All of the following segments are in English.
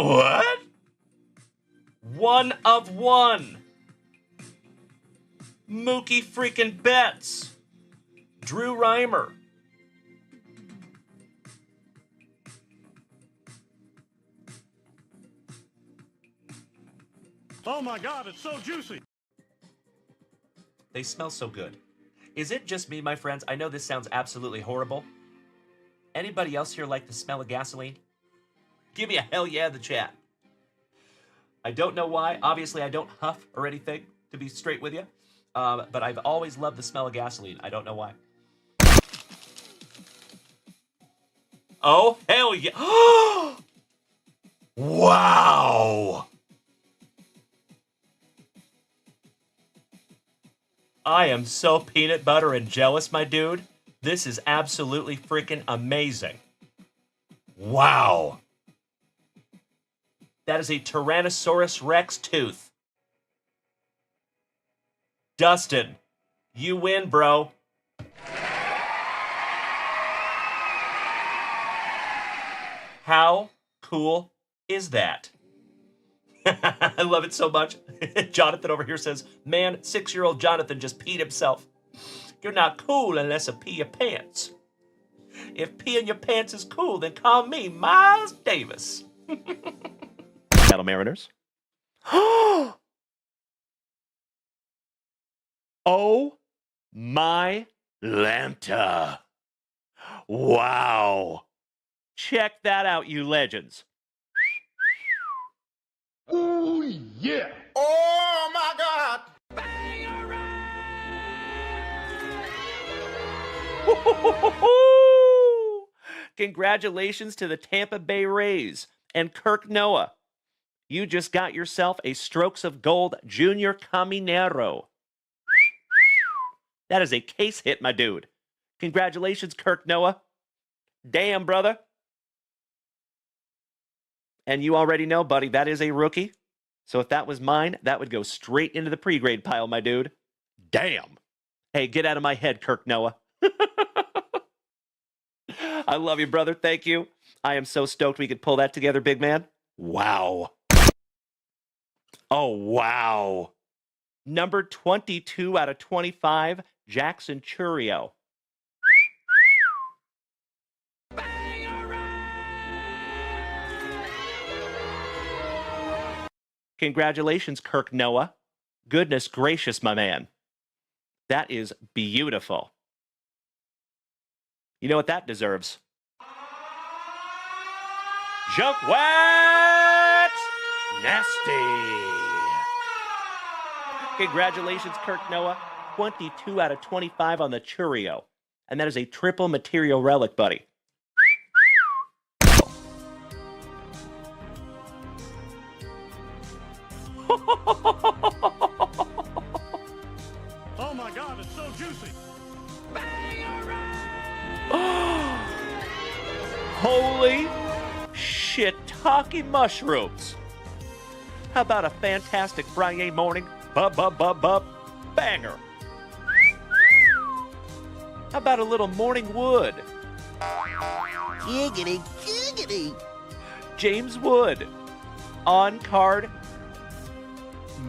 What? One of one. Mookie freaking Betts. Drew Reimer. Oh my God, it's so juicy. They smell so good. Is it just me, my friends? I know this sounds absolutely horrible. Anybody else here like the smell of gasoline? Give me a hell yeah in the chat. I don't know why. Obviously, I don't huff or anything, to be straight with you. But I've always loved the smell of gasoline. I don't know why. Oh, hell yeah. Wow. I am so peanut butter and jealous, my dude. This is absolutely freaking amazing. Wow. That is a Tyrannosaurus Rex tooth. Dustin, you win, bro. How cool is that? I love it so much. Jonathan over here says, man, 6-year-old Jonathan just peed himself. You're not cool unless you pee your pants. If peeing your pants is cool, then call me Miles Davis. Battle Mariners. Oh my Lanta. Wow. Check that out, you legends. Oh yeah. Oh my God. Congratulations to the Tampa Bay Rays and Kirk Noah. You just got yourself a Strokes of Gold Junior Caminero. That is a case hit, my dude. Congratulations, Kirk Noah. Damn, brother. And you already know, buddy, that is a rookie. So if that was mine, that would go straight into the pre-grade pile, my dude. Damn. Hey, get out of my head, Kirk Noah. I love you, brother. Thank you. I am so stoked we could pull that together, big man. Wow. Oh, wow. Number 22 out of 25, Jackson Churio. Congratulations, Kirk Noah. Goodness gracious, my man. That is beautiful. You know what that deserves? JunkWaxVintage! Congratulations, Kirk Noah. 22 out of 25 on the Churio. And that is a triple material relic, buddy. Oh my God, it's so juicy. Holy shiitake mushrooms. How about a fantastic Friday morning banger? How about a little morning wood? Giggity, giggity. James Wood. On card.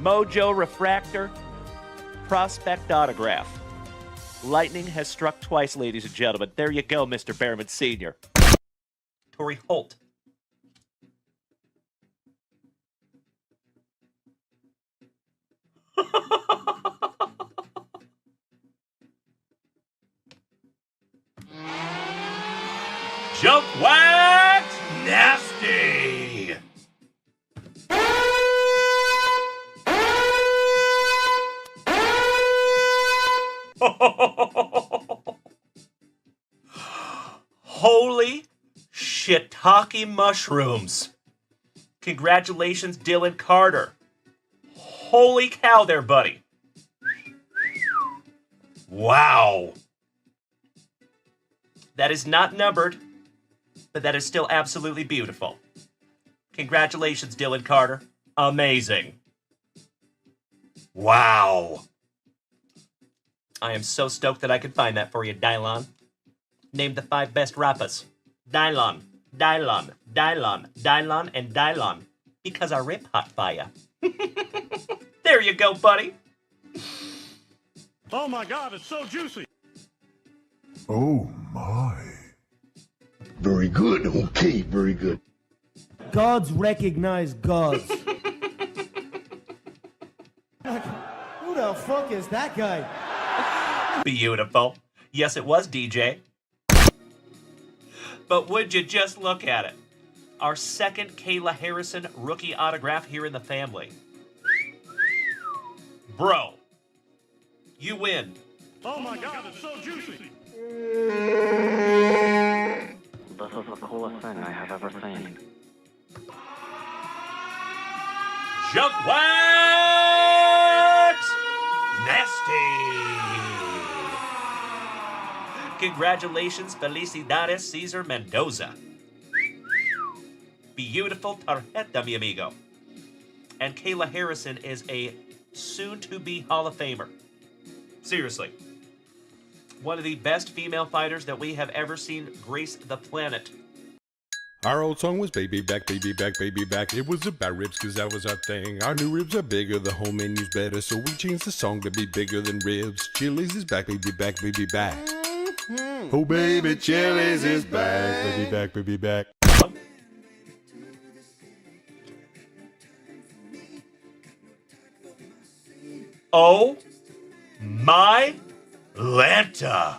Mojo Refractor. Prospect autograph. Lightning has struck twice, ladies and gentlemen. There you go, Mr. Behrman Sr. Torrey Holt. JunkWax Nasty. Holy shiitake mushrooms. Congratulations, Dylan Carter. Holy cow there, buddy. Wow. That is not numbered, but that is still absolutely beautiful. Congratulations, Dylan Carter. Amazing. Wow. I am so stoked that I could find that for you, Dalen. Name the 5 best rappers. Dalen, Dalen, Dalen, Dalen, and Dalen. Because I rip hot fire. There you go, buddy. Oh my God, it's so juicy. Oh my. Very good. Okay, very good. Gods recognize gods. Who the fuck is that guy? Beautiful. Yes, it was DJ. But would you just look at it? Our second Kayla Harrison rookie autograph here in the family. Bro, you win. Oh my God, it's so juicy. This is the coolest thing I have ever seen. JunkWax Nasty. Congratulations, Felicidades Cesar Mendoza. Beautiful tarjeta, mi amigo. And Kayla Harrison is a soon-to-be Hall of Famer. Seriously. One of the best female fighters that we have ever seen grace the planet. Our old song was baby back, baby back, baby back. It was about ribs cause that was our thing. Our new ribs are bigger, the whole menu's better. So we changed the song to be bigger than ribs. Chili's is back, baby back, baby back. Oh baby, Chili's is back, baby back, baby back. Oh my Lanta.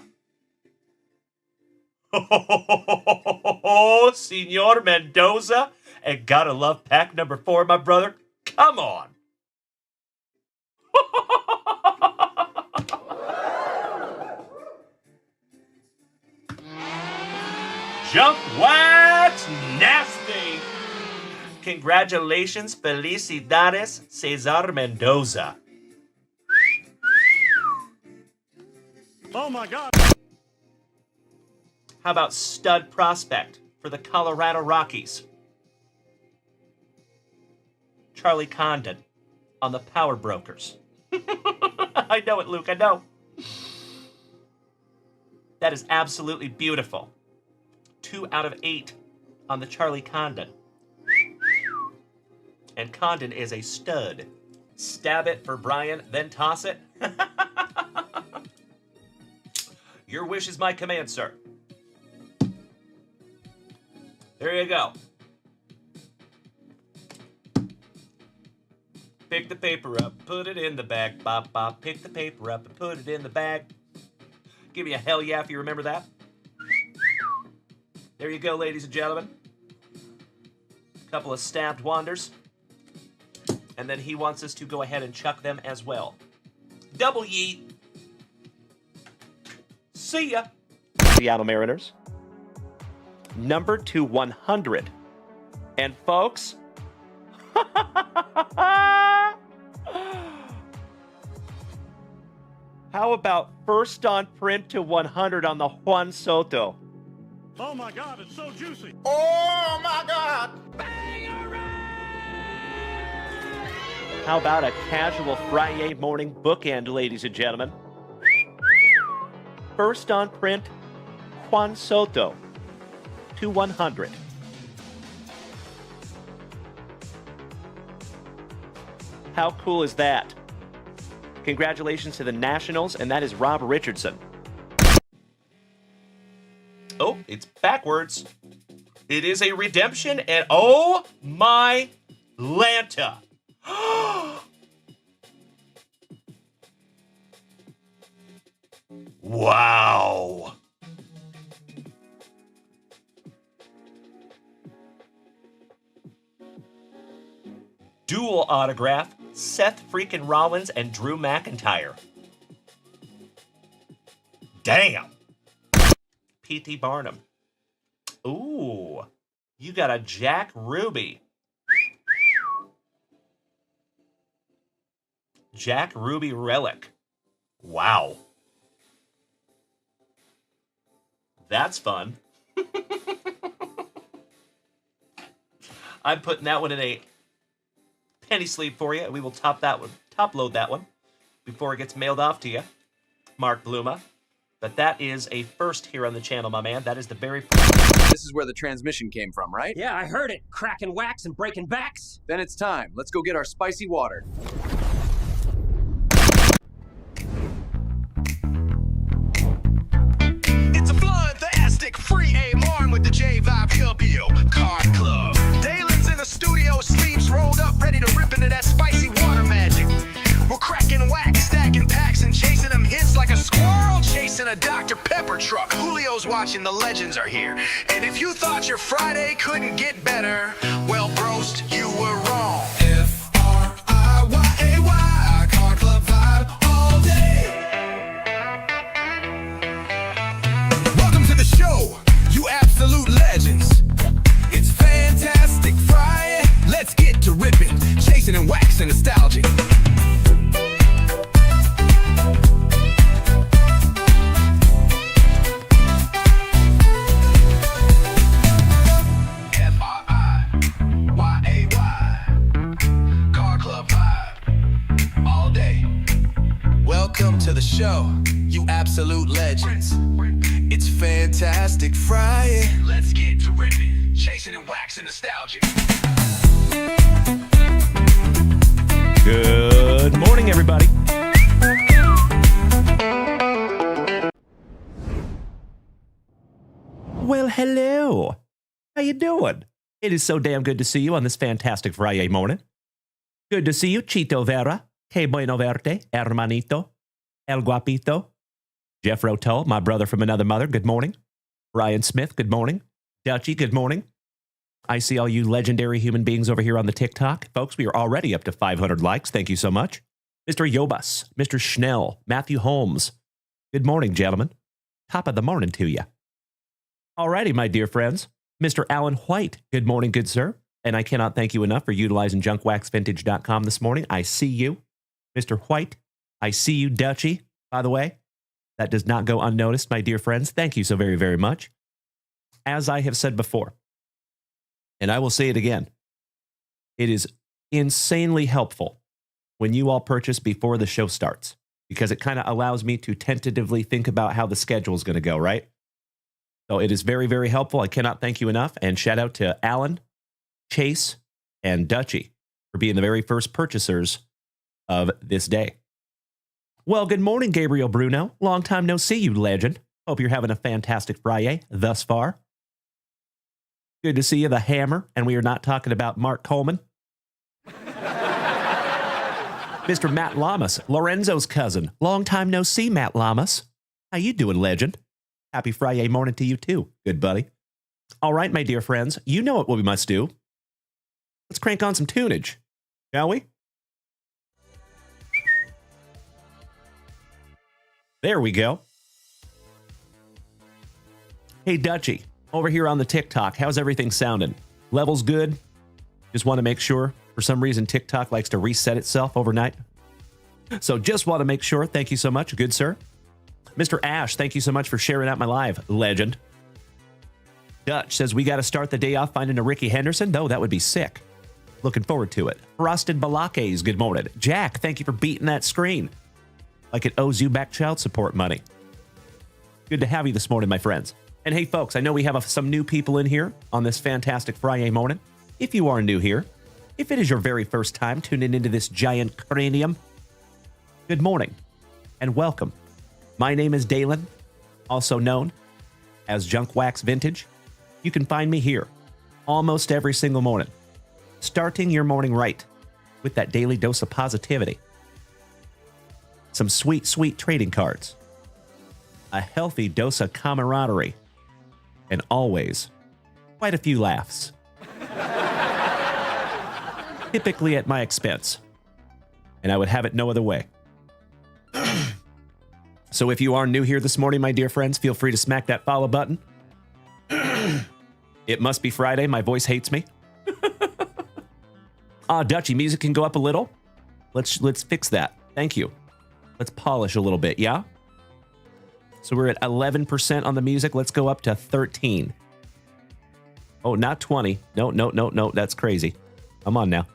Oh, Senor Mendoza. And gotta love pack number 4, my brother. Come on. JunkWax Nasty. Congratulations, Felicidades, Cesar Mendoza. Oh my God. How about stud prospect for the Colorado Rockies? Charlie Condon on the Power Brokers. I know it, Luke, I know. That is absolutely beautiful. 2 out of 8 on the Charlie Condon. And Condon is a stud. Stab it for Brian, then toss it. Your wish is my command, sir. There you go. Pick the paper up, put it in the bag. Bop, bop, pick the paper up and put it in the bag. Give me a hell yeah if you remember that. There you go, ladies and gentlemen. A couple of stabbed wanders. And then he wants us to go ahead and chuck them as well. Double yeet. See ya. Seattle Mariners. Number 2/100. And folks, how about first on print to 100 on the Juan Soto? Oh my God, it's so juicy. Oh my God. How about a casual Friday morning bookend, ladies and gentlemen? First on print, Juan Soto to 100. How cool is that? Congratulations to the Nationals, and that is Rob Richardson. Oh, it's backwards. It is a redemption, and oh my Lanta. Wow. Dual autograph, Seth freaking Rollins and Drew McIntyre. Damn. P.T. Barnum. Ooh, you got a Jack Ruby. Jack Ruby relic. Wow. That's fun. I'm putting that one in a penny sleeve for you. We will top load that one before it gets mailed off to you. Mark Bluma. But that is a first here on the channel, my man. That is the very This is where the transmission came from, right? Yeah, I heard it. Cracking wax and breaking backs. Then it's time. Let's go get our spicy water. It's a fantastic free A-Marn with the J-Vibe Card Club. Dalen's in the studio, sleeves rolled up, ready to rip into that spicy water magic. We're cracking wax, stacking packs, and chasing them hits like a squirrel chasing a Dr. Pepper truck. Julio's watching, the legends are here. And if you thought your Friday couldn't get better, well, brost, you were wrong. F-R-I-Y-A-Y, Card Club vibe all day. Welcome to the show, you absolute legends. It's fantastic Friday. Let's get to ripping, chasing and waxing nostalgic. Welcome to the show, you absolute legends. It's fantastic Friday. Let's get to ripping, chasing and waxing nostalgia. Good morning, everybody. Well, hello. How you doing? It is so damn good to see you on this fantastic Friday morning. Good to see you, Chito Vera. Que bueno verte, hermanito. El guapito. Jeff Rotel, my brother from another mother, good morning. Ryan Smith, good morning. Dutchie, good morning. I see all you legendary human beings over here on the TikTok. Folks, we are already up to 500 likes. Thank you so much. Mr. Yobus, Mr. Schnell, Matthew Holmes. Good morning, gentlemen. Top of the morning to you. Alrighty, my dear friends. Mr. Alan White, good morning, good sir. And I cannot thank you enough for utilizing JunkWaxVintage.com this morning. I see you. Mr. White, I see you, Dutchie, by the way. That does not go unnoticed, my dear friends. Thank you so very, very much. As I have said before, and I will say it again, it is insanely helpful when you all purchase before the show starts, because it kind of allows me to tentatively think about how the schedule is going to go, right? So it is very, very helpful. I cannot thank you enough. And shout out to Alan, Chase, and Dutchie for being the very first purchasers of this day. Well, good morning, Gabriel Bruno. Long time no see, you legend. Hope you're having a fantastic Friday thus far. Good to see you, the Hammer, and we are not talking about Mark Coleman. Mr. Matt Lamas, Lorenzo's cousin. Long time no see, Matt Lamas. How you doing, legend? Happy Friday morning to you too, good buddy. All right, my dear friends, you know what we must do. Let's crank on some tunage, shall we? There we go. Hey, Dutchie, over here on the TikTok, how's everything sounding? Levels good? Just want to make sure. For some reason, TikTok likes to reset itself overnight. So just want to make sure. Thank you so much. Good, sir. Mr. Ash, thank you so much for sharing out my live, legend. Dutch says, we got to start the day off finding a Ricky Henderson. No, that would be sick. Looking forward to it. Frosted Balakes, good morning. Jack, thank you for beating that screen. Like it owes you back child support money. Good to have you this morning, my friends. And hey, folks, I know we have some new people in here on this fantastic Friday morning. If you are new here, if it is your very first time tuning into this giant cranium, good morning and welcome. My name is Dalen, also known as JunkWaxVintage. You can find me here almost every single morning, starting your morning right with that daily dose of positivity. Some sweet, sweet trading cards, a healthy dose of camaraderie, and always quite a few laughs. Typically at my expense, and I would have it no other way. So if you are new here this morning, my dear friends, feel free to smack that follow button. It must be Friday. My voice hates me. Dutchie, music can go up a little. Let's fix that. Thank you. Let's polish a little bit, yeah? So we're at 11% on the music. Let's go up to 13. Oh, not 20. No. That's crazy. Come on now.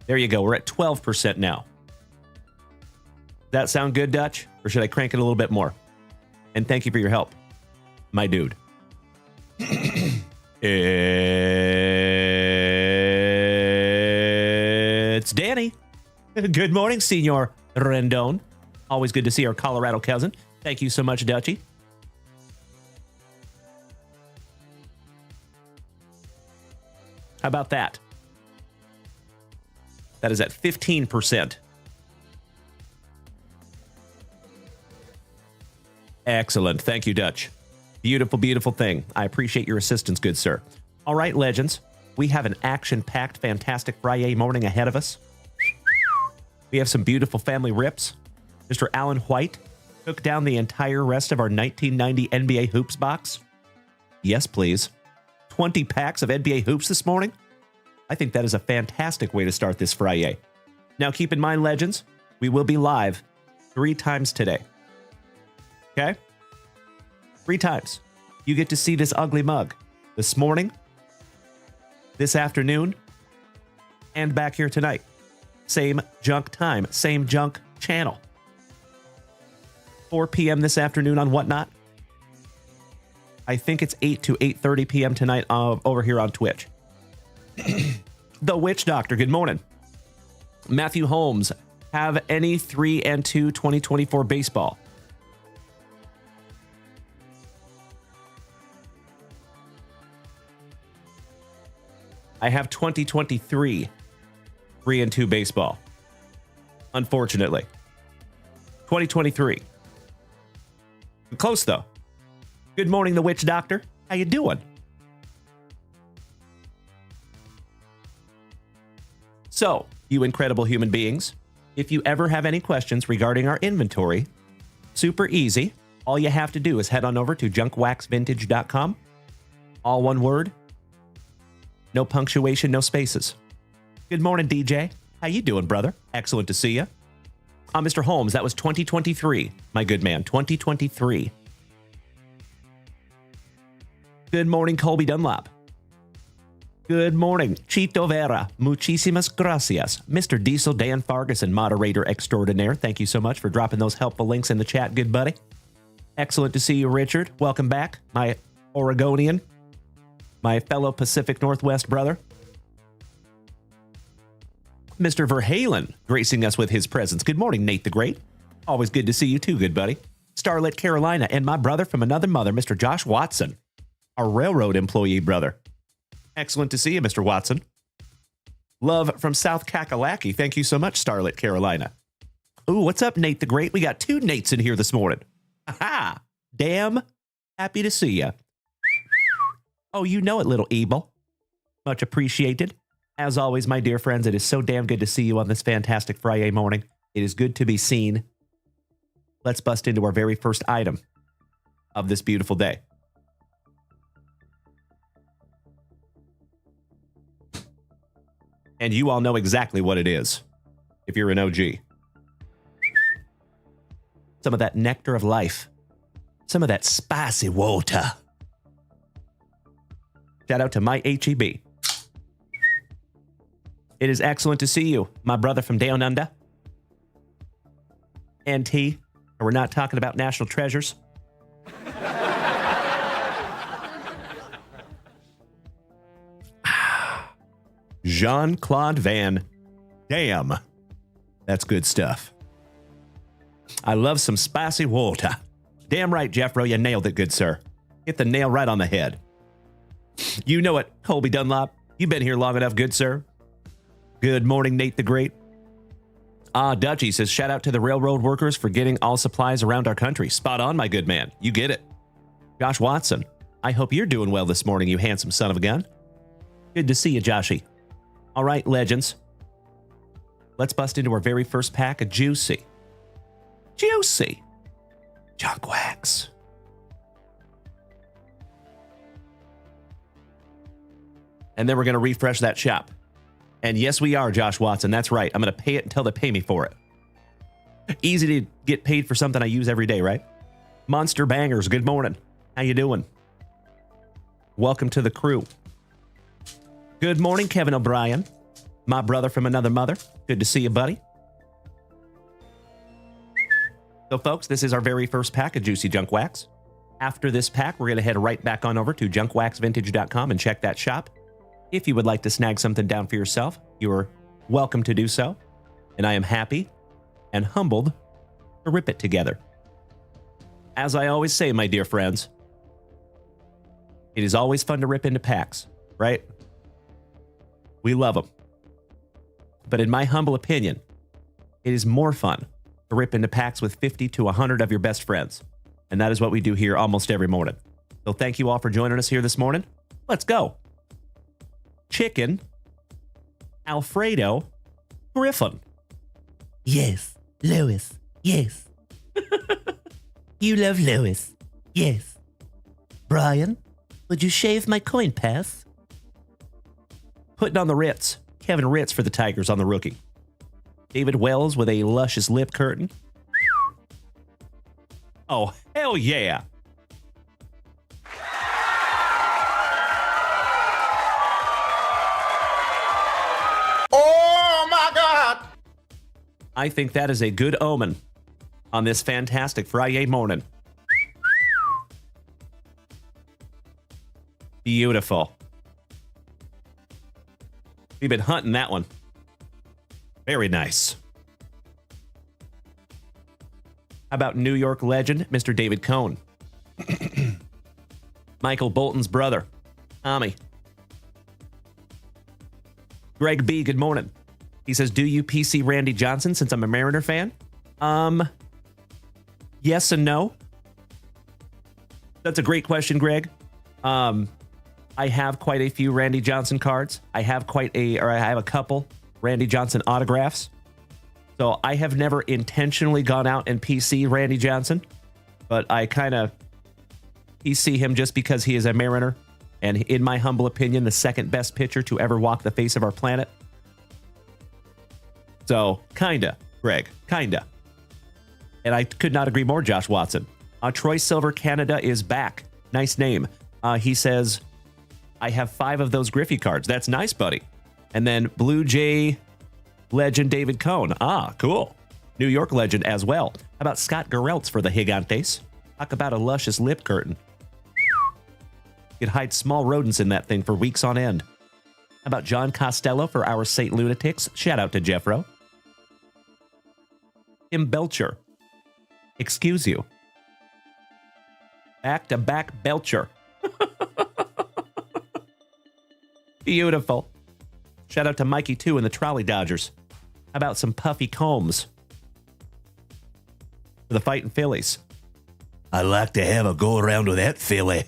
There you go. We're at 12% now. That sound good, Dutch? Or should I crank it a little bit more? And thank you for your help, my dude. It's Danny. Good morning, Senor Rendon. Always good to see our Colorado cousin. Thank you so much, Dutchie. How about that? That is at 15%. Excellent. Thank you, Dutch. Beautiful, beautiful thing. I appreciate your assistance, good sir. All right, legends. We have an action-packed, fantastic Friday morning ahead of us. We have some beautiful family rips. Mr. Alan White took down the entire rest of our 1990 NBA Hoops box. Yes, please. 20 packs of NBA Hoops this morning. I think that is a fantastic way to start this Friday. Now, keep in mind, legends, we will be live 3 times today. Okay? 3 times. You get to see this ugly mug this morning, this afternoon, and back here tonight. Same junk time, same junk channel. 4 p.m. this afternoon on Whatnot. I think it's 8 to 8:30 p.m. tonight over here on Twitch. The Witch Doctor, good morning. Matthew Holmes, have any 3 and 2 2024 baseball? I have 2023 3 and 2 baseball. Unfortunately. 2023. Close though. Good morning, the Witch Doctor. How you doing? So, you incredible human beings, if you ever have any questions regarding our inventory, super easy. All you have to do is head on over to JunkWaxVintage.com. All one word. No punctuation, no spaces. Good morning, DJ. How you doing, brother? Excellent to see you. Mr. Holmes, that was 2023. My good man, 2023. Good morning, Colby Dunlop. Good morning, Chito Vera. Muchísimas gracias. Mr. Diesel Dan Ferguson, moderator extraordinaire. Thank you so much for dropping those helpful links in the chat, good buddy. Excellent to see you, Richard. Welcome back, my Oregonian. My fellow Pacific Northwest brother. Mr. Verhalen gracing us with his presence. Good morning, Nate the Great. Always good to see you too, good buddy. Starlit Carolina and my brother from another mother, Mr. Josh Watson. Our railroad employee brother. Excellent to see you, Mr. Watson. Love from South Kakalaki. Thank you so much, Starlit Carolina. Ooh, what's up, Nate the Great? We got 2 Nates in here this morning. Aha! Damn. Happy to see you. Oh, you know it, little Ebel. Much appreciated. As always, my dear friends, it is so damn good to see you on this fantastic Friday morning. It is good to be seen. Let's bust into our very first item of this beautiful day. And you all know exactly what it is, if you're an OG. Some of that nectar of life. Some of that spicy water. Shout out to my HEB. It is excellent to see you, my brother from Down Under. NT, and we're not talking about national treasures. Jean-Claude Van Damme. That's good stuff. I love some spicy water. Damn right, Jeffro, you nailed it, good sir. Hit the nail right on the head. You know it, Colby Dunlop. You've been here long enough, good sir. Good morning, Nate the Great. Dutchie says, shout out to the railroad workers for getting all supplies around our country. Spot on, my good man. You get it. Josh Watson, I hope you're doing well this morning, you handsome son of a gun. Good to see you, Joshy. All right, legends. Let's bust into our very first pack of Juicy. Juicy. Junk Wax. And then we're going to refresh that shop. And yes, we are, Josh Watson. That's right. I'm going to pay it until they pay me for it. Easy to get paid for something I use every day, right? Monster Bangers, good morning. How you doing? Welcome to the crew. Good morning, Kevin O'Brien. My brother from another mother. Good to see you, buddy. So, folks, this is our very first pack of Juicy Junk Wax. After this pack, we're going to head right back on over to JunkWaxVintage.com and check that shop. If you would like to snag something down for yourself, you are welcome to do so. And I am happy and humbled to rip it together. As I always say, my dear friends, it is always fun to rip into packs, right? We love them. But in my humble opinion, it is more fun to rip into packs with 50 to 100 of your best friends. And that is what we do here almost every morning. So thank you all for joining us here this morning. Let's go. Chicken Alfredo Griffin. Yes, Lois. Yes. You love Lois. Yes. Brian, would you shave my coin pass? Putting on the Ritz. Kevin Ritz for the Tigers on the rookie. David Wells with a luscious lip curtain. Oh, hell yeah. Oh my God! I think that is a good omen on this fantastic Friday morning. Beautiful. We've been hunting that one. Very nice. How about New York legend, Mr. David Cohn? Michael Bolton's brother, Tommy. Greg B, good morning. He says, do you PC Randy Johnson since I'm a Mariner fan? Yes and no. That's a great question, Greg. I have quite a few Randy Johnson cards. I have a couple Randy Johnson autographs. So I have never intentionally gone out and PC Randy Johnson, but I kind of PC him just because he is a Mariner. And in my humble opinion, the second best pitcher to ever walk the face of our planet. So, kinda, Greg, kinda. And I could not agree more, Josh Watson. Troy Silver Canada is back. Nice name. He says, I have 5 of those Griffey cards. That's nice, buddy. And then Blue Jay legend David Cohn. Ah, cool. New York legend as well. How about Scott Gereltz for the Gigantes? Talk about a luscious lip curtain. You could hide small rodents in that thing for weeks on end. How about John Costello for our St. Lunatics? Shout out to Jeffro. Tim Belcher. Excuse you. Back-to-back Belcher. Beautiful. Shout out to Mikey, too, and the Trolley Dodgers. How about some Puffy Combs for the Fighting Phillies? I'd like to have a go around with that filly.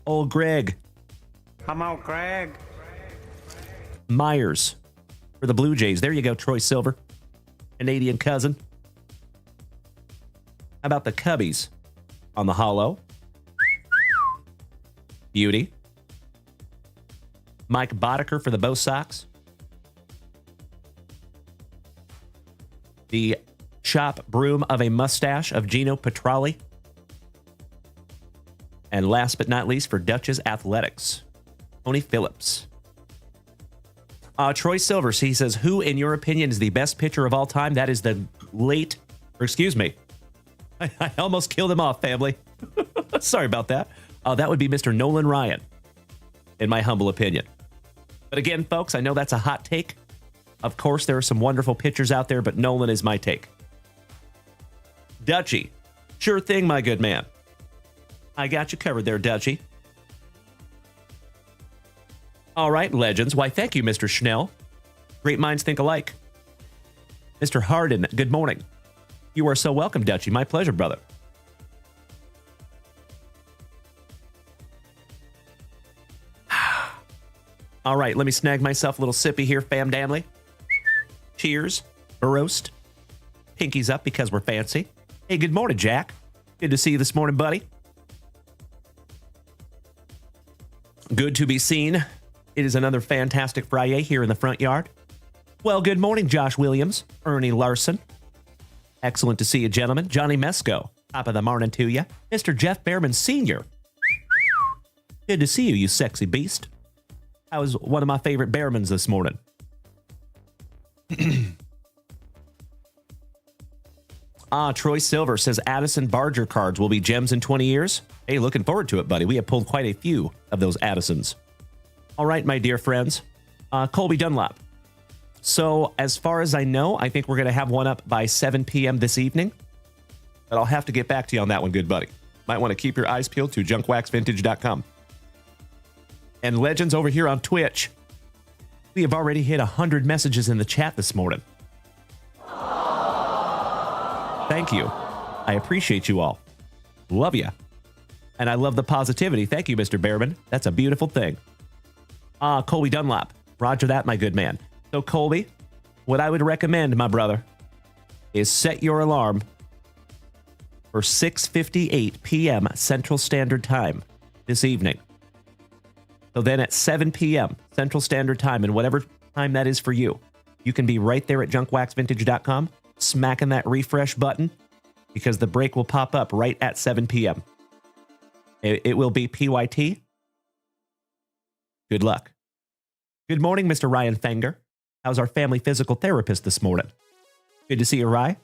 Old Greg. Come on, Craig. Myers for the Blue Jays. There you go, Troy Silver. Canadian cousin. How about the Cubbies on the hollow? Beauty. Mike Boddicker for the Bo Sox. The chop broom of a mustache of Gino Petralli. And last but not least, for Dutch's Athletics, Tony Phillips. Troy Silvers, he says, who, in your opinion, is the best pitcher of all time? That is the late, or excuse me, I almost killed him off, family. Sorry about that. That would be Mr. Nolan Ryan, in my humble opinion. But again, folks, I know that's a hot take. Of course, there are some wonderful pitchers out there, but Nolan is my take. Dutchie, sure thing, my good man. I got you covered there, Dutchie. All right, legends. Why, thank you, Mr. Schnell. Great minds think alike. Mr. Harden, good morning. You are so welcome, Dutchie. My pleasure, brother. All right, let me snag myself a little sippy here, fam damly. Cheers. Roast. Pinkies up because we're fancy. Hey, good morning, Jack. Good to see you this morning, buddy. Good to be seen. It is another fantastic Friday here in the front yard. Well, good morning, Josh Williams, Ernie Larson. Excellent to see you, gentlemen. Johnny Mesco, top of the morning to you. Mr. Jeff Behrman Sr. Good to see you, you sexy beast. I was one of my favorite Behrmans this morning. Troy Silver says Addison Barger cards will be gems in 20 years. Hey, looking forward to it, buddy. We have pulled quite a few of those Addisons. All right, my dear friends. Colby Dunlop. So as far as I know, I think we're going to have one up by 7 p.m. this evening. But I'll have to get back to you on that one, good buddy. Might want to keep your eyes peeled to JunkWaxVintage.com. And legends over here on Twitch. We have already hit 100 messages in the chat this morning. Thank you. I appreciate you all. Love you. And I love the positivity. Thank you, Mr. Behrman. That's a beautiful thing. Colby Dunlop. Roger that, my good man. So, Colby, what I would recommend, my brother, is set your alarm for 6:58 p.m. Central Standard Time this evening. So then at 7 p.m. Central Standard Time, and whatever time that is for you, you can be right there at JunkWaxVintage.com, smacking that refresh button, because the break will pop up right at 7 p.m. It will be PYT. Good luck. Good morning, Mr. Ryan Fenger. How's our family physical therapist this morning? Good to see you, Rye.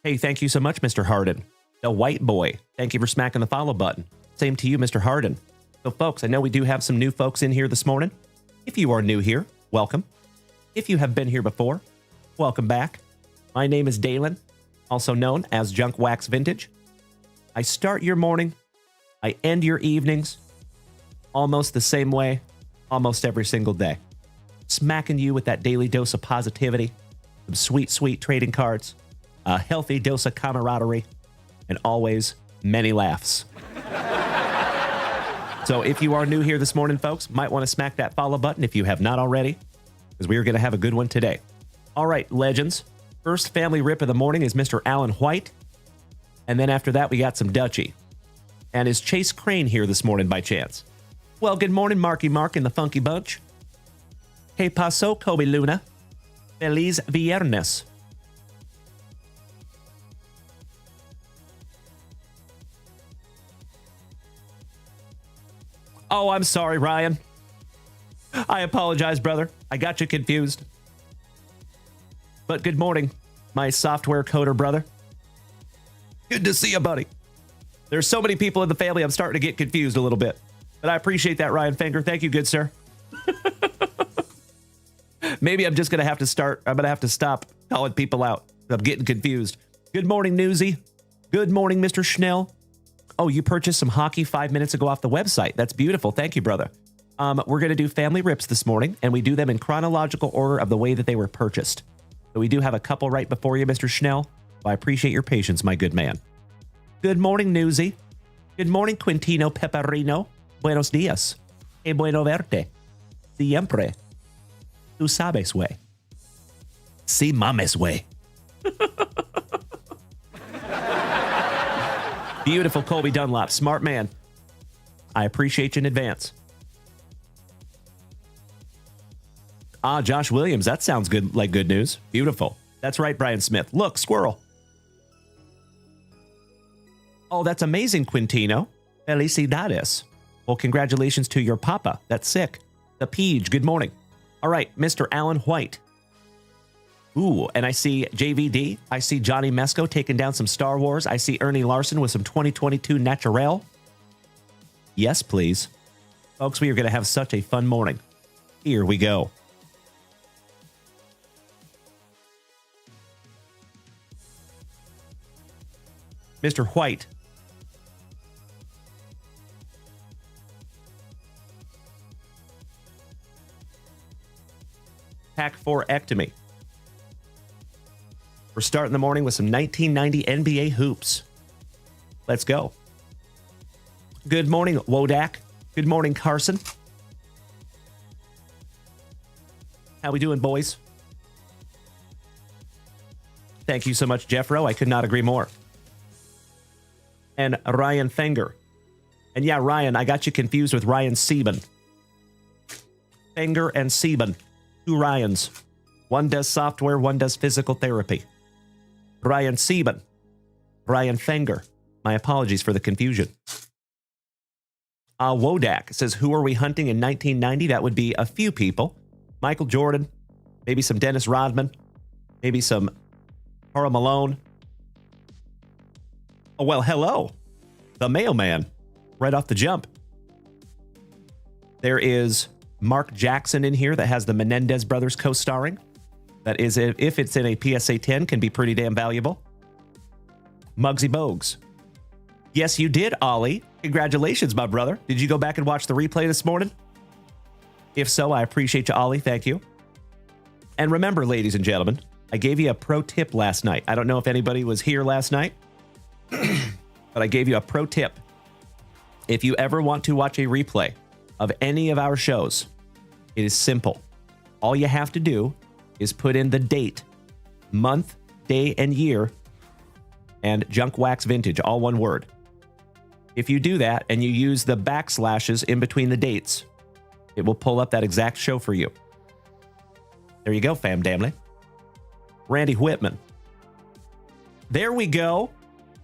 Hey, thank you so much, Mr. Harden. The white boy. Thank you for smacking the follow button. Same to you, Mr. Harden. So, folks, I know we do have some new folks in here this morning. If you are new here, welcome. If you have been here before, welcome back. My name is Dalen, also known as JunkWaxVintage. I start your morning, I end your evenings, almost the same way, almost every single day. Smacking you with that daily dose of positivity, some sweet, sweet trading cards, a healthy dose of camaraderie, and always many laughs. So if you are new here this morning, folks, might want to smack that follow button if you have not already, because we are going to have a good one today. All right, legends. First family rip of the morning is Mr. Alan White. And then after that, we got some Dutchie. And is Chase Crane here this morning by chance? Well, good morning, Marky Mark and the Funky Bunch. Hey, paso, Kobe Luna. Feliz Viernes. Oh, I'm sorry, Ryan. I apologize, brother. I got you confused. But good morning, my software coder brother. Good to see you, buddy. There's so many people in the family, I'm starting to get confused a little bit. But I appreciate that, Ryan Finger. Thank you, good sir. Maybe I'm just going to have to stop calling people out. I'm getting confused. Good morning, Newsy. Good morning, Mr. Schnell. Oh, you purchased some hockey 5 minutes ago off the website. That's beautiful. Thank you, brother. We're going to do family rips this morning, and we do them in chronological order of the way that they were purchased. So we do have a couple right before you, Mr. Schnell. I appreciate your patience, my good man. Good morning, Newsy. Good morning, Quintino Pepperino. Buenos dias. E bueno verte. Siempre. Tu sabes, way. Si mames, way. Beautiful Colby Dunlop. Smart man. I appreciate you in advance. Josh Williams. That sounds good, like good news. Beautiful. That's right, Brian Smith. Look, squirrel. Oh, that's amazing, Quintino. Felicidades. Well, congratulations to your papa. That's sick. The Peach, good morning. All right, Mr. Alan White. Ooh, and I see JVD. I see Johnny Mesco taking down some Star Wars. I see Ernie Larson with some 2022 Naturel. Yes, please. Folks, we are going to have such a fun morning. Here we go. Mr. White. Pack 4 Ectomy. We're starting the morning with some 1990 NBA hoops. Let's go. Good morning, Wodak. Good morning, Carson. How we doing, boys? Thank you so much, Jeffro. I could not agree more. And Ryan Fenger. And yeah, Ryan, I got you confused with Ryan Sieben. Fenger and Sieben. Two Ryans. One does software, one does physical therapy. Ryan Sieben. Ryan Fenger. My apologies for the confusion. Wodak says, who are we hunting in 1990? That would be a few people. Michael Jordan. Maybe some Dennis Rodman. Maybe some Carl Malone. Oh, well, hello. The mailman. Right off the jump. There is Mark Jackson in here that has the Menendez brothers co-starring. That is, if it's in a PSA 10, can be pretty damn valuable. Muggsy Bogues. Yes, you did, Ollie. Congratulations, my brother. Did you go back and watch the replay this morning? If so, I appreciate you, Ollie. Thank you. And remember, ladies and gentlemen, I gave you a pro tip last night. I don't know if anybody was here last night, but I gave you a pro tip. If you ever want to watch a replay of any of our shows, it is simple. All you have to do is put in the date, month, day, and year, and JunkWaxVintage, all one word. If you do that and you use the backslashes in between the dates, it will pull up that exact show for you. There you go, fam damnly. Randy Whitman. There we go.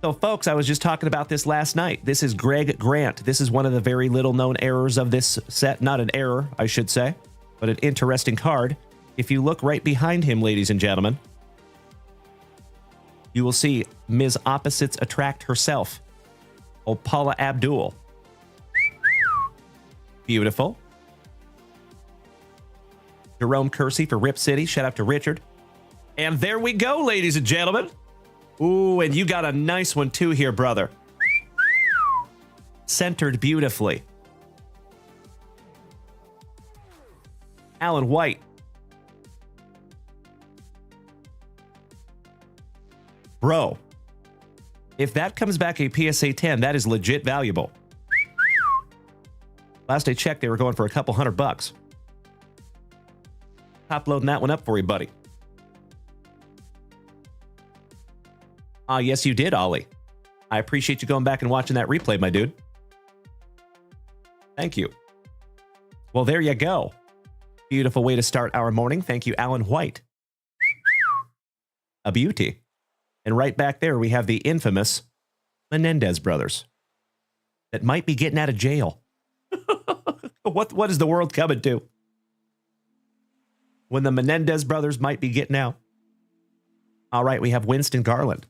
So, folks, I was just talking about this last night. This is Greg Grant. This is one of the very little-known errors of this set. Not an error, I should say, but an interesting card. If you look right behind him, ladies and gentlemen, you will see Ms. Opposites Attract herself. Oh, Paula Abdul. Beautiful. Jerome Kersey for Rip City. Shout out to Richard. And there we go, ladies and gentlemen. Ooh, and you got a nice one too here, brother. Centered beautifully. Alan White. Bro, if that comes back a PSA 10, that is legit valuable. Last I checked, they were going for a couple $100. Top loading that one up for you, buddy. Ah, yes, you did, Ollie. I appreciate you going back and watching that replay, my dude. Thank you. Well, there you go. Beautiful way to start our morning. Thank you, Alan White. A beauty. And right back there, we have the infamous Menendez brothers that might be getting out of jail. What is the world coming to? When the Menendez brothers might be getting out. All right, we have Winston Garland,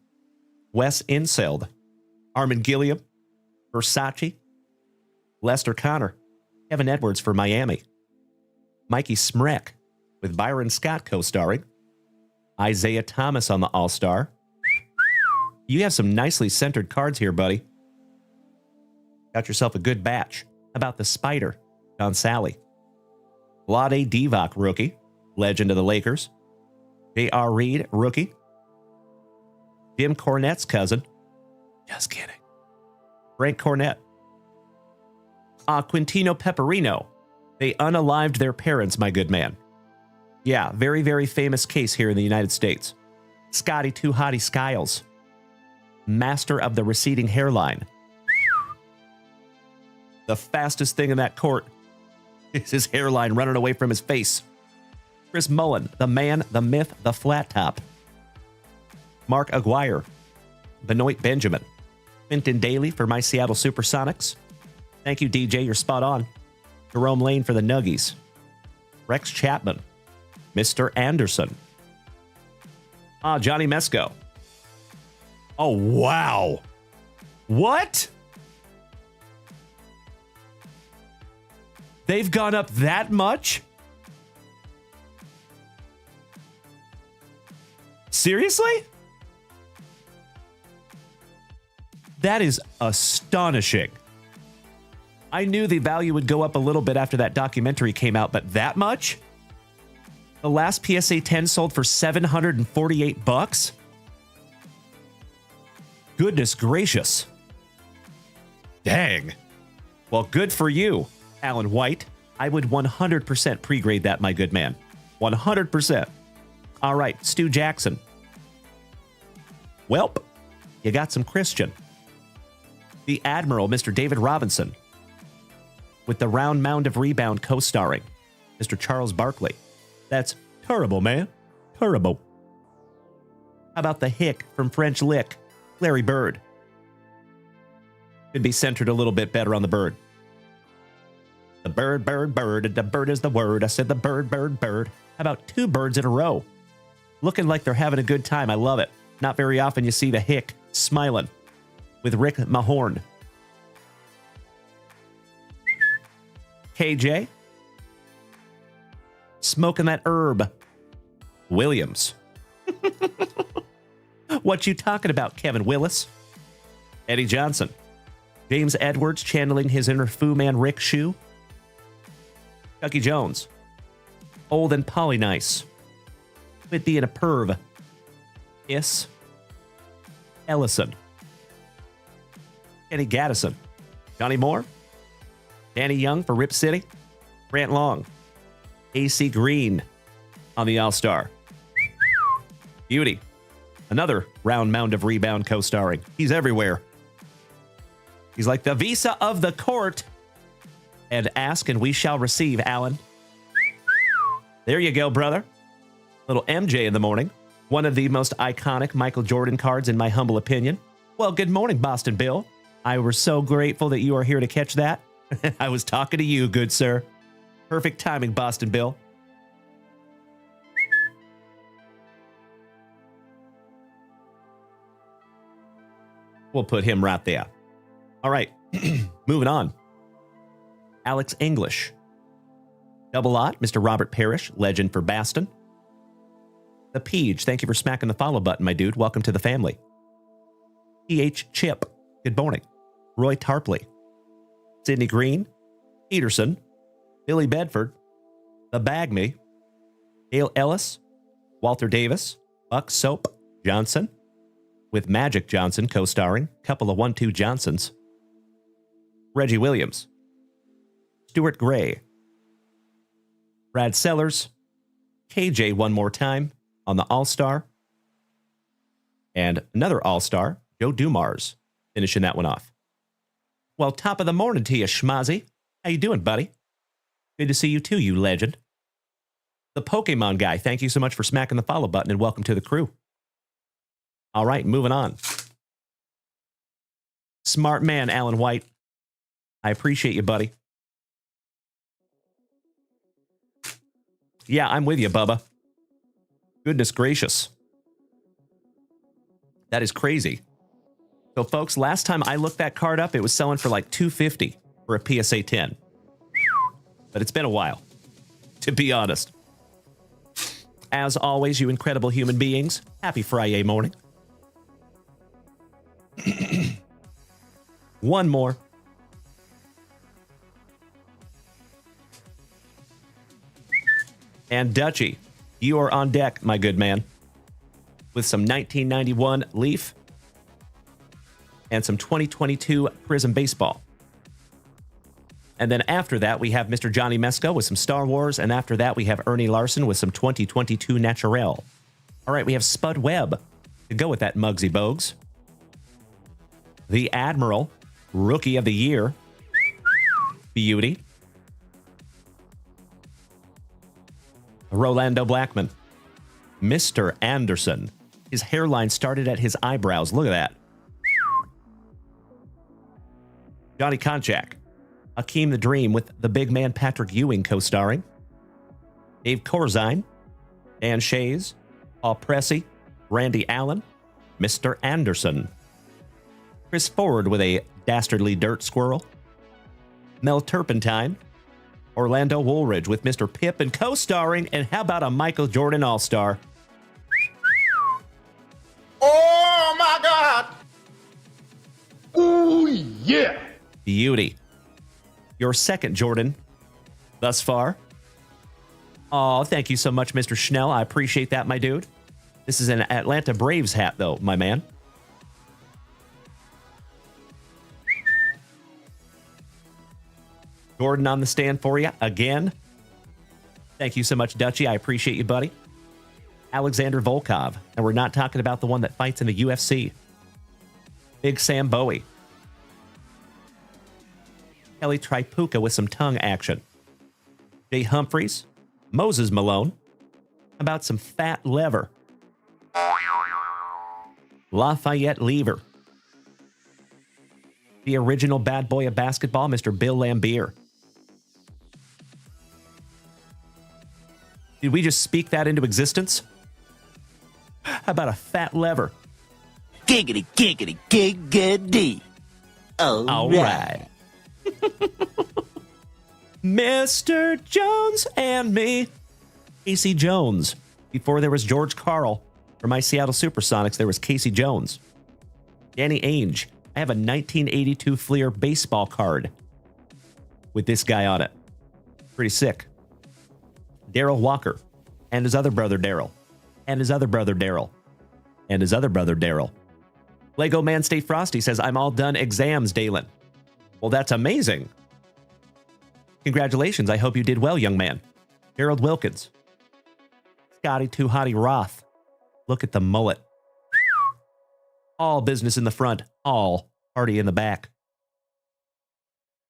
Wes Inseld, Armin Gilliam, Versace, Lester Connor, Kevin Edwards for Miami, Mikey Smrek with Byron Scott co-starring, Isaiah Thomas on the All-Star. You have some nicely centered cards here, buddy. Got yourself a good batch. How about the Spider, John Sally? Vlade Divac, rookie. Legend of the Lakers. J.R. Reed, rookie. Jim Cornette's cousin. Just kidding. Frank Cornette. Quintino Pepperino. They unalived their parents, my good man. Yeah, very, very famous case here in the United States. Scotty Too Hottie Skiles. Master of the receding hairline. The fastest thing in that court is his hairline running away from his face. Chris Mullen, the man, the myth, the flat top. Mark Aguirre. Benoit Benjamin. Quentin Daly for my Seattle Supersonics. Thank you, DJ. You're spot on. Jerome Lane for the Nuggies. Rex Chapman. Mr. Anderson. Johnny Mesco. Oh, wow. What? They've gone up that much? Seriously? That is astonishing. I knew the value would go up a little bit after that documentary came out, but that much? The last PSA 10 sold for $748? Goodness gracious. Dang. Well, good for you, Alan White. I would 100% pre-grade that, my good man. 100%. All right, Stu Jackson. Welp, you got some Christian. The Admiral, Mr. David Robinson. With the round mound of rebound co-starring, Mr. Charles Barkley. That's terrible, man. Terrible. How about the hick from French Lick, Larry Bird? Could be centered a little bit better on the bird. The bird, bird, bird, the bird is the word. I said the bird, bird, bird. How about two birds in a row? Looking like they're having a good time. I love it. Not very often you see the hick smiling with Rick Mahorn. KJ. Smoking that herb. Williams. What you talking about, Kevin Willis? Eddie Johnson. James Edwards channeling his inner Fu Man Rick Shoe. Chucky Jones. Old and Polynice. Quit being a perv. Is. Ellison. Kenny Gaddison. Johnny Moore. Danny Young for Rip City. Grant Long. AC Green on the All-Star. Beauty. Another round mound of rebound co-starring. He's everywhere. He's like the visa of the court. And ask and we shall receive, Alan. There you go, brother. Little MJ in the morning. One of the most iconic Michael Jordan cards in my humble opinion. Well, good morning, Boston Bill. I was so grateful that you are here to catch that. I was talking to you, good sir. Perfect timing, Boston Bill. We'll put him right there. All right, moving on. Alex English. Double lot, Mr. Robert Parrish, legend for Baston. The Peach, thank you for smacking the follow button, my dude. Welcome to the family. P.H. Chip, good morning. Roy Tarpley. Sidney Green. Peterson. Billy Bedford. The Bag Me. Dale Ellis. Walter Davis. Buck Soap Johnson. With Magic Johnson co-starring. Couple of 1-2 Johnsons. Reggie Williams. Stuart Gray. Brad Sellers. KJ one more time on the All-Star. And another All-Star, Joe Dumars, finishing that one off. Well, top of the morning to you, Schmazzy. How you doing, buddy? Good to see you too, you legend. The Pokemon guy, thank you so much for smacking the follow button and welcome to the crew. All right, moving on. Smart man, Alan White. I appreciate you, buddy. Yeah, I'm with you, Bubba. Goodness gracious. That is crazy. So, folks, last time I looked that card up, it was selling for like $250 for a PSA 10. But it's been a while, to be honest. As always, you incredible human beings, happy Friday morning. One more. And Dutchie, you are on deck, my good man, with some 1991 Leaf and some 2022 Prism Baseball. And then after that, we have Mr. Johnny Mesco with some Star Wars, and after that, we have Ernie Larson with some 2022 Naturel. All right, we have Spud Webb to go with that Muggsy Bogues. The Admiral, Rookie of the Year, Beauty. Rolando Blackman. Mr. Anderson. His hairline started at his eyebrows. Look at that. Johnny Konchak. Hakeem the Dream with the big man Patrick Ewing co-starring. Dave Corzine. Dan Shays. Paul Pressey. Randy Allen. Mr. Anderson. Chris Ford with a dastardly dirt squirrel. Mel Turpentine. Orlando Woolridge with Mr. Pip and co-starring, and how about a Michael Jordan All-Star? Oh my God! Ooh yeah! Beauty. Your second Jordan thus far. Oh, thank you so much, Mr. Schnell. I appreciate that, my dude. This is an Atlanta Braves hat, though, my man. Jordan on the stand for you again. Thank you so much, Dutchie. I appreciate you, buddy. Alexander Volkov. And we're not talking about the one that fights in the UFC. Big Sam Bowie. Kelly Tripucka with some tongue action. Jay Humphreys. Moses Malone. How about some fat lever? Lafayette Lever. The original bad boy of basketball, Mr. Bill Laimbeer. Did we just speak that into existence? How about a fat lever? Giggity, giggity, giggity. All right. Mr. Jones and me. Casey Jones. Before there was George Carl. For my Seattle Supersonics, there was Casey Jones. Danny Ainge. I have a 1982 Fleer baseball card with this guy on it. Pretty sick. Daryl Walker. And his other brother, Daryl. And his other brother, Daryl. And his other brother, Daryl. Lego Man Stay Frosty says, I'm all done exams, Dalen. Well, that's amazing. Congratulations. I hope you did well, young man. Gerald Wilkins. Scotty Too Hottie Roth. Look at the mullet. All business in the front. All party in the back.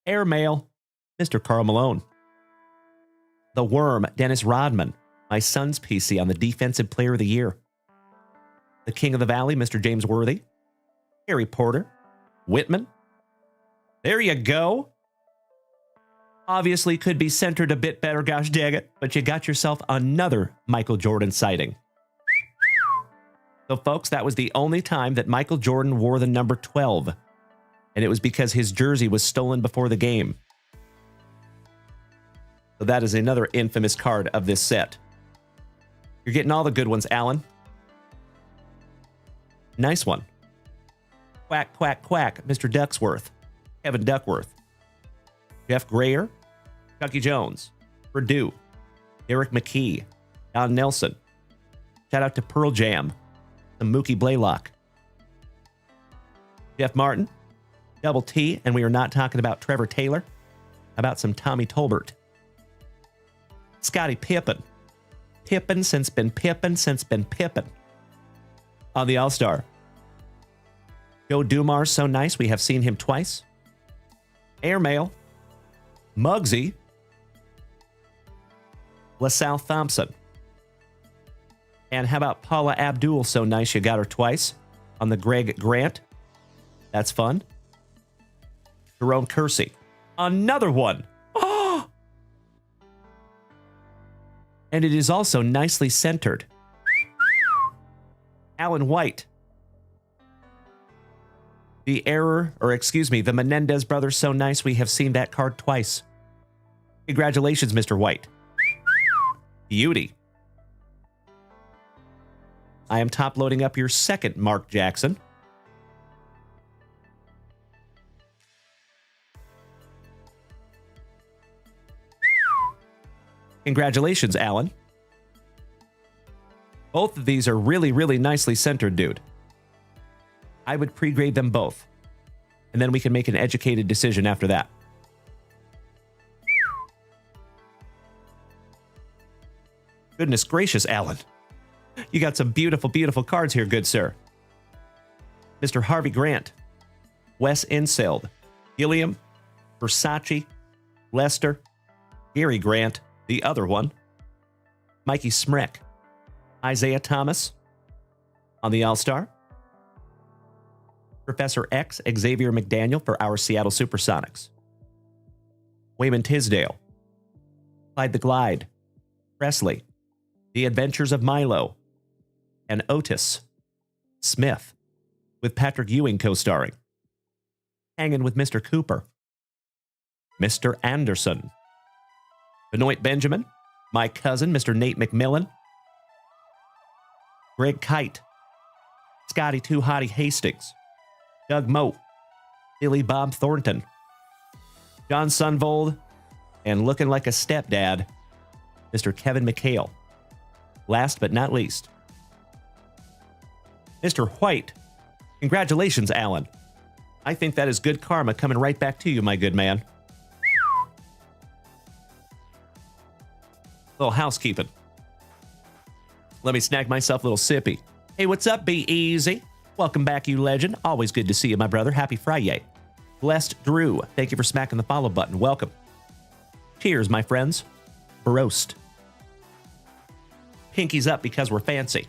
Airmail. Mr. Carl Malone. The Worm. Dennis Rodman. My son's PC on the Defensive Player of the Year. The King of the Valley. Mr. James Worthy. Harry Porter. Whitman. There you go. Obviously could be centered a bit better, gosh dang it, but you got yourself another Michael Jordan sighting. So folks, that was the only time that Michael Jordan wore the number 12, and it was because his jersey was stolen before the game. So that is another infamous card of this set. You're getting all the good ones, Alan. Nice one. Quack, quack, quack, Mr. Ducksworth. Kevin Duckworth. Jeff Grayer, Chucky Jones, Purdue, Derek McKee, Don Nelson. Shout out to Pearl Jam, the Mookie Blaylock. Jeff Martin, Double T, and we are not talking about Trevor Taylor. How about some Tommy Tolbert? Scottie Pippen. Pippen since been Pippen since been Pippen. On the All-Star. Joe Dumars, so nice. We have seen him twice. Airmail. Muggsy. LaSalle Thompson. And how about Paula Abdul? So nice you got her twice. On the Greg Grant. That's fun. Jerome Kersey. Another one. Oh! And it is also nicely centered. Alan White. The Menendez brothers, so nice. We have seen that card twice. Congratulations, Mr. White. Beauty. I am top loading up your second Mark Jackson. Congratulations, Alan. Both of these are really, really nicely centered, dude. I would pre-grade them both. And then we can make an educated decision after that. Goodness gracious, Alan. You got some beautiful, beautiful cards here, good sir. Mr. Harvey Grant. Wes Inseld. Gilliam. Versace. Lester. Gary Grant. The other one. Mikey Smrek. Isaiah Thomas. On the All-Star. Professor X, Xavier McDaniel for our Seattle Supersonics. Wayman Tisdale. Clyde the Glide. Presley. The Adventures of Milo. And Otis. Smith. With Patrick Ewing co-starring. Hanging with Mr. Cooper. Mr. Anderson. Benoit Benjamin. My cousin, Mr. Nate McMillan. Greg Kite. Scotty Too Hottie Hastings. Doug Moe, Billy Bob Thornton, John Sunvold, and looking like a stepdad, Mr. Kevin McHale. Last but not least, Mr. White. Congratulations, Alan. I think that is good karma coming right back to you, my good man. Little housekeeping. Let me snag myself a little sippy. Hey, what's up, Be Easy? Welcome back, you legend. Always good to see you, my brother. Happy Friday. Blessed Drew, thank you for smacking the follow button. Welcome. Cheers, my friends. Barost. Pinkies up because we're fancy.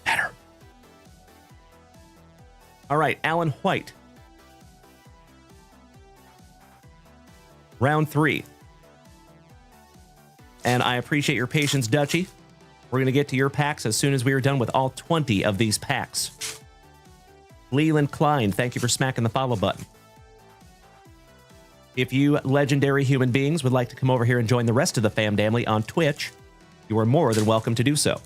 Better. All right, Alan White. Round 3. And I appreciate your patience, Dutchie. We're going to get to your packs as soon as we are done with all 20 of these packs. Leland Klein, thank you for smacking the follow button. If you legendary human beings would like to come over here and join the rest of the fam family on Twitch, you are more than welcome to do so.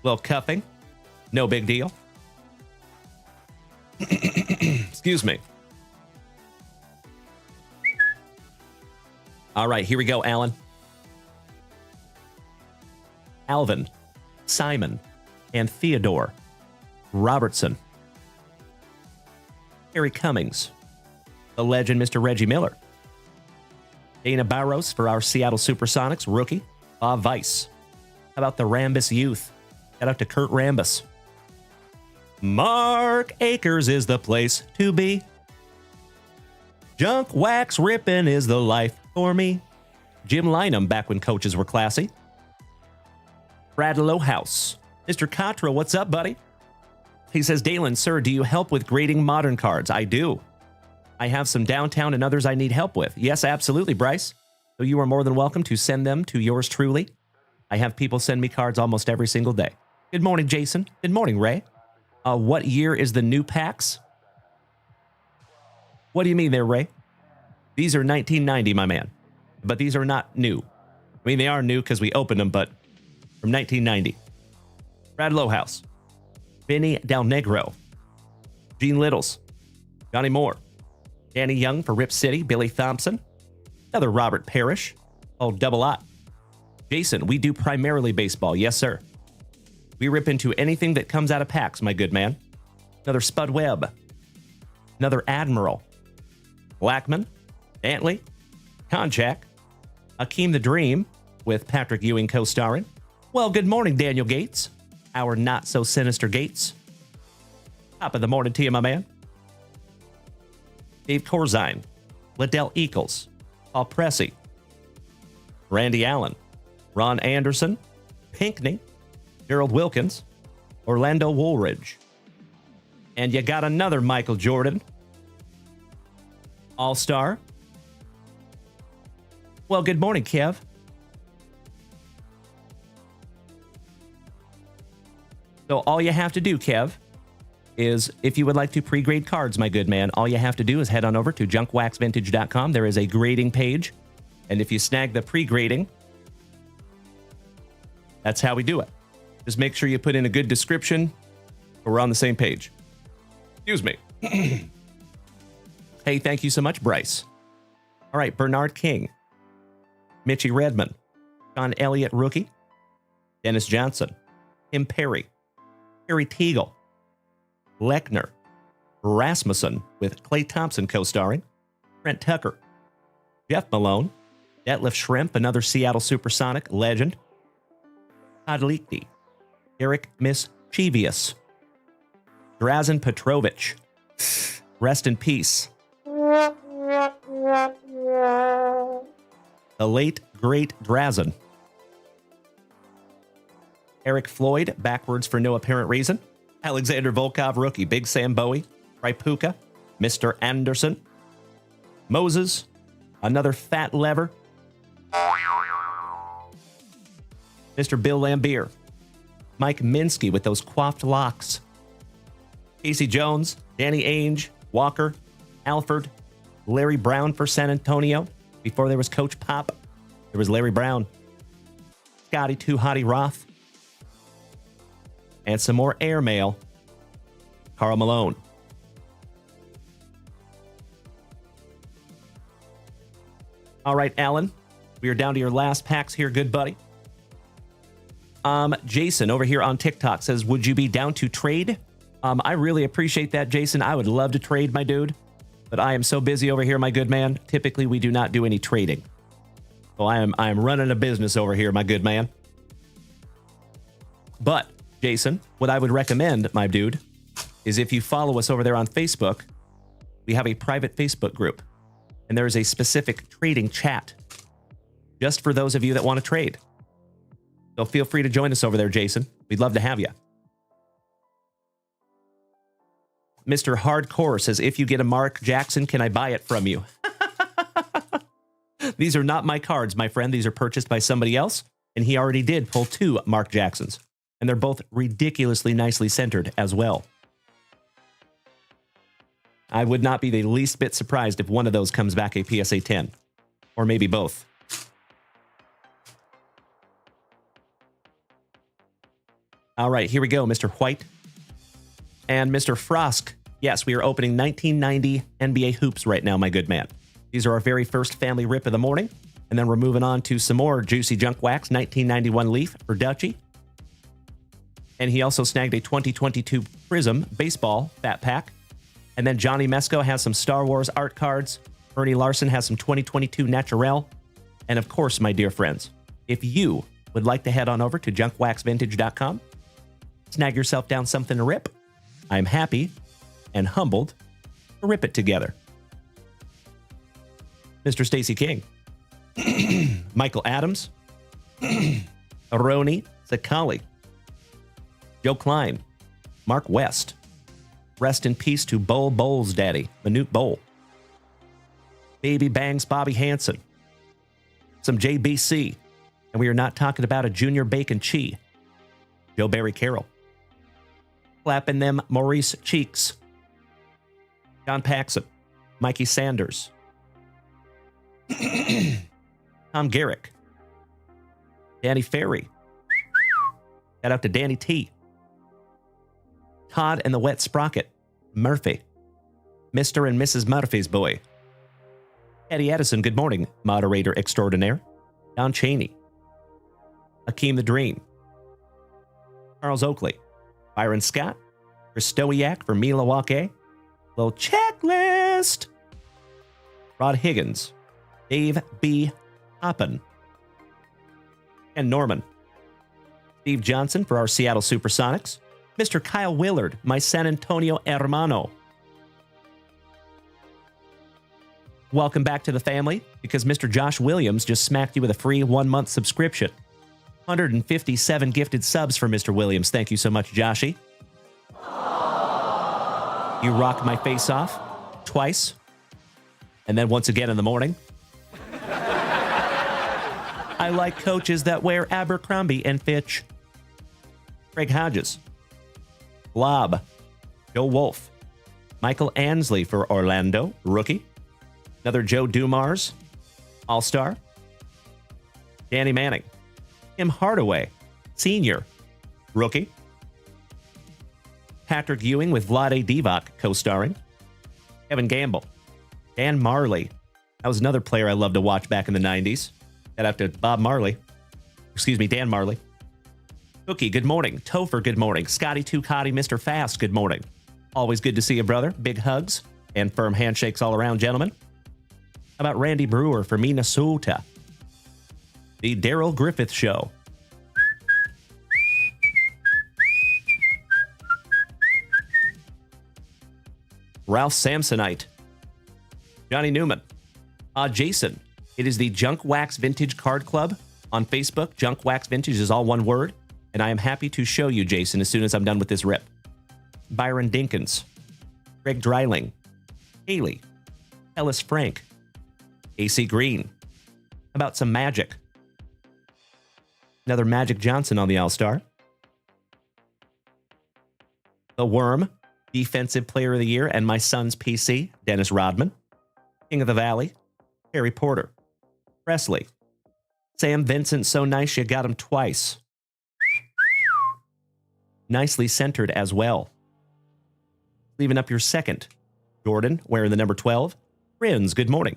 Little cuffing, no big deal. Excuse me. All right, here we go, Alan. Alvin, Simon, and Theodore Robertson. Harry Cummings, the legend Mr. Reggie Miller. Dana Barros for our Seattle Supersonics rookie, Bob Weiss. How about the Rambus Youth? Shout out to Kurt Rambus. Mark Akers is the place to be. Junk wax ripping is the life for me. Jim Lynam back when coaches were classy. Brad Lowhouse. Mr. Cottrell, what's up, buddy? He says, Dalen, sir, do you help with grading modern cards? I do. I have some downtown and others I need help with. Yes, absolutely, Bryce. So you are more than welcome to send them to yours truly. I have people send me cards almost every single day. Good morning, Jason. Good morning, Ray. What year is the new packs? What do you mean there, Ray? These are 1990, my man. But these are not new. I mean, they are new because we opened them, but from 1990. Brad Lowhouse. Vinny Del Negro. Gene Littles. Johnny Moore. Danny Young for Rip City. Billy Thompson. Another Robert Parrish. Oh, double I. Jason, we do primarily baseball. Yes, sir. We rip into anything that comes out of packs, my good man. Another Spud Webb. Another Admiral. Blackman. Dantley. Konchak. Akeem the Dream with Patrick Ewing co-starring. Well, good morning, Daniel Gates. Our not-so-sinister Gates. Top of the morning to you, my man. Dave Corzine. Liddell Eccles. Paul Pressey. Randy Allen. Ron Anderson. Pinkney. Gerald Wilkins. Orlando Woolridge. And you got another Michael Jordan. All-Star. Well, good morning, Kev. So all you have to do, Kev, is if you would like to pre-grade cards, my good man, all you have to do is head on over to JunkWaxVintage.com. There is a grading page. And if you snag the pre-grading, that's how we do it. Just make sure you put in a good description or we're on the same page. Excuse me. Hey, thank you so much, Bryce. All right, Bernard King. Mitchie Redmond. John Elliott Rookie. Dennis Johnson. Tim Perry. Harry Teagle. Lechner. Rasmussen with Clay Thompson co-starring. Trent Tucker. Jeff Malone. Detlef Shrimp, another Seattle Supersonic legend. Todd Leakney. Eric Mischievous. Drazen Petrovich. Rest in peace. The late, great Drazen. Eric Floyd, backwards for no apparent reason. Alexander Volkov, rookie. Big Sam Bowie. Ripuka. Mr. Anderson. Moses. Another fat lever. Mr. Bill Lambier. Mike Minsky with those coiffed locks. Casey Jones. Danny Ainge. Walker. Alford. Larry Brown for San Antonio. Before there was Coach Pop, there was Larry Brown. Scotty Too Hottie Roth. And some more airmail. Karl Malone. All right, Alan. We are down to your last packs here, good buddy. Jason over here on TikTok says, would you be down to trade? I really appreciate that, Jason. I would love to trade, my dude. But I am so busy over here, my good man. Typically, we do not do any trading. So I am running a business over here, my good man. But, Jason, what I would recommend, my dude, is if you follow us over there on Facebook, we have a private Facebook group. And there is a specific trading chat just for those of you that want to trade. So feel free to join us over there, Jason. We'd love to have you. Mr. Hardcore says, if you get a Mark Jackson, can I buy it from you? These are not my cards, my friend. These are purchased by somebody else, and he already did pull 2 Mark Jacksons. And they're both ridiculously nicely centered as well. I would not be the least bit surprised if one of those comes back a PSA 10. Or maybe both. All right, here we go, Mr. White. And Mr. Frosk. Yes, we are opening 1990 NBA hoops right now, my good man. These are our very first family rip of the morning. And then we're moving on to some more juicy junk wax, 1991 Leaf for Dutchie. And he also snagged a 2022 Prism baseball fat pack. And then Johnny Mesco has some Star Wars art cards. Ernie Larson has some 2022 Naturel. And of course, my dear friends, if you would like to head on over to JunkWaxVintage.com, snag yourself down something to rip, I'm happy and humbled to rip it together. Mr. Stacey King, Michael Adams, Aroni Sakali, Joe Klein, Mark West. Rest in peace to Bull Bowles' daddy, Manute Bowl. Baby Bangs Bobby Hansen. Some JBC. And we are not talking about a Junior Bacon Chi. Joe Barry Carroll. Clapping them Maurice Cheeks. John Paxson. Mikey Sanders. Tom Garrick. Danny Ferry. Shout out to Danny T. Todd and the Wet Sprocket. Murphy. Mr. and Mrs. Murphy's boy. Eddie Edison, good morning, moderator extraordinaire. Don Cheney. Akeem the Dream. Charles Oakley. Byron Scott. Christowiak for Milwaukee. Little checklist. Rod Higgins. Dave B. Hoppen. And Norman. Steve Johnson for our Seattle Supersonics. Mr. Kyle Willard, my San Antonio hermano. Welcome back to the family, because Mr. Josh Williams just smacked you with a free 1-month subscription. 157 gifted subs for Mr. Williams. Thank you so much, Joshy. You rock my face off twice, and then once again in the morning. I like coaches that wear Abercrombie and Fitch. Craig Hodges. Blob. Joe Wolf. Michael Ansley for Orlando, rookie. Another Joe Dumars, all-star. Danny Manning. Tim Hardaway, senior, rookie. Patrick Ewing with Vlade Divac co-starring. Kevin Gamble. Dan Marley. That was another player I loved to watch back in the 90s. Shout out to Bob Marley. Excuse me, Dan Marley. Cookie, good morning. Topher, good morning. Scotty Tucati, Mr. Fast, good morning. Always good to see you, brother. Big hugs and firm handshakes all around, gentlemen. How about Randy Brewer for Minnesota? The Daryl Griffith Show. Ralph Samsonite. Johnny Newman. Jason. It is the Junk Wax Vintage Card Club on Facebook. Junk Wax Vintage is all one word. And I am happy to show you, Jason, as soon as I'm done with this rip. Byron Dinkins. Greg Dreiling. Haley. Ellis Frank. AC Green. How about some Magic? Another Magic Johnson on the All-Star. The Worm. Defensive Player of the Year and my son's PC, Dennis Rodman. King of the Valley. Harry Porter. Presley. Sam Vincent, so nice you got him twice. Nicely centered as well. Leaving up your second. Jordan, wearing the number 12. Friends, good morning.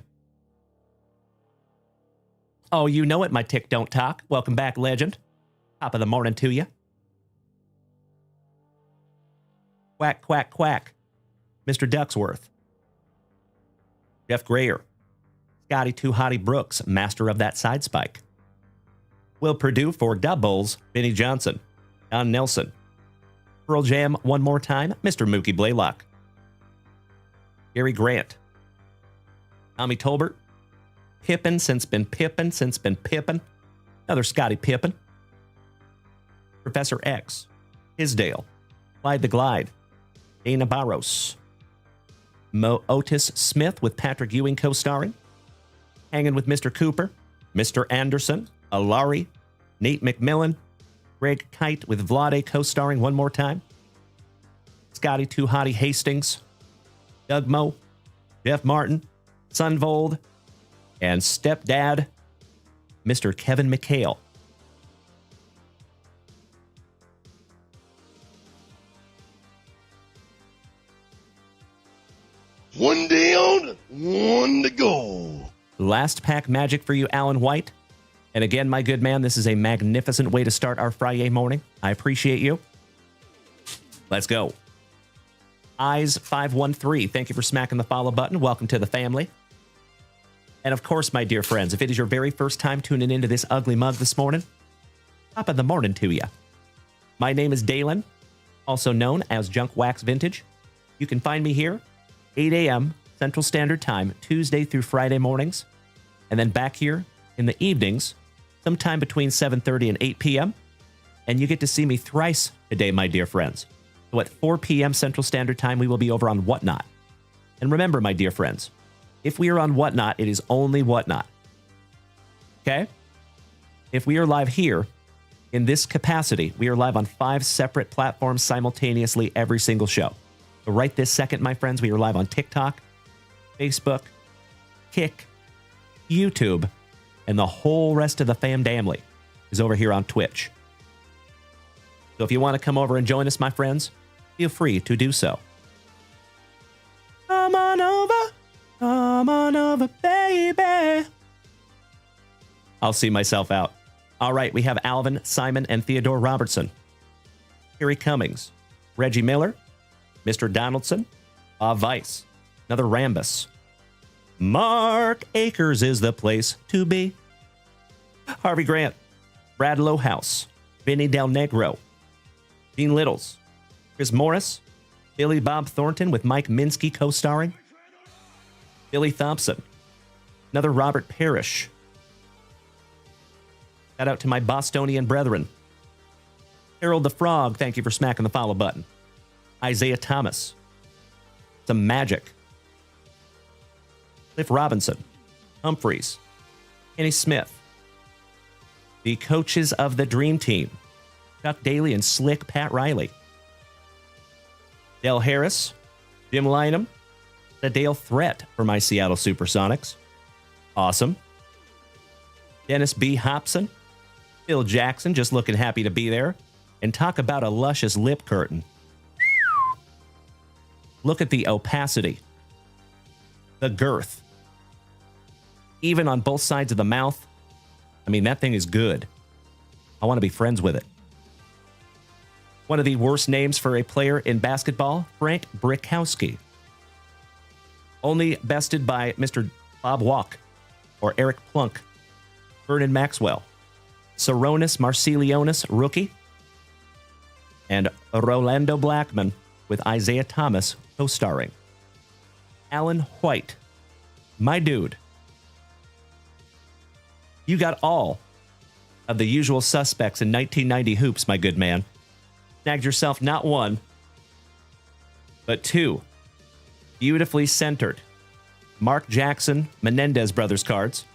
Oh, you know it, my tick don't talk. Welcome back, legend. Top of the morning to you. Quack, quack, quack. Mr. Ducksworth. Jeff Grayer. Scotty Too Hottie Brooks, master of that side spike. Will Purdue for doubles, Benny Johnson. Don Nelson. Pearl Jam one more time, Mr. Mookie Blaylock. Gary Grant. Tommy Tolbert. Pippin since been Pippin since been Pippin. Another Scotty Pippin. Professor X. Hisdale. Clyde the Glide. Dana Barros. Mo Otis Smith with Patrick Ewing co-starring. hanging with Mr. Cooper, Mr. Anderson, Alari, Nate McMillan, Greg Kite with Vlade co-starring one more time, Scotty Too Hottie Hastings, Doug Moe, Jeff Martin, Sunvold, and stepdad, Mr. Kevin McHale. One down, one to go. Last pack magic for you, Alan White. And again, my good man, this is a magnificent way to start our Friday morning. I appreciate you. Let's go. Eyes513, thank you for smacking the follow button. Welcome to the family. And of course, my dear friends, if it is your very first time tuning into this ugly mug this morning, top of the morning to you. My name is Dalen, also known as JunkWaxVintage. You can find me here, 8 a.m. Central Standard Time, Tuesday through Friday mornings, and then back here in the evenings, sometime between 7:30 and 8 p.m., and you get to see me thrice a day, my dear friends. So at 4 p.m. Central Standard Time, we will be over on Whatnot. And remember, my dear friends, if we are on Whatnot, it is only Whatnot. Okay? If we are live here, in this capacity, we are live on 5 separate platforms simultaneously every single show. So right this second, my friends, we are live on TikTok, Facebook, Kick, YouTube, and the whole rest of the family is over here on Twitch. So if you want to come over and join us, my friends, feel free to do so. Come on over, baby. I'll see myself out. All right, we have Alvin, Simon, and Theodore Robertson. Harry Cummings, Reggie Miller, Mr. Donaldson, Vice, another Rambus. Mark Akers is the place to be. Harvey Grant, Brad Lowhouse, Vinny Del Negro, Dean Littles, Chris Morris, Billy Bob Thornton with Mike Minsky co-starring, Billy Thompson, another Robert Parrish. Shout out to my Bostonian brethren. Harold the Frog, thank you for smacking the follow button. Isaiah Thomas, some magic. Cliff Robinson, Humphreys, Kenny Smith, the coaches of the Dream Team, Chuck Daly and Slick Pat Riley, Dale Harris, Jim Lynham, the Dale Threat for my Seattle Supersonics. Awesome. Dennis B. Hobson, Phil Jackson, just looking happy to be there. And talk about a luscious lip curtain. Look at the opacity, the girth, even on both sides of the mouth. I mean, that thing is good. I want to be friends with it. One of the worst names for a player in basketball, Frank Brickowski. Only bested by Mr. Bob Walk or Eric Plunk, Vernon Maxwell, Saronis Marcelionis, rookie, and Rolando Blackman with Isaiah Thomas co-starring. Alan White, my dude. You got all of the usual suspects in 1990 hoops, my good man. Snagged yourself not one, but 2 beautifully centered Mark Jackson Menendez brothers cards.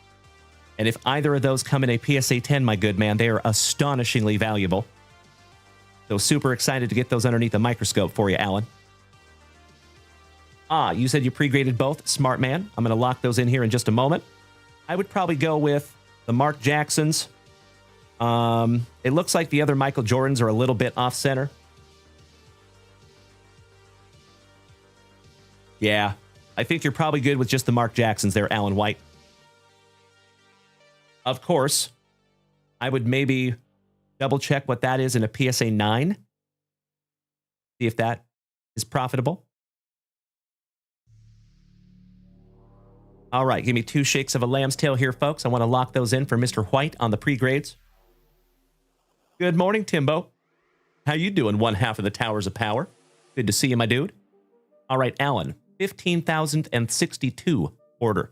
And if either of those come in a PSA 10, my good man, they are astonishingly valuable. So super excited to get those underneath the microscope for you, Alan. You said you pre-graded both. Smart man. I'm going to lock those in here in just a moment. I would probably go with the Mark Jacksons. It looks like the other Michael Jordans are a little bit off-center. Yeah, I think you're probably good with just the Mark Jacksons there, Alan White. Of course, I would maybe double-check what that is in a PSA 9. See if that is profitable. All right, give me 2 shakes of a lamb's tail here, folks. I want to lock those in for Mr. White on the pre-grades. Good morning, Timbo. How you doing, one half of the Towers of Power? Good to see you, my dude. All right, Alan, 15,062 order.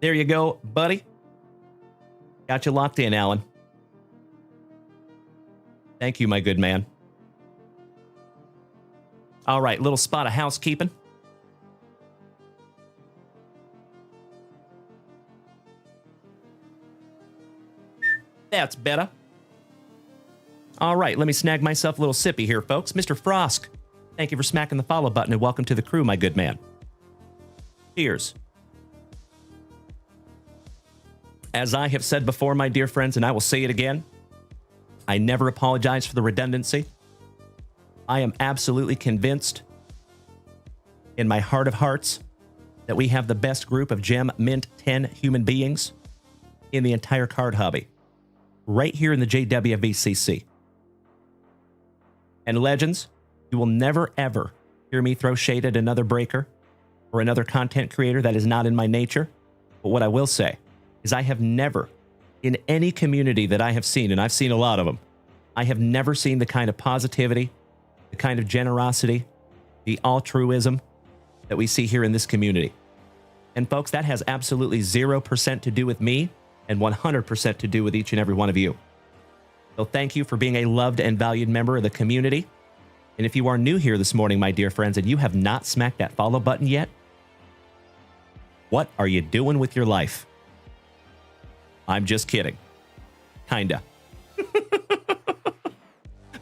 There you go, buddy. Got you locked in, Alan. Thank you, my good man. All right, little spot of housekeeping. That's better. All right, let me snag myself a little sippy here, folks. Mr. Frosk, thank you for smacking the follow button and welcome to the crew, my good man. Cheers. As I have said before, my dear friends, and I will say it again, I never apologize for the redundancy. I am absolutely convinced in my heart of hearts that we have the best group of Gem Mint 10 human beings in the entire card hobby. Right here in the JWVCC. And legends, you will never ever hear me throw shade at another breaker or another content creator. That is not in my nature. But what I will say is I have never, in any community that I have seen, and I've seen a lot of them, I have never seen the kind of positivity, the kind of generosity, the altruism that we see here in this community. And folks, that has absolutely 0% to do with me and 100% to do with each and every one of you. So thank you for being a loved and valued member of the community. And if you are new here this morning, my dear friends, and you have not smacked that follow button yet, what are you doing with your life? I'm just kidding. Kinda.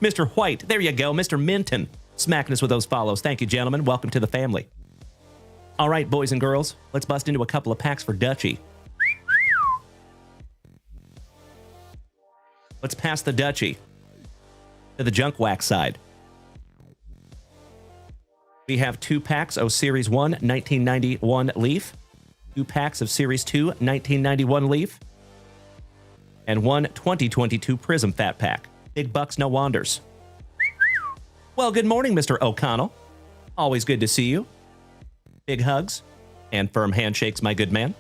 Mr. White, there you go. Mr. Minton, smacking us with those follows. Thank you, gentlemen. Welcome to the family. All right, boys and girls, let's bust into a couple of packs for Dutchie. Let's pass the Dutchie to the junk wax side. We have 2 packs of Series 1 1991 Leaf, 2 packs of Series 2 1991 Leaf, and 1 2022 Prism Fat Pack. Big bucks, no wanders. Well, good morning, Mr. O'Connell. Always good to see you. Big hugs and firm handshakes, my good man.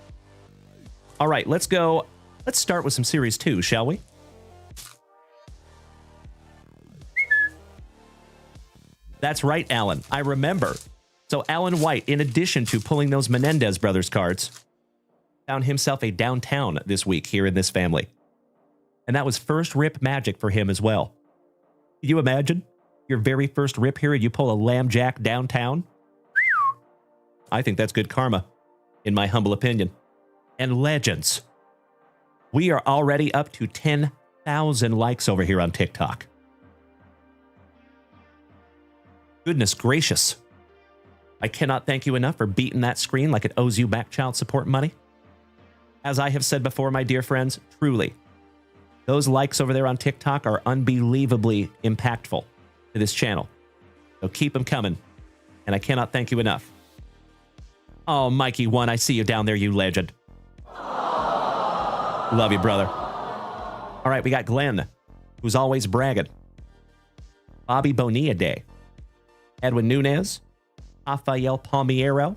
All right, let's go. Let's start with some Series 2, shall we? That's right, Alan. I remember. So Alan White, in addition to pulling those Menendez brothers cards, found himself a downtown this week here in this family. And that was first rip magic for him as well. Can you imagine? Your very first rip here and you pull a lamb jack downtown? I think that's good karma, in my humble opinion. And legends. We are already up to 10,000 likes over here on TikTok. Goodness gracious. I cannot thank you enough for beating that screen like it owes you back child support money. As I have said before, my dear friends, truly, those likes over there on TikTok are unbelievably impactful to this channel. So keep them coming, and I cannot thank you enough. Oh, Mikey One, I see you down there, you legend. Love you, brother. All right, we got Glenn, who's always bragging. Bobby Bonilla Day. Edwin Nunez, Rafael Palmiero,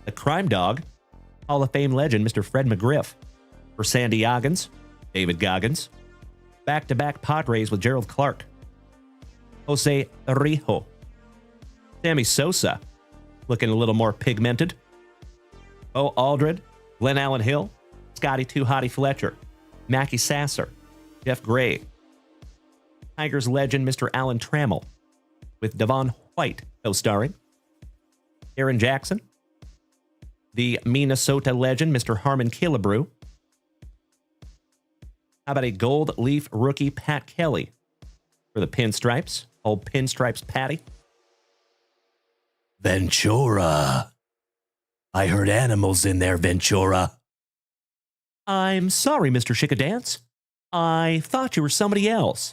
the Crime Dog, Hall of Fame legend Mr. Fred McGriff, for Sandy Goggins, David Goggins, back-to-back Padres with Gerald Clark, Jose Rijo, Sammy Sosa, looking a little more pigmented, Bo Aldred, Glenn Allen Hill, Scotty Too Hottie Fletcher, Mackie Sasser, Jeff Gray, Tigers legend Mr. Alan Trammell, with Devon White co-starring, Aaron Jackson, the Minnesota legend Mr. Harmon Killebrew. How about a gold leaf rookie Pat Kelly for the Pinstripes, old Pinstripes Patty. Ventura. I heard animals in there, Ventura. I'm sorry, Mr. Chickadance. I thought you were somebody else.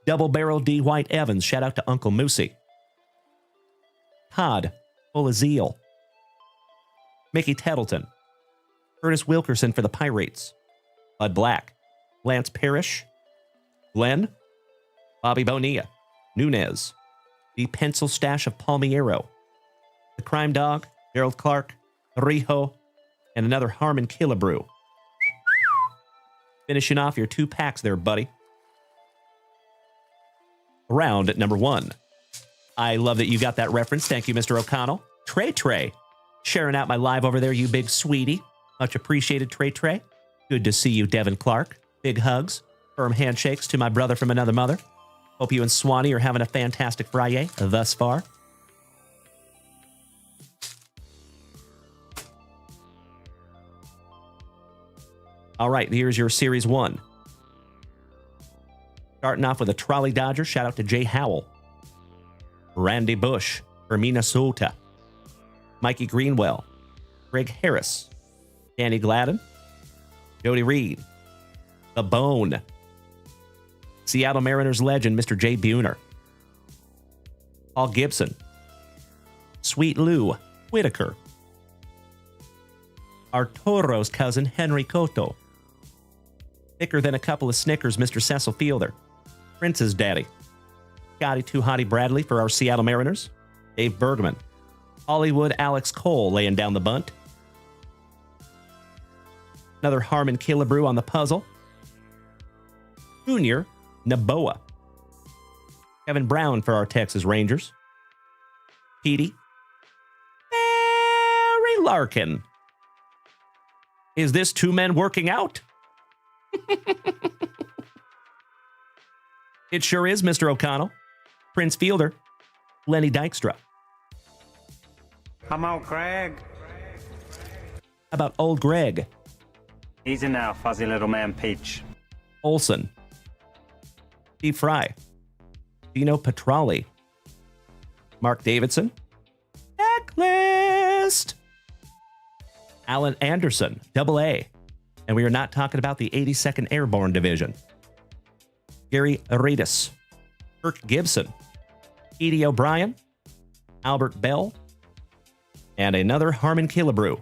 Double Barrel D. White Evans, shout out to Uncle Moosey. Todd, full of zeal. Mickey Tettleton. Curtis Wilkerson for the Pirates. Bud Black. Lance Parrish. Glenn. Bobby Bonilla. Nunez. The Pencil Stash of Palmiero. The Crime Dog. Gerald Clark. Rijo. And another Harmon Killebrew. Finishing off your 2 packs there, buddy. Round number 1. I love that you got that reference. Thank you, Mr. O'Connell. Trey. Sharing out my live over there, you big sweetie. Much appreciated, Trey Trey. Good to see you, Devin Clark. Big hugs. Firm handshakes to my brother from another mother. Hope you and Swanee are having a fantastic Friday thus far. All right, here's your Series 1. Starting off with a Trolley Dodger. Shout out to Jay Howell. Randy Bush for Minnesota. Mikey Greenwell. Greg Harris. Danny Gladden. Jody Reed. The Bone. Seattle Mariners legend, Mr. Jay Buhner. Paul Gibson. Sweet Lou Whitaker. Arturo's cousin, Henry Cotto. Thicker than a couple of Snickers, Mr. Cecil Fielder. Prince's daddy. Scotty Too Hottie Bradley for our Seattle Mariners. Dave Bergman. Hollywood Alex Cole laying down the bunt. Another Harmon Killebrew on the puzzle. Junior Naboa. Kevin Brown for our Texas Rangers. Petey. Barry Larkin. Is this two men working out? It sure is, Mr. O'Connell. Prince Fielder. Lenny Dykstra. Come out, Greg. How about old Greg? Easy now, fuzzy little man Peach. Olson. Steve Fry. Dino Petrali. Mark Davidson. Checklist. Alan Anderson, Double A. And we are not talking about the 82nd Airborne Division. Gary Aretas. Kirk Gibson. Edie O'Brien. Albert Bell. And another Harmon Killebrew.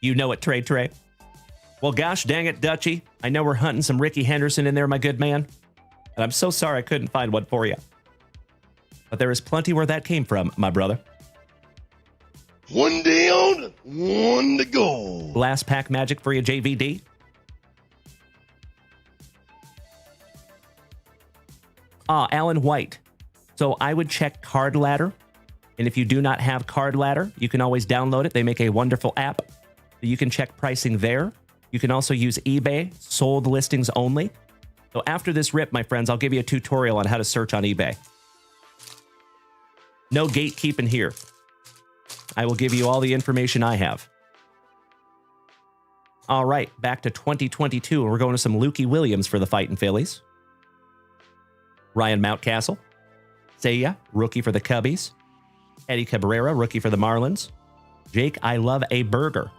You know it, Trey. Well, gosh dang it, Dutchie. I know we're hunting some Ricky Henderson in there, my good man. And I'm so sorry I couldn't find one for you. But there is plenty where that came from, my brother. One down, one to go. Blast pack magic for you, JVD. Alan White. So I would check Card Ladder. And if you do not have Card Ladder, you can always download it. They make a wonderful app. So you can check pricing there. You can also use eBay, sold listings only. So after this rip, my friends, I'll give you a tutorial on how to search on eBay. No gatekeeping here. I will give you all the information I have. All right, back to 2022. We're going to some Lukey Williams for the Fightin' Phillies. Ryan Mountcastle. Seiya, rookie for the Cubbies. Eddie Cabrera, rookie for the Marlins. Jake, I love a burger.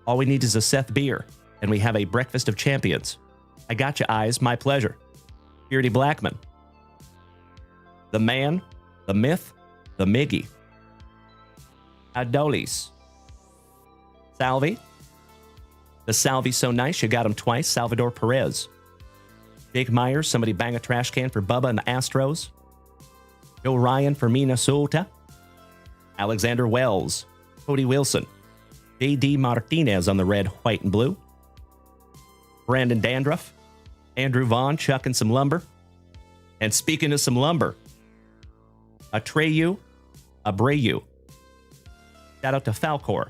All we need is a Seth beer, and we have a breakfast of champions. I got you, eyes. My pleasure. Purity Blackman. The man, the myth, the Miggy. Adolis. Salvi. The Salvi so nice, you got him twice. Salvador Perez. Jake Myers, somebody bang a trash can for Bubba and the Astros. Joe Ryan for Minnesota. Alexander Wells. Cody Wilson. J.D. Martinez on the red, white, and blue. Brandon Dandruff. Andrew Vaughn chucking some lumber. And speaking of some lumber, Atreyu Abreu. Shout out to Falcor.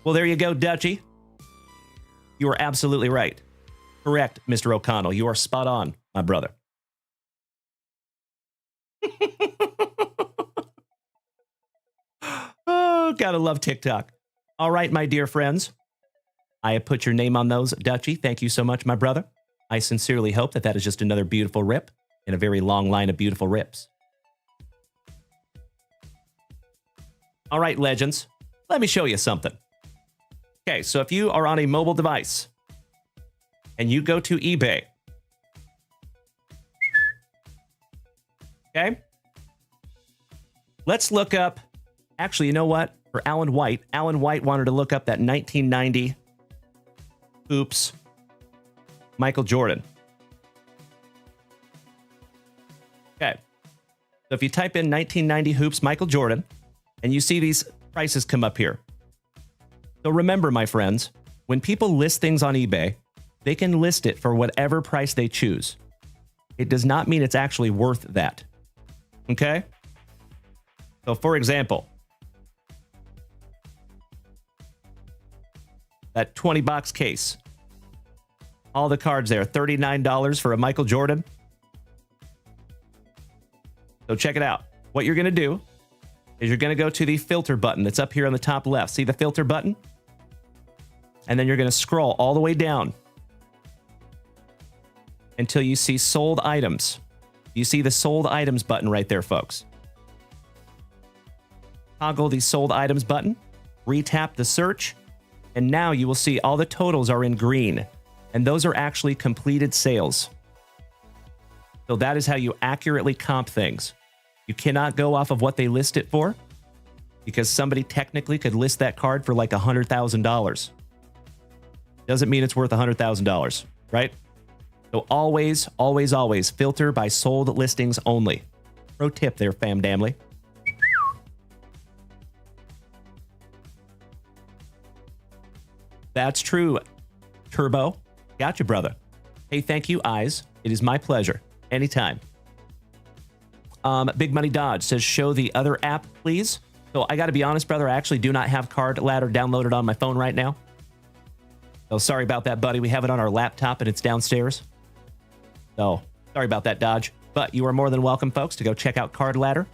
Well, there you go, Dutchie. You are absolutely right. Correct, Mr. O'Connell. You are spot on, my brother. Oh, gotta love TikTok. All right, my dear friends. I have put your name on those, Dutchie. Thank you so much, my brother. I sincerely hope that that is just another beautiful rip in a very long line of beautiful rips. All right, legends. Let me show you something. Okay, so if you are on a mobile device and you go to eBay, okay, let's look up, actually, you know what? For Alan White wanted to look up that 1990 Oops, Michael Jordan. Okay, so if you type in 1990 Hoops Michael Jordan, and you see these prices come up here. So remember, my friends, when people list things on eBay, they can list it for whatever price they choose. It does not mean it's actually worth that. Okay? So, for example, that 20-box case, all the cards there, $39 for a Michael Jordan. So check it out. What you're going to do is you're going to go to the filter button that's up here on the top left. See the filter button? And then you're going to scroll all the way down until you see sold items. You see the sold items button right there, folks. Toggle the sold items button, re-tap the search, and now you will see all the totals are in green. And those are actually completed sales. So that is how you accurately comp things. You cannot go off of what they list it for, because somebody technically could list that card for like $100,000. Doesn't mean it's worth $100,000, right? So always, always, always filter by sold listings only. Pro tip there, fam damly. That's true, Turbo. Gotcha, brother. Hey, thank you, Eyes. It is my pleasure. Anytime. Big Money Dodge says, show the other app, please. So I got to be honest, brother. I actually do not have Card Ladder downloaded on my phone right now. So sorry about that, buddy. We have it on our laptop and it's downstairs. So sorry about that, Dodge. But you are more than welcome, folks, to go check out Card Ladder.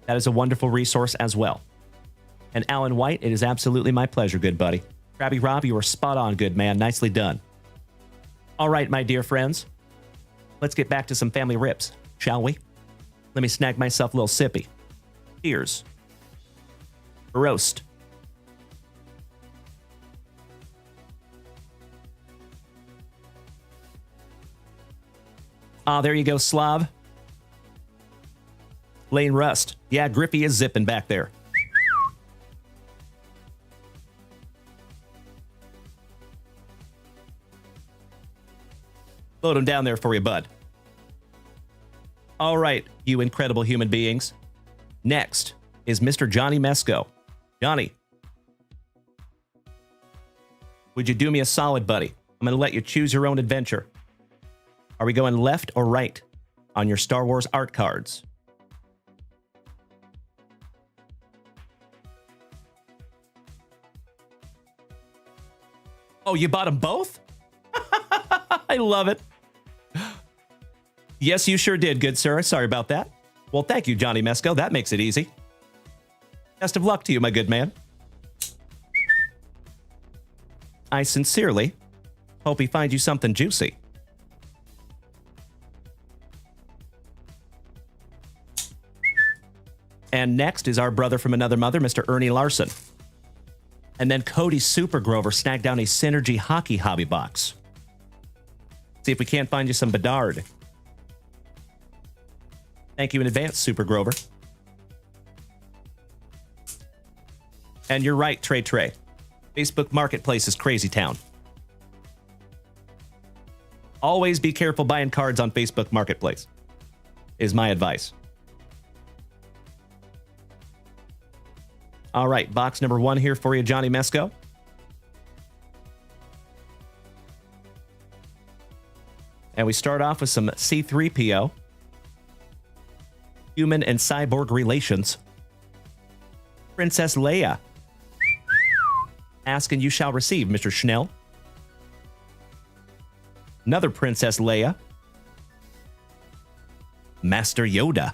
That is a wonderful resource as well. And Alan White, it is absolutely my pleasure, good buddy. Krabby Rob, you are spot on, good man. Nicely done. All right, my dear friends, let's get back to some family rips, shall we? Let me snag myself a little sippy. Cheers. Roast. Ah, there you go, Slav. Lane Rust. Yeah, Griffey is zipping back there. Load him down there for you, bud. All right, you incredible human beings. Next is Mr. Johnny Mesco. Johnny, would you do me a solid, buddy? I'm going to let you choose your own adventure. Are we going left or right on your Star Wars art cards? Oh, you bought them both? I love it. Yes, you sure did, good sir. Sorry about that. Well, thank you, Johnny Mesco. That makes it easy. Best of luck to you, my good man. I sincerely hope he finds you something juicy. And next is our brother from another mother, Mr. Ernie Larson. And then Cody Super Grover snagged down a Synergy Hockey Hobby Box. See if we can't find you some Bedard. Thank you in advance, Super Grover. And you're right, Trey. Facebook Marketplace is crazy town. Always be careful buying cards on Facebook Marketplace, is my advice. All right, box number 1 here for you, Johnny Mesco. And we start off with some C-3PO. Human and cyborg relations. Princess Leia. Ask and you shall receive, Mr. Schnell. Another Princess Leia. Master Yoda.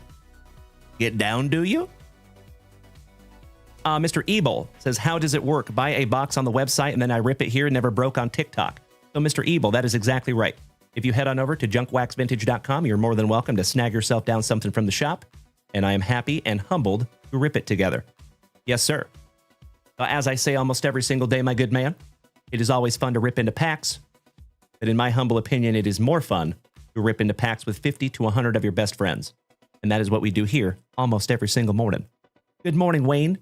Get down, do you? Mr. Ebel says, how does it work? Buy a box on the website and then I rip it here. Never broke on TikTok. So, Mr. Ebel, that is exactly right. If you head on over to JunkWaxVintage.com, you're more than welcome to snag yourself down something from the shop. And I am happy and humbled to rip it together. Yes, sir. As I say almost every single day, my good man, it is always fun to rip into packs. But in my humble opinion, it is more fun to rip into packs with 50 to 100 of your best friends. And that is what we do here almost every single morning. Good morning, Wayne.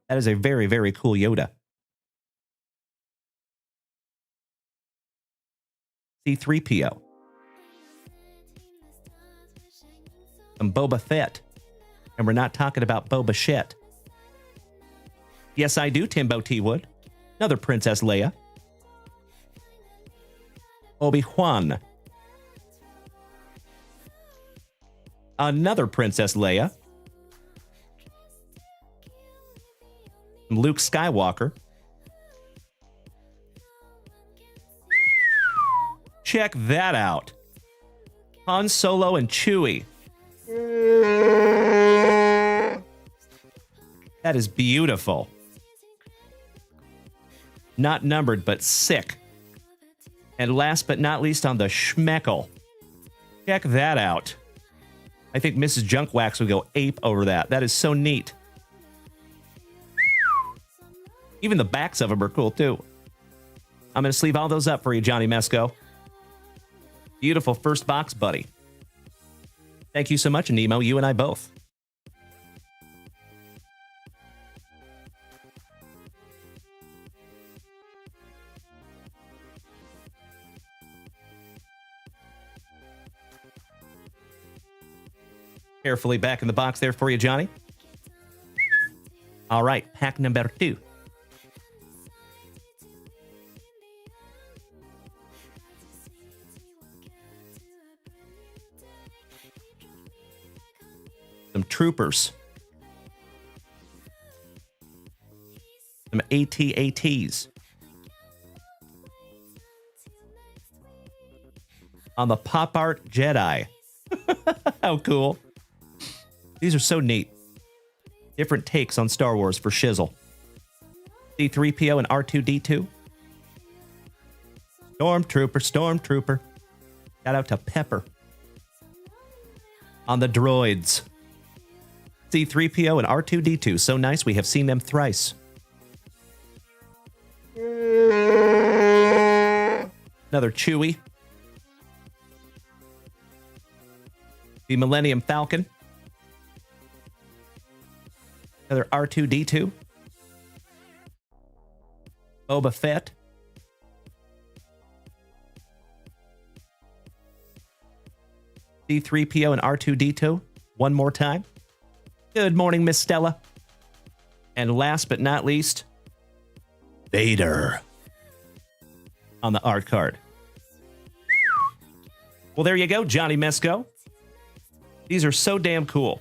That is a very, very cool Yoda. C-3PO. Some Boba Fett. And we're not talking about Boba Shett. Yes, I do, Timbo T. Wood. Another Princess Leia. Obi-Wan. Another Princess Leia. Luke Skywalker. Check that out. Han Solo and Chewie. That is beautiful. Not numbered, but sick. And last but not least on the schmeckle. Check that out. I think Mrs. Junkwax would go ape over that. That is so neat. Even the backs of them are cool, too. I'm going to sleeve all those up for you, Johnny Mesco. Beautiful first box, buddy. Thank you so much, Nemo. You and I both. Carefully back in the box there for you, Johnny. All right, pack number 2. Some troopers. Some AT-ATs. On the Pop Art Jedi. How cool. These are so neat. Different takes on Star Wars for shizzle. C-3PO and R2-D2. Stormtrooper. Shout out to Pepper. On the droids. C-3PO and R2-D2. So nice, we have seen them thrice. Another Chewie. The Millennium Falcon. Another R2-D2. Boba Fett. C-3PO and R2-D2. One more time. Good morning, Miss Stella. And last but not least, Vader. On the art card. Well, there you go, Johnny Mesco. These are so damn cool.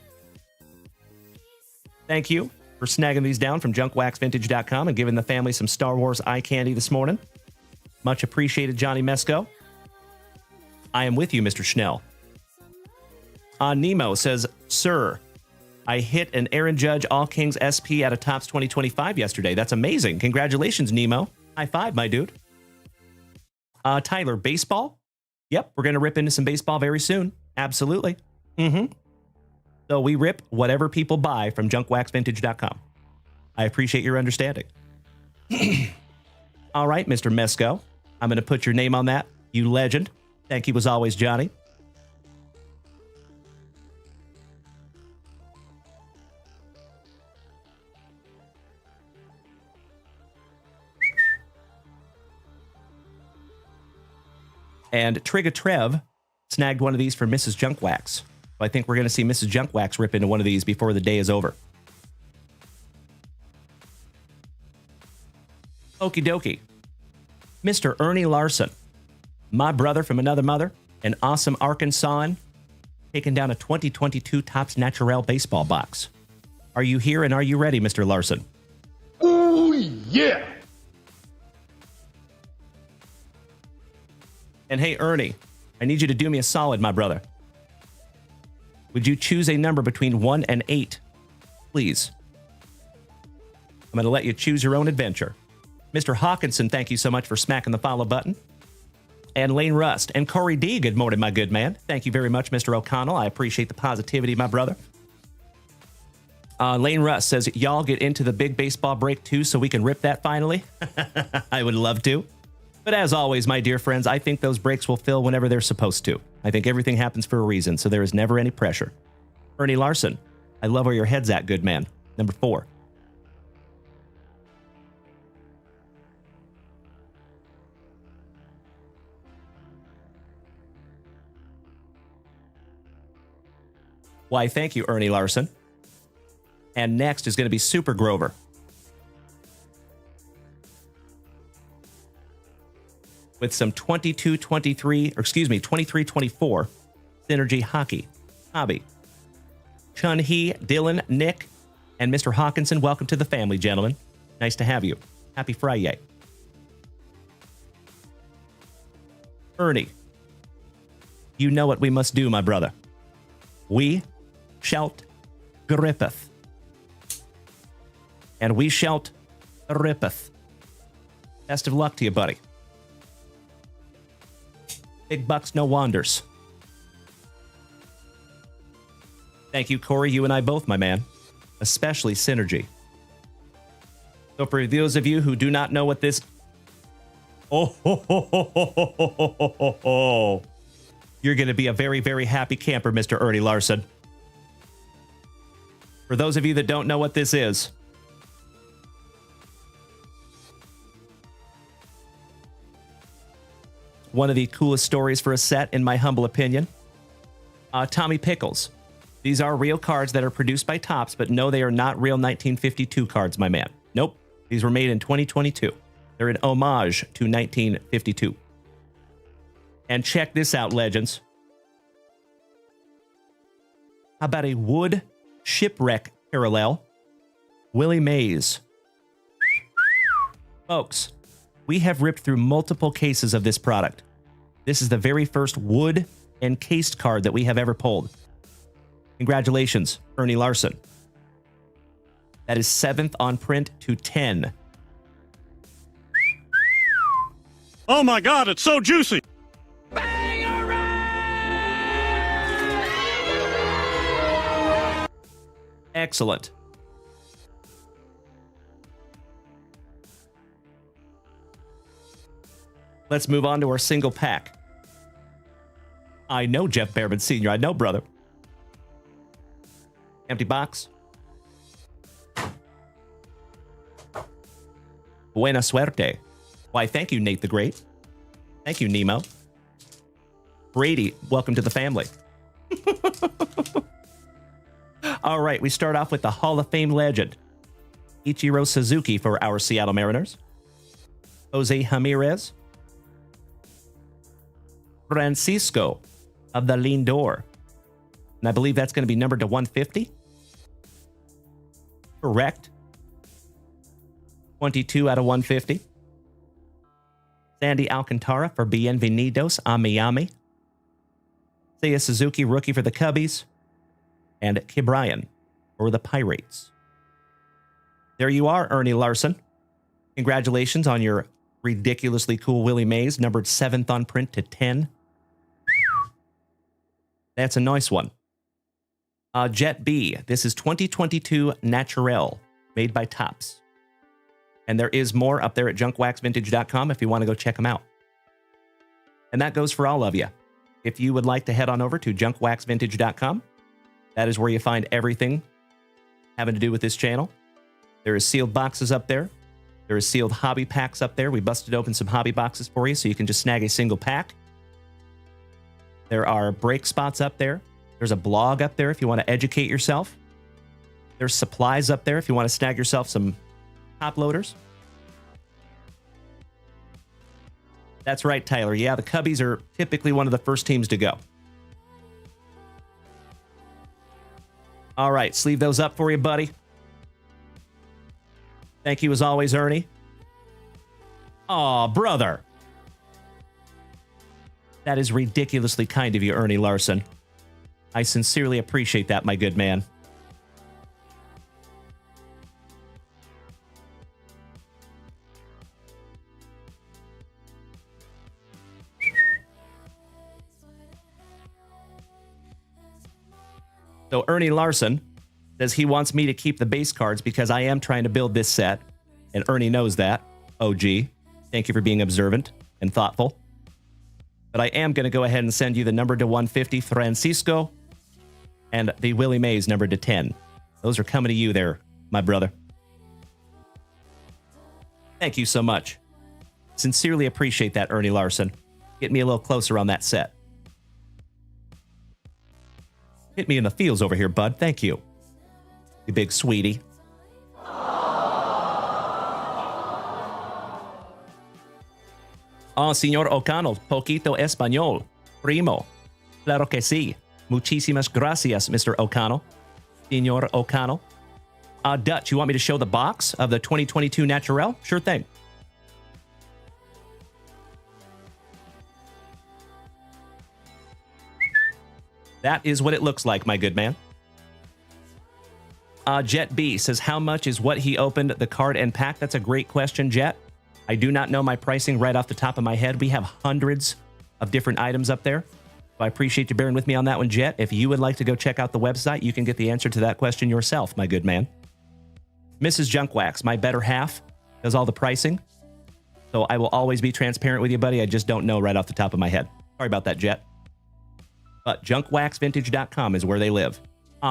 Thank you for snagging these down from JunkWaxVintage.com and giving the family some Star Wars eye candy this morning. Much appreciated, Johnny Mesco. I am with you, Mr. Schnell. Nemo says, Sir, I hit an Aaron Judge All Kings SP out of Topps 2025 yesterday. That's amazing. Congratulations, Nemo. High five, my dude. Tyler, baseball? Yep, we're going to rip into some baseball very soon. Absolutely. So we rip whatever people buy from JunkWaxVintage.com. I appreciate your understanding. All right, Mr. Mesco. I'm going to put your name on that. You legend. Thank you as always, Johnny. And Trigga Trev snagged one of these for Mrs. Junkwax. So I think we're going to see Mrs. Junkwax rip into one of these before the day is over. Okie dokie. Mr. Ernie Larson, my brother from another mother, an awesome Arkansan, taking down a 2022 Topps Naturel baseball box. Are you here and are you ready, Mr. Larson? Oh, yeah. And hey, Ernie, I need you to do me a solid, my brother. Would you choose a number between 1 and 8? Please. I'm going to let you choose your own adventure. Mr. Hawkinson, thank you so much for smacking the follow button. And Lane Rust. And Corey D, good morning, my good man. Thank you very much, Mr. O'Connell. I appreciate the positivity, my brother. Lane Rust says, y'all get into the big baseball break too so we can rip that finally. I would love to. But as always, my dear friends, I think those breaks will fill whenever they're supposed to. I think everything happens for a reason, so there is never any pressure. Ernie Larson, I love where your head's at, good man. Number 4. Why, thank you, Ernie Larson. And next is going to be Super Grover. With some 23-24 Synergy Hockey. Hobby. Chun-Hee, Dylan, Nick, and Mr. Hawkinson, welcome to the family, gentlemen. Nice to have you. Happy Friday. Ernie, you know what we must do, my brother. We shalt grippeth. And we shalt rippeth. Best of luck to you, buddy. Big bucks, no wanders. Thank you, Corey. You and I both, my man. Especially Synergy. So for those of you who do not know what this... Oh, you're going to be a very, very happy camper, Mr. Ernie Larson. For those of you that don't know what this is... one of the coolest stories for a set, in my humble opinion. Tommy Pickles. These are real cards that are produced by Topps, but no, they are not real 1952 cards, my man. Nope. These were made in 2022. They're an homage to 1952. And check this out, legends. How about a wood shipwreck parallel? Willie Mays. Folks, we have ripped through multiple cases of this product. This is the very first wood encased card that we have ever pulled. Congratulations, Ernie Larson. That is 7th on print to 10. Oh my God, it's so juicy. Excellent. Let's move on to our single pack. I know Jeff Behrman Sr. I know, brother. Empty box. Buena suerte. Why, thank you, Nate the Great. Thank you, Nemo. Brady, welcome to the family. All right, we start off with the Hall of Fame legend. Ichiro Suzuki for our Seattle Mariners. Jose Ramirez. Francisco of the Lindor. And I believe that's going to be numbered to 150. Correct. 22 out of 150. Sandy Alcantara for Bienvenidos a Miami. Seiya Suzuki, rookie for the Cubbies. And Kibrian for the Pirates. There you are, Ernie Larson. Congratulations on your ridiculously cool Willie Mays, numbered 7th on print to 10. That's a nice one. Jet B. This is 2022 Naturel, made by Topps. And there is more up there at JunkWaxVintage.com if you want to go check them out. And that goes for all of you. If you would like to head on over to JunkWaxVintage.com, that is where you find everything having to do with this channel. There is sealed boxes up there. There is sealed hobby packs up there. We busted open some hobby boxes for you so you can just snag a single pack. There are break spots up there. There's a blog up there if you want to educate yourself. There's supplies up there if you want to snag yourself some top loaders. That's right, Tyler. Yeah, the Cubbies are typically one of the first teams to go. All right, sleeve those up for you, buddy. Thank you as always, Ernie. Aw, brother. That is ridiculously kind of you, Ernie Larson. I sincerely appreciate that, my good man. So Ernie Larson says he wants me to keep the base cards because I am trying to build this set. And Ernie knows that. OG. Thank you for being observant and thoughtful. But I am going to go ahead and send you the number to 150 Francisco and the Willie Mays number to 10. Those are coming to you there, my brother. Thank you so much. Sincerely appreciate that, Ernie Larson. Get me a little closer on that set. Hit me in the feels over here, bud. Thank you. You big sweetie. Oh, Señor O'Connell, poquito español. Primo. Claro que sí. Muchísimas gracias, Mr. O'Connell. Señor O'Connell. Dutch, you want me to show the box of the 2022 Naturel? Sure thing. That is what it looks like, my good man. Jet B says, how much is what he opened the card and pack? That's a great question, Jet. I do not know my pricing right off the top of my head. We have hundreds of different items up there. So I appreciate you bearing with me on that one, Jet. If you would like to go check out the website, you can get the answer to that question yourself, my good man. Mrs. JunkWax, my better half, does all the pricing. So I will always be transparent with you, buddy. I just don't know right off the top of my head. Sorry about that, Jet. But JunkWaxVintage.com is where they live.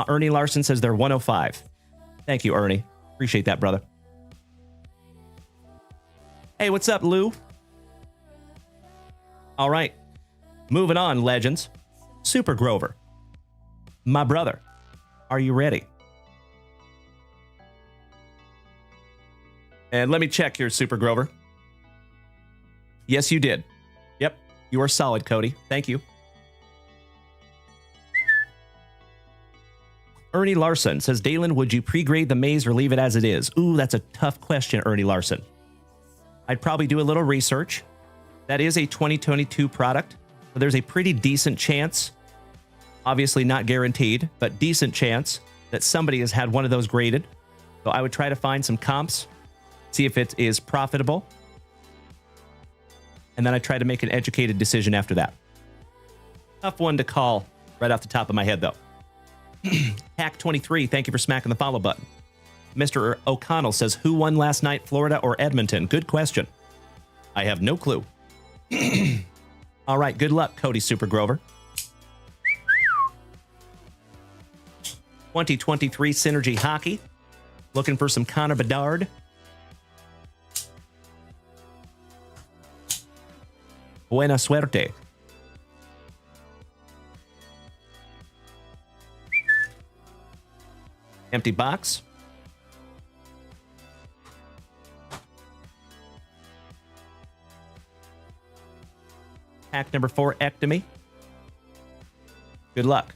Ernie Larson says they're 105. Thank you, Ernie. Appreciate that, brother. Hey, what's up, Lou? All right. Moving on, legends. Super Grover. My brother. Are you ready? And let me check here, Super Grover. Yes, you did. Yep. You are solid, Cody. Thank you. Ernie Larson says, Dalen, would you pre-grade the maze or leave it as it is? Ooh, that's a tough question, Ernie Larson. I'd probably do a little research. That is a 2022 product. So there's a pretty decent chance, obviously not guaranteed, but decent chance that somebody has had one of those graded. So I would try to find some comps, see if it is profitable. And then I try to make an educated decision after that. Tough one to call right off the top of my head, though. Hack23, thank you for smacking the follow button. Mr. O'Connell says, who won last night, Florida or Edmonton? Good question. I have no clue. All right, good luck, Cody Super Grover. 2023 Synergy Hockey. Looking for some Connor Bedard. Buena suerte. Empty box. Pack number 4, Ectomy. Good luck.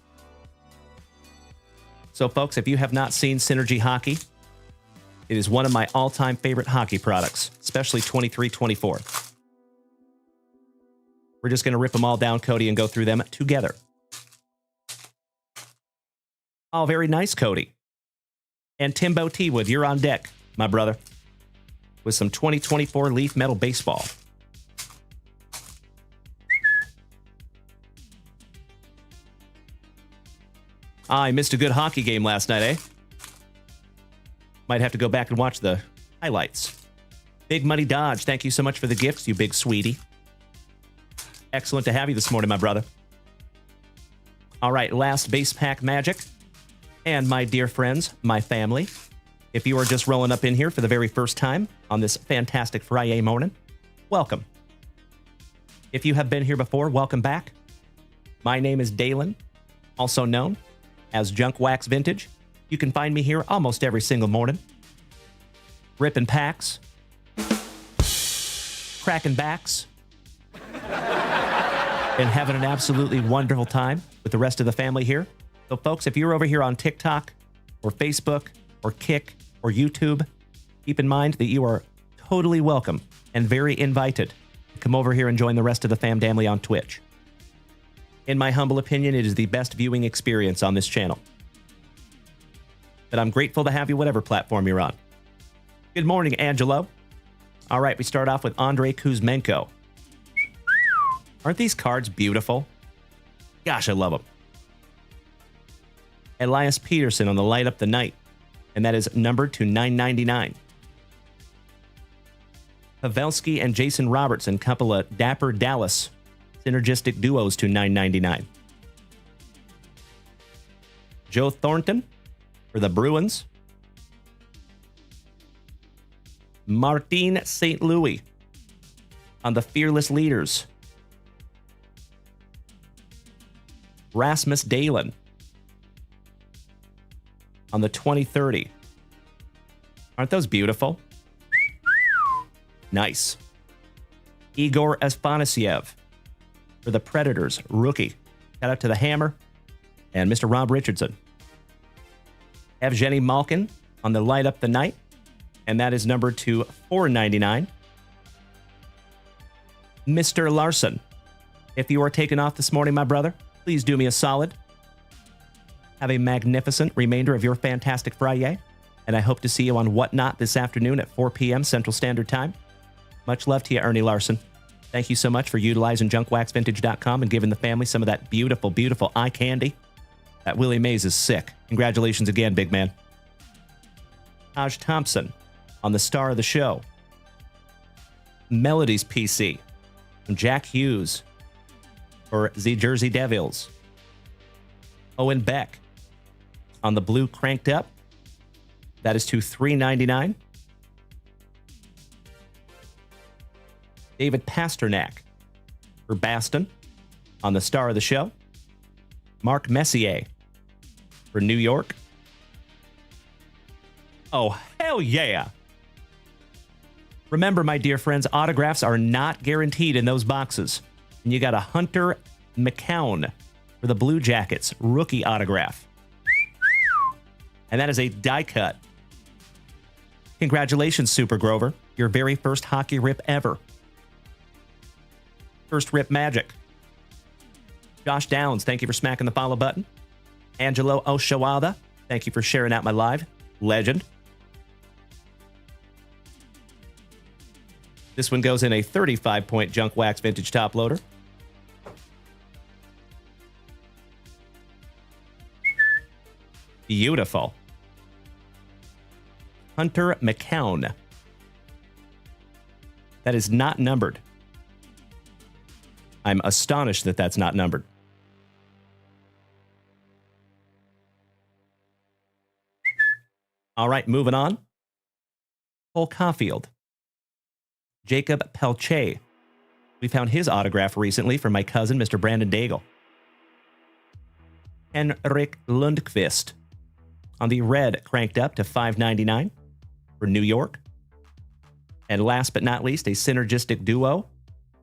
So, folks, if you have not seen Synergy Hockey, it is one of my all-time favorite hockey products, especially 23-24. We're just going to rip them all down, Cody, and go through them together. Oh, very nice, Cody. And Timbo T-Wood, you're on deck, my brother, with some 2024 Leaf Metal Baseball. I missed a good hockey game last night, eh? Might have to go back and watch the highlights. Big Money Dodge, thank you so much for the gifts, you big sweetie. Excellent to have you this morning, my brother. All right, last base pack magic. And my dear friends, my family, if you are just rolling up in here for the very first time on this fantastic Friday morning, welcome. If you have been here before, welcome back. My name is Dalen, also known as JunkWaxVintage. You can find me here almost every single morning. Ripping packs, cracking backs, and having an absolutely wonderful time with the rest of the family here. So, folks, if you're over here on TikTok or Facebook or Kick or YouTube, keep in mind that you are totally welcome and very invited to come over here and join the rest of the fam family on Twitch. In my humble opinion, it is the best viewing experience on this channel. But I'm grateful to have you whatever platform you're on. Good morning, Angelo. All right, we start off with Andrei Kuzmenko. Aren't these cards beautiful? Gosh, I love them. Elias Peterson on the Light Up the Night, and that is numbered to 999. Pavelski and Jason Robertson, couple of Dapper Dallas synergistic duos to 999. Joe Thornton for the Bruins. Martin St. Louis on the Fearless Leaders. Rasmus Dalen on the 2030. Aren't those beautiful? Nice. Igor Afanasyev for the Predators, rookie. Shout out to the Hammer and Mr. Rob Richardson. Evgeny Malkin on the Light Up the Night, and that is numbered to $4.99. Mr. Larson, if you are taking off this morning, my brother, please do me a solid. Have a magnificent remainder of your fantastic Friday, and I hope to see you on Whatnot this afternoon at 4 p.m. Central Standard Time. Much love to you, Ernie Larson. Thank you so much for utilizing JunkWaxVintage.com and giving the family some of that beautiful, beautiful eye candy. That Willie Mays is sick. Congratulations again, big man. Taj Thompson on the star of the show. Melody's PC. Jack Hughes for the Jersey Devils. Owen Beck on the blue cranked up. That is to $3.99. David Pasternak for Baston on the star of the show. Mark Messier for New York. Oh, hell yeah. Remember, my dear friends, autographs are not guaranteed in those boxes. And you got a Hunter McCown for the Blue Jackets rookie autograph. And that is a die cut. Congratulations, Super Grover. Your very first hockey rip ever. First rip magic. Josh Downs, thank you for smacking the follow button. Angelo Oshawada, thank you for sharing out my live. Legend. This one goes in a 35-point Junk Wax Vintage top loader. Beautiful. Hunter McCown. That is not numbered. I'm astonished that that's not numbered. All right, moving on. Cole Caulfield. Jacob Pelche. We found his autograph recently from my cousin, Mr. Brandon Daigle. Henrik Lundqvist. On the red, cranked up to $5.99 for New York. And last but not least, a synergistic duo.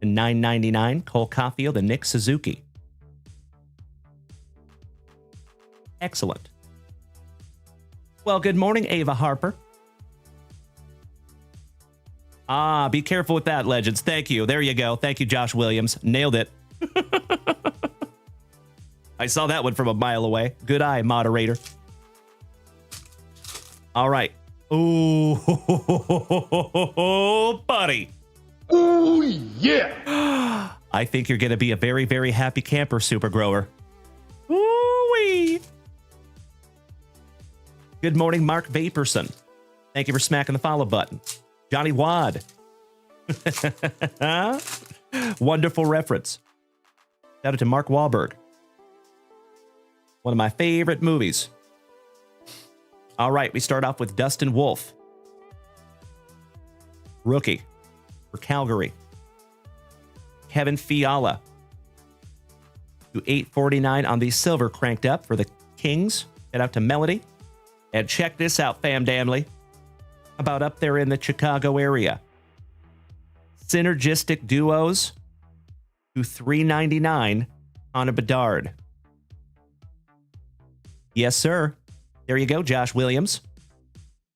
$9.99, Cole Caulfield and Nick Suzuki. Excellent. Well, good morning, Ava Harper. Ah, be careful with that, Legends. Thank you. There you go. Thank you, Josh Williams. Nailed it. I saw that one from a mile away. Good eye, moderator. All right. Ooh, buddy. Oh, yeah. I think you're going to be a very, very happy camper, Super Grower. Ooh-wee. Good morning, Mark Vaperson. Thank you for smacking the follow button. Johnny Wad. Wonderful reference. Shout out to Mark Wahlberg. One of my favorite movies. All right, we start off with Dustin Wolf. Rookie for Calgary. Kevin Fiala. To $8.49 on the silver cranked up for the Kings. Head out to Melody. And check this out, fam damnly. About up there in the Chicago area. Synergistic duos to $3.99 on a Bedard. Yes, sir. There you go, Josh Williams.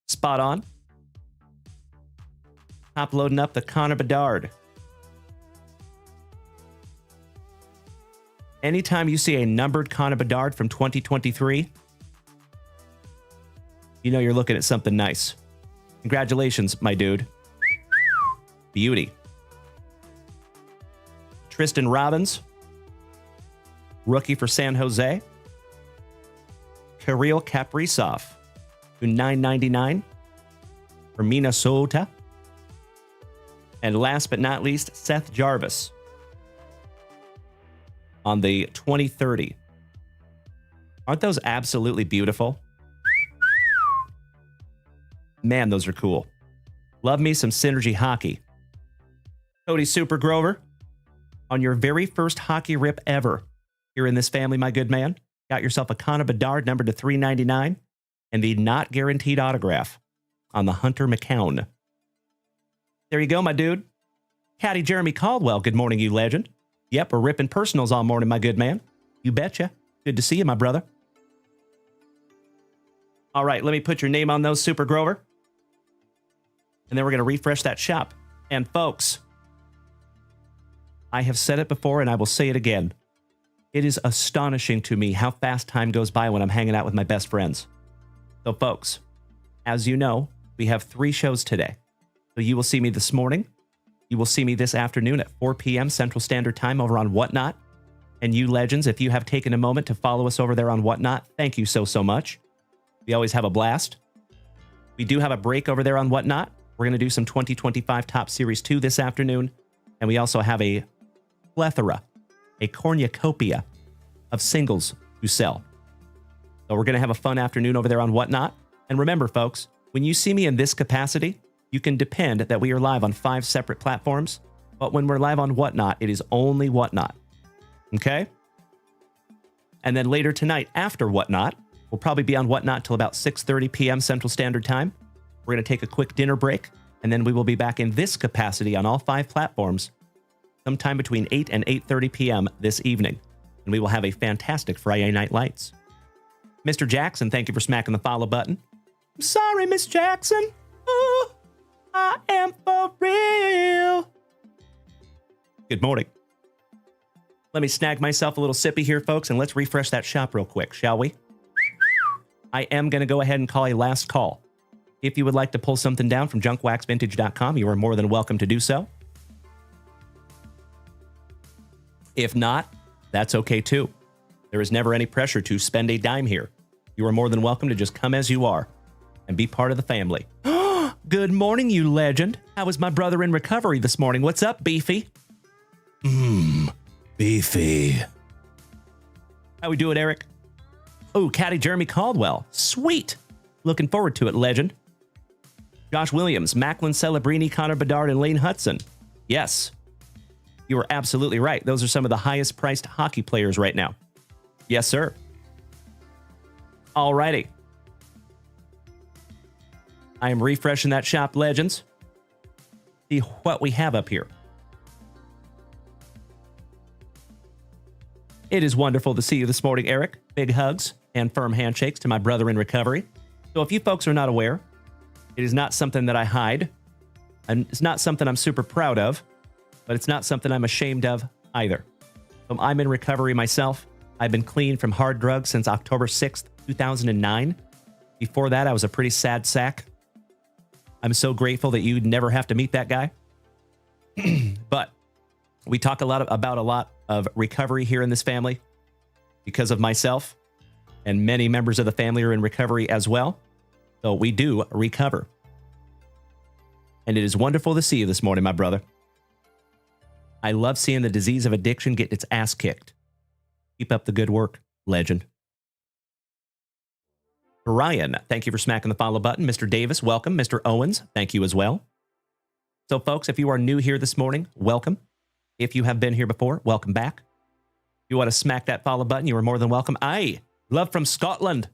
Spot on. Top loading up the Connor Bedard. Anytime you see a numbered Connor Bedard from 2023, you know you're looking at something nice. Congratulations, my dude. Beauty. Tristan Robbins. Rookie for San Jose. Kirill Kaprizov to $9.99 for Minnesota. And last but not least, Seth Jarvis on the 2030. Aren't those absolutely beautiful? Man, those are cool. Love me some Synergy hockey. Cody Super Grover, on your very first hockey rip ever here in this family, my good man, got yourself a Connor Bedard numbered to $3.99 and the not guaranteed autograph on the Hunter McCown. There you go, my dude. Caddy Jeremy Caldwell, good morning, you legend. Yep, we're ripping personals all morning, my good man. You betcha. Good to see you, my brother. All right, let me put your name on those, Super Grover. And then we're going to refresh that shop. And folks, I have said it before and I will say it again. It is astonishing to me how fast time goes by when I'm hanging out with my best friends. So folks, as you know, we have 3 shows today. So you will see me this morning. You will see me this afternoon at 4 p.m. Central Standard Time over on Whatnot. And you legends, if you have taken a moment to follow us over there on Whatnot, thank you so much. We always have a blast. We do have a break over there on Whatnot. We're going to do some 2025 Top Series 2 this afternoon. And we also have a plethora, a cornucopia of singles to sell. So we're going to have a fun afternoon over there on Whatnot. And remember, folks, when you see me in this capacity, you can depend that we are live on 5 separate platforms. But when we're live on Whatnot, it is only Whatnot. Okay? And then later tonight, after Whatnot, we'll probably be on Whatnot till about 6:30 p.m. Central Standard Time. We're going to take a quick dinner break, and then we will be back in this capacity on all 5 platforms sometime between 8 and 8:30 p.m. this evening. And we will have a fantastic Friday Night Lights. Mr. Jackson, thank you for smacking the follow button. I'm sorry, Miss Jackson. Oh, I am for real. Good morning. Let me snag myself a little sippy here, folks, and let's refresh that shop real quick, shall we? I am going to go ahead and call a last call. If you would like to pull something down from JunkWaxVintage.com, you are more than welcome to do so. If not, that's okay too. There is never any pressure to spend a dime here. You are more than welcome to just come as you are and be part of the family. Good morning, you legend. How was my brother in recovery this morning? What's up, Beefy? Beefy. How we doing, Eric? Oh, Caddy Jeremy Caldwell. Sweet. Looking forward to it, legend. Josh Williams, Macklin Celebrini, Connor Bedard, and Lane Hudson. Yes. You are absolutely right. Those are some of the highest priced hockey players right now. Yes, sir. Alrighty. I am refreshing that shop, legends. See what we have up here. It is wonderful to see you this morning, Eric. Big hugs and firm handshakes to my brother in recovery. So if you folks are not aware, it is not something that I hide. And it's not something I'm super proud of, but it's not something I'm ashamed of either. So I'm in recovery myself. I've been clean from hard drugs since October 6th, 2009. Before that, I was a pretty sad sack. I'm so grateful that you'd never have to meet that guy. But we talk about a lot of recovery here in this family because of myself, and many members of the family are in recovery as well. So we do recover. And it is wonderful to see you this morning, my brother. I love seeing the disease of addiction get its ass kicked. Keep up the good work, legend. Ryan, thank you for smacking the follow button. Mr. Davis, welcome. Mr. Owens, thank you as well. So folks, if you are new here this morning, welcome. If you have been here before, welcome back. If you want to smack that follow button, you are more than welcome. Aye, love from Scotland.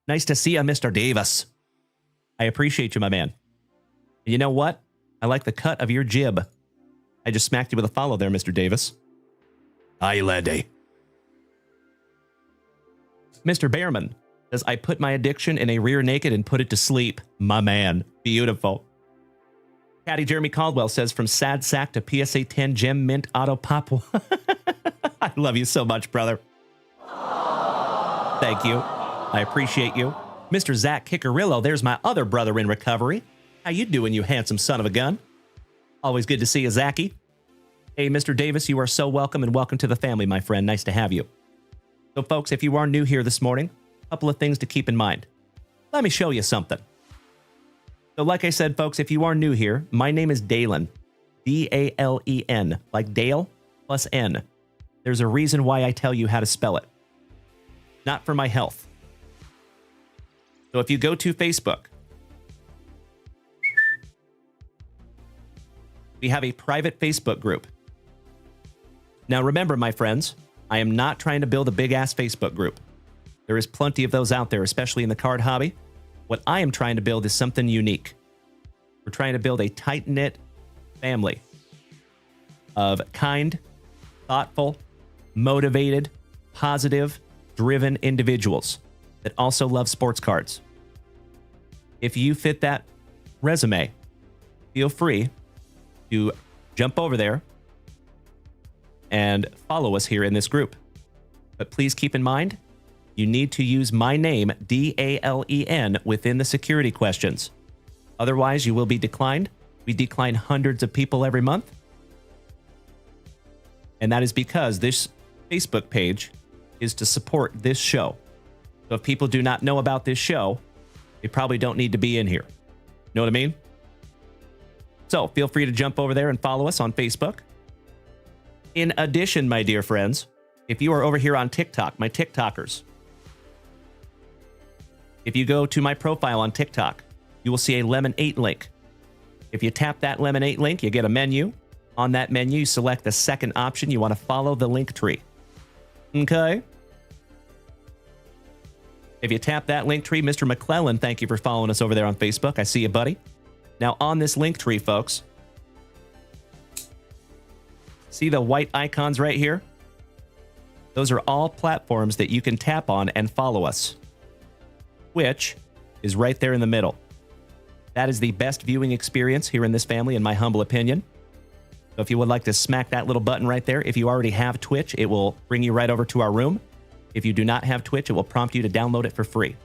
Nice to see you, Mr. Davis. I appreciate you, my man. And you know what? I like the cut of your jib. I just smacked you with a follow there, Mr. Davis. Aye, lady. Mr. Behrman says, I put my addiction in a rear naked and put it to sleep. My man. Beautiful. Caddy Jeremy Caldwell says, from sad sack to PSA 10 gem mint auto pop. I love you so much, brother. Thank you. I appreciate you. Mr. Zach Kickerillo, there's my other brother in recovery. How you doing, you handsome son of a gun? Always good to see you, Zachy. Hey, Mr. Davis, you are so welcome, and welcome to the family, my friend. Nice to have you. So, folks, if you are new here this morning, a couple of things to keep in mind. Let me show you something. So, like I said, folks, if you are new here, my name is Dalen. D-A-L-E-N, like Dale plus N. There's a reason why I tell you how to spell it. Not for my health. So if you go to Facebook, we have a private Facebook group. Now remember, my friends, I am not trying to build a big-ass Facebook group. There is plenty of those out there, especially in the card hobby. What I am trying to build is something unique. We're trying to build a tight-knit family of kind, thoughtful, motivated, positive, driven individuals that also love sports cards. if you fit that resume, feel free to jump over there and follow us here in this group. But please keep in mind, you need to use my name, Dalen, within the security questions. Otherwise, you will be declined. We decline hundreds of people every month. And that is because this Facebook page is to support this show. So if people do not know about this show, they probably don't need to be in here. Know what I mean? So feel free to jump over there and follow us on Facebook. In addition, my dear friends, if you are over here on TikTok, my TikTokers, if you go to my profile on TikTok, you will see a Lemon 8 link. If you tap that Lemon 8 link, you get a menu. On that menu, you select the second option. You want to follow the link tree. Okay? If you tap that link tree, Mr. McClellan, thank you for following us over there on Facebook. I see you, buddy. Now, on this link tree, folks, see the white icons right here? Those are all platforms that you can tap on and follow us. Twitch is right there in the middle. That is the best viewing experience here in this family, in my humble opinion. So if you would like to smack that little button right there, if you already have Twitch, it will bring you right over to our room. If you do not have Twitch, it will prompt you to download it for free.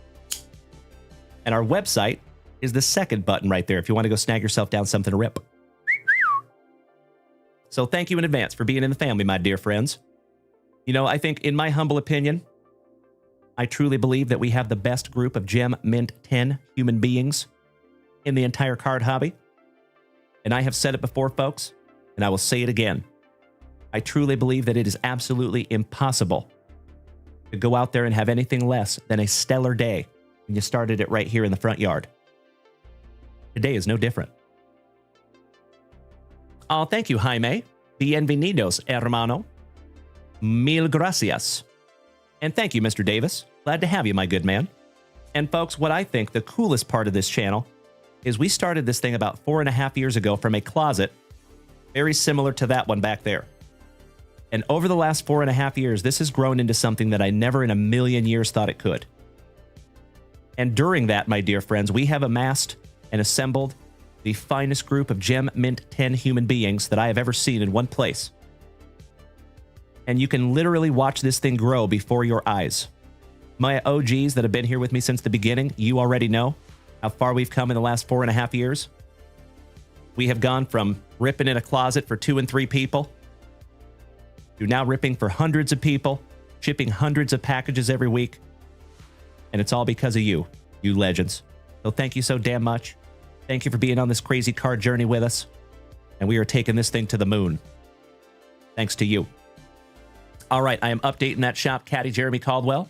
And our website is the second button right there if you want to go snag yourself down something to rip. So thank you in advance for being in the family, my dear friends. You know, I think, in my humble opinion, I truly believe that we have the best group of Gem Mint 10 human beings in the entire card hobby. And I have said it before, folks, and I will say it again. I truly believe that it is absolutely impossible to go out there and have anything less than a stellar day when you started it right here in the front yard. Today is no different. Oh, thank you, Jaime. Bienvenidos, hermano. Mil gracias. And thank you, Mr. Davis. Glad to have you, my good man. And folks, what I think the coolest part of this channel is we started this thing about 4.5 years ago from a closet very similar to that one back there. And over the last 4.5 years, this has grown into something that I never in a million years thought it could. And during that, my dear friends, we have amassed and assembled the finest group of Gem Mint 10 human beings that I have ever seen in one place. And you can literally watch this thing grow before your eyes. My OGs that have been here with me since the beginning, you already know how far we've come in the last 4.5 years. We have gone from ripping in a closet for 2 and 3 people to now ripping for hundreds of people, shipping hundreds of packages every week. And it's all because of you, you legends. So thank you so damn much. Thank you for being on this crazy card journey with us. And we are taking this thing to the moon. Thanks to you. All right, I am updating that shop, Caddy Jeremy Caldwell,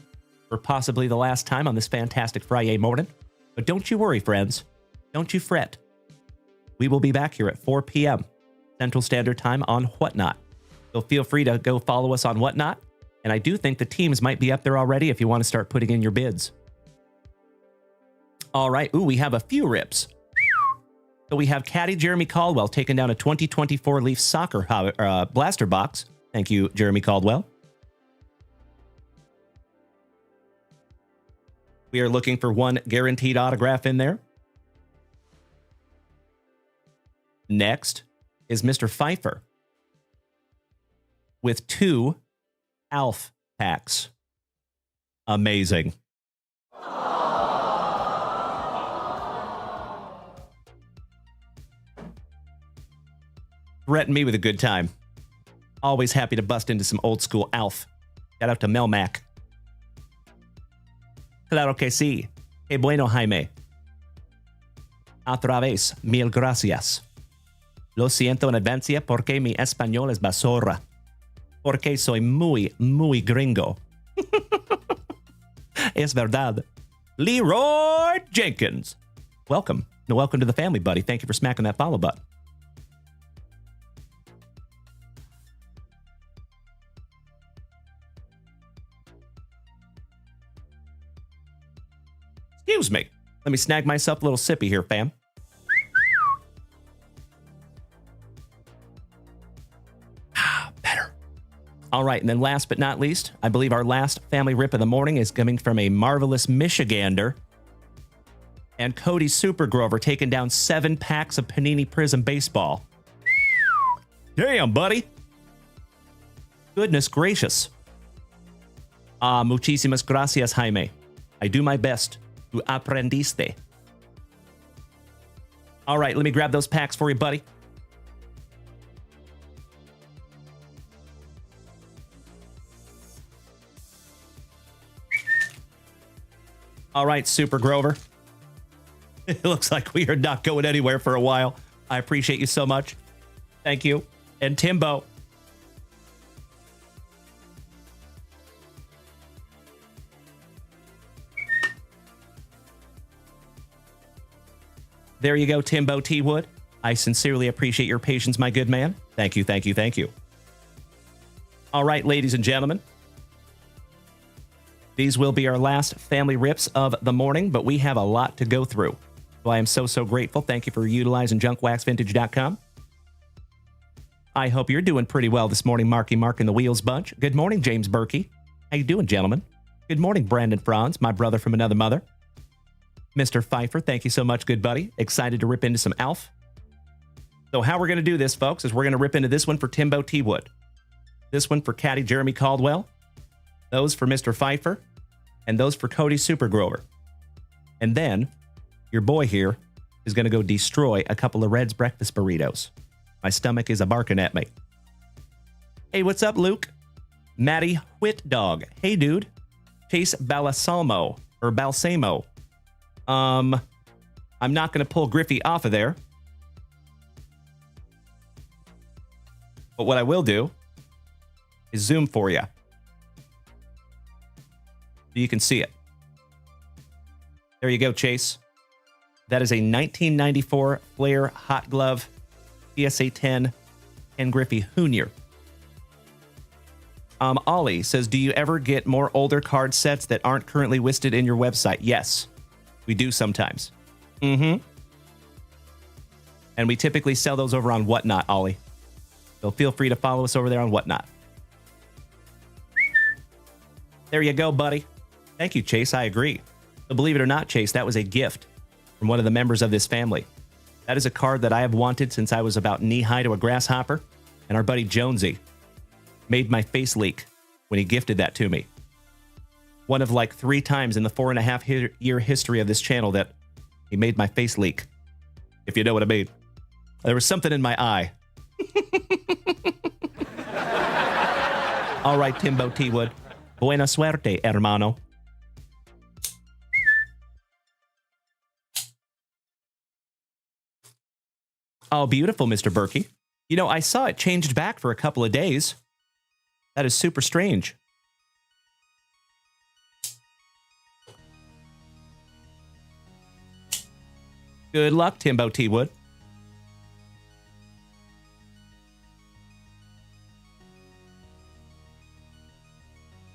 for possibly the last time on this fantastic Friday morning. But don't you worry, friends. Don't you fret. We will be back here at 4 p.m. Central Standard Time on Whatnot. So feel free to go follow us on Whatnot. And I do think the teams might be up there already if you want to start putting in your bids. All right. Ooh, we have a few rips. So we have Caddy Jeremy Caldwell taking down a 2024 Leaf Soccer blaster box. Thank you, Jeremy Caldwell. We are looking for one guaranteed autograph in there. Next is Mr. Pfeiffer with 2 Alf packs. Amazing. Threaten me with a good time. Always happy to bust into some old school Alf. Shout out to Melmac. Claro que sí. Que bueno, Jaime. Otra vez, mil gracias. Lo siento en advance porque mi español es basura. Porque soy muy, muy gringo. Es verdad. Leroy Jenkins. Welcome. Welcome to the family, buddy. Thank you for smacking that follow button. Excuse me. Let me snag myself a little sippy here, fam. Better. All right, and then last but not least, I believe our last family rip of the morning is coming from a marvelous Michigander. And Cody Super Grover taking down 7 packs of Panini Prism Baseball. Damn, buddy. Goodness gracious. Muchísimas gracias, Jaime. I do my best. Tu aprendiste. All right, let me grab those packs for you, buddy. All right, Super Grover. It looks like we are not going anywhere for a while. I appreciate you so much. Thank you. And Timbo. There you go, Timbo T. Wood. I sincerely appreciate your patience, my good man. Thank you, thank you, thank you. All right, ladies and gentlemen. These will be our last family rips of the morning, but we have a lot to go through. So I am so, so grateful. Thank you for utilizing JunkWaxVintage.com. I hope you're doing pretty well this morning, Marky Mark and the Wheels Bunch. Good morning, James Berkey. How you doing, gentlemen? Good morning, Brandon Franz, my brother from another mother. Mr. Pfeiffer, thank you so much, good buddy. Excited to rip into some Alf. So how we're going to do this, folks, is we're going to rip into this one for Timbo T. Wood. This one for Caddy Jeremy Caldwell. Those for Mr. Pfeiffer. And those for Cody Super Grover. And then, your boy here is going to go destroy a couple of Red's breakfast burritos. My stomach is a-barking at me. Hey, what's up, Luke? Matty Whit Dog. Hey, dude. Chase Balsamo. Or Balsamo. I'm not going to pull Griffey off of there. But what I will do is zoom for you. So you can see it. There you go, Chase. That is a 1994 Flair Hot Glove PSA 10 Ken Griffey Jr. Ollie says, do you ever get more older card sets that aren't currently listed in your website? Yes, we do sometimes. And we typically sell those over on Whatnot, Ollie. So feel free to follow us over there on Whatnot. There you go, buddy. Thank you, Chase. I agree. But believe it or not, Chase, that was a gift from one of the members of this family. That is a card that I have wanted since I was about knee-high to a grasshopper, and our buddy Jonesy made my face leak when he gifted that to me. One of like 3 times in the 4.5-year history of this channel that he made my face leak, if you know what I mean. There was something in my eye. All right, Timbo T. Wood. Buena suerte, hermano. Oh, beautiful, Mr. Berkey. You know, I saw it changed back for a couple of days. That is super strange. Good luck, Timbo T. Wood.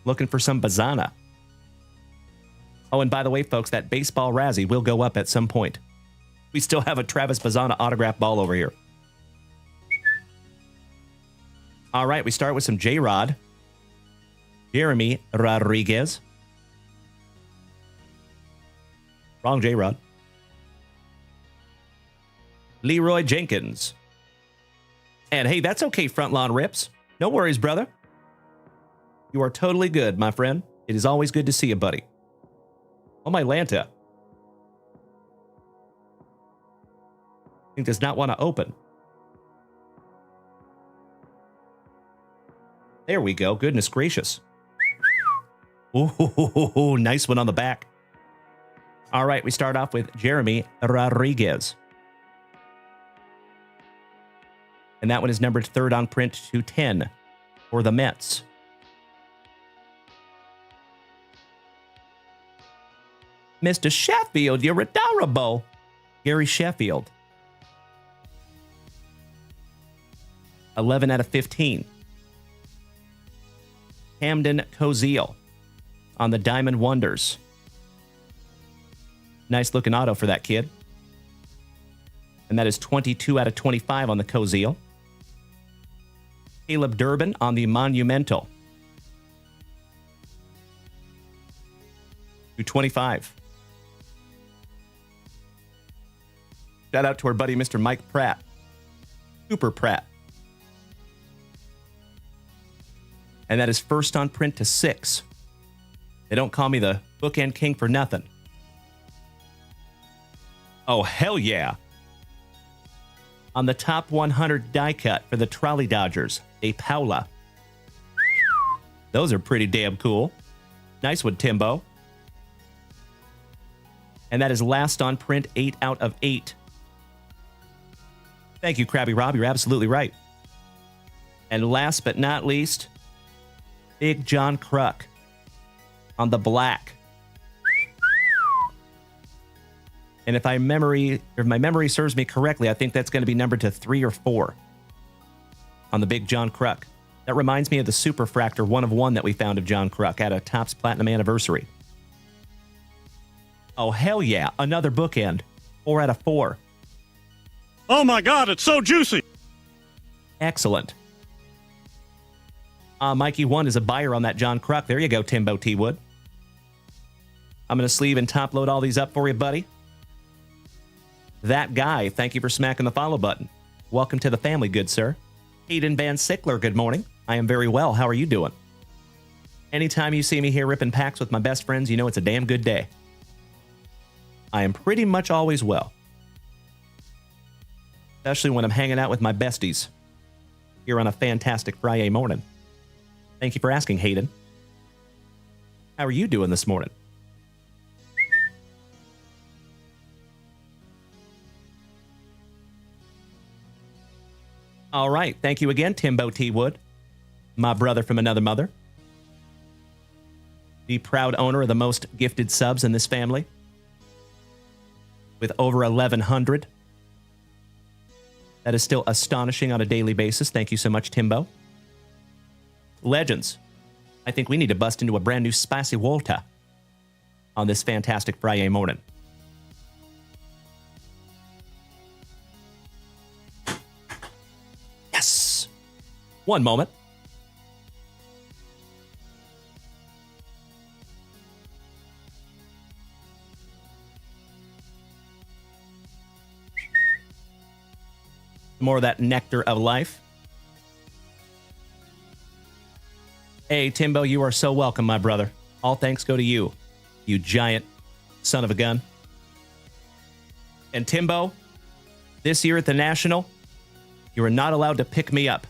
Looking for some Bazana. Oh, and by the way, folks, that baseball Razzie will go up at some point. We still have a Travis Bazana autograph ball over here. All right, we start with some J-Rod. Jeremy Rodriguez. Wrong J-Rod. Leroy Jenkins. And hey, that's okay, Front Lawn Rips. No worries, brother. You are totally good, my friend. It is always good to see you, buddy. Oh, my Lanta. He does not want to open. There we go. Goodness gracious. Ooh, nice one on the back. All right, we start off with Jeremy Rodriguez. And that one is numbered 3rd on print to 10 for the Mets. Mr. Sheffield, you're adorable. Gary Sheffield. 11 out of 15. Hamden Koziel on the Diamond Wonders. Nice looking auto for that kid. And that is 22 out of 25 on the Koziel. Caleb Durbin on the Monumental. 225. Shout out to our buddy, Mr. Mike Pratt. Super Pratt. And that is first on print to 6. They don't call me the bookend king for nothing. Oh, hell yeah. On the top 100 die cut for the Trolley Dodgers, a Paula. Those are pretty damn cool. Nice one, Timbo. And that is last on print, 8 out of 8. Thank you, Krabby Rob. You're absolutely right. And last but not least, Big John Kruk on the black. And if my memory serves me correctly, I think that's going to be numbered to 3 or 4 on the Big John Kruk. That reminds me of the Super Fractor 1 of 1 that we found of John Kruk at a Topps Platinum anniversary. Oh, hell yeah. Another bookend. 4 out of 4. Oh my God, it's so juicy. Excellent. Mikey 1 is a buyer on that John Kruk. There you go, Timbo T. Wood. I'm going to sleeve and top load all these up for you, buddy. That guy, thank you for smacking the follow button. Welcome to the family, good sir. Hayden Van Sickler, good morning. I am very well. How are you doing? Anytime you see me here ripping packs with my best friends, you know it's a damn good day. I am pretty much always well. Especially when I'm hanging out with my besties here on a fantastic Friday morning. Thank you for asking, Hayden. How are you doing this morning? All right. Thank you again, Timbo T. Wood, my brother from another mother. The proud owner of the most gifted subs in this family with over 1,100. That is still astonishing on a daily basis. Thank you so much, Timbo. Legends. I think we need to bust into a brand new spicy water on this fantastic Friday morning. Yes. One moment. More of that nectar of life. Hey, Timbo, you are so welcome, my brother. All thanks go to you, you giant son of a gun. And Timbo, this year at the National, you are not allowed to pick me up.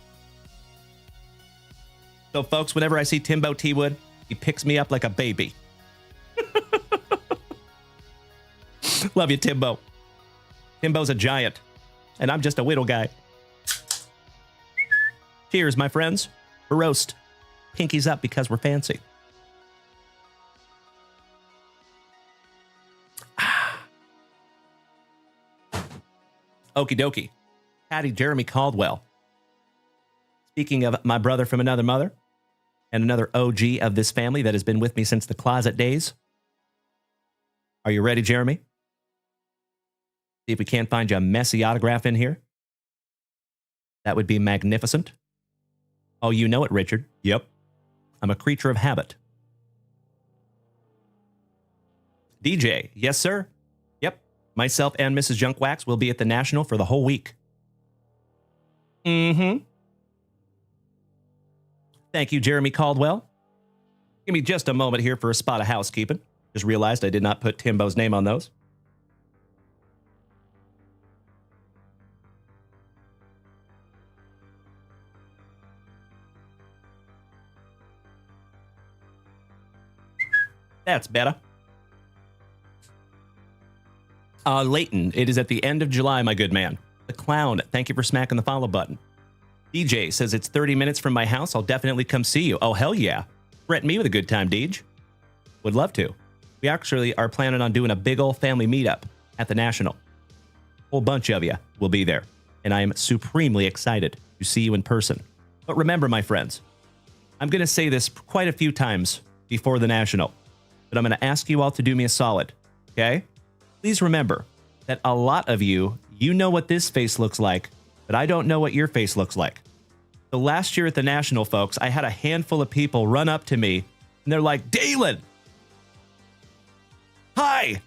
So, folks, whenever I see Timbo T. Wood, he picks me up like a baby. Love you, Timbo. Timbo's a giant, and I'm just a whittle guy. Cheers, my friends. For roast. Pinkies up because we're fancy. Okie dokie. Patty Jeremy Caldwell. Speaking of my brother from another mother, and another OG of this family that has been with me since the closet days. Are you ready, Jeremy? See if we can't find you a messy autograph in here. That would be magnificent. Oh, you know it, Richard. Yep. I'm a creature of habit. DJ, yes, sir. Yep. Myself and Mrs. Junkwax will be at the National for the whole week. Mm-hmm. Thank you, Jeremy Caldwell. Give me just a moment here for a spot of housekeeping. Just realized I did not put Timbo's name on those. That's better. Leighton, it is at the end of July, my good man. The Clown, thank you for smacking the follow button. DJ says it's 30 minutes from my house. I'll definitely come see you. Oh, hell yeah. Threaten me with a good time, Deej. Would love to. We actually are planning on doing a big old family meetup at the National. A whole bunch of you will be there, and I am supremely excited to see you in person. But remember, my friends, I'm going to say this quite a few times before the National, but I'm going to ask you all to do me a solid, okay? Please remember that a lot of you, you know what this face looks like, but I don't know what your face looks like. So last year at the National, folks, I had a handful of people run up to me, and they're like, Dalen! Hi!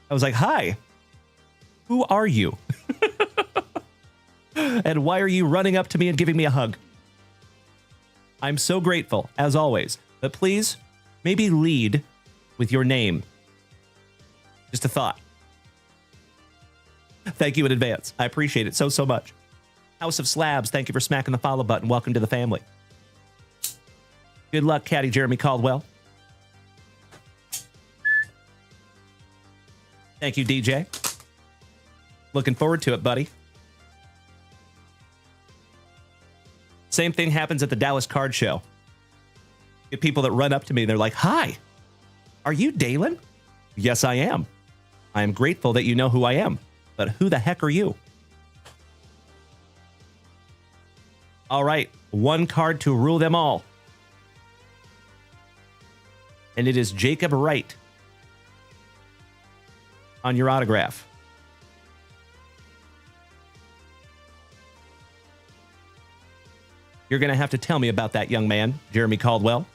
I was like, hi, who are you? And why are you running up to me and giving me a hug? I'm so grateful, as always. But please, maybe lead with your name. Just a thought. Thank you in advance. I appreciate it so, so much. House of Slabs, thank you for smacking the follow button. Welcome to the family. Good luck, Caddy Jeremy Caldwell. Thank you, DJ. Looking forward to it, buddy. Same thing happens at the Dallas Card Show. Get people that run up to me, they're like, hi, are you Dalen? Yes, I am. I am grateful that you know who I am, but who the heck are you? All right, one card to rule them all. And it is Jacob Wright on your autograph. You're going to have to tell me about that young man, Jeremy Caldwell.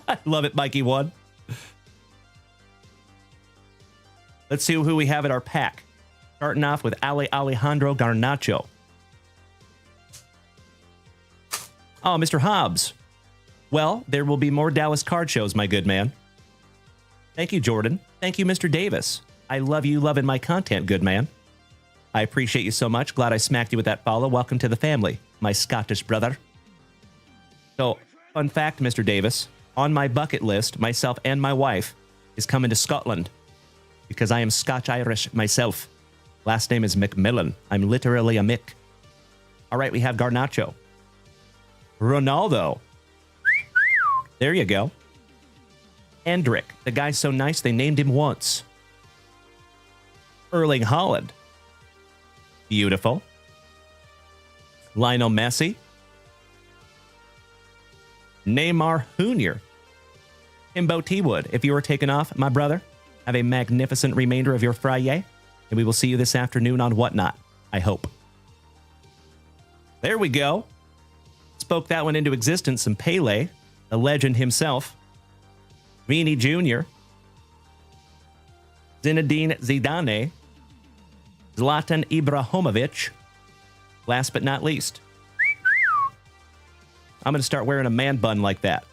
I love it, Mikey One. Let's see who we have in our pack. Starting off with Alejandro Garnacho. Oh, Mr. Hobbs. Well, there will be more Dallas card shows, my good man. Thank you, Jordan. Thank you, Mr. Davis. I love you loving my content, good man. I appreciate you so much. Glad I smacked you with that follow. Welcome to the family, my Scottish brother. So, fun fact, Mr. Davis, on my bucket list, myself and my wife is coming to Scotland because I am Scotch-Irish myself. Last name is McMillan. I'm literally a Mick. All right, we have Garnacho. Ronaldo. There you go. Endrick. The guy's so nice they named him once. Erling Haaland. Beautiful. Lionel Messi. Neymar Jr. Himbo T-Wood. If you were taken off, my brother, have a magnificent remainder of your Friday, and we will see you this afternoon on Whatnot, I hope. There we go. Spoke that one into existence. And Pele, the legend himself. Vini Jr. Zinedine Zidane. Zlatan Ibrahimovic. Last but not least. I'm going to start wearing a man bun like that.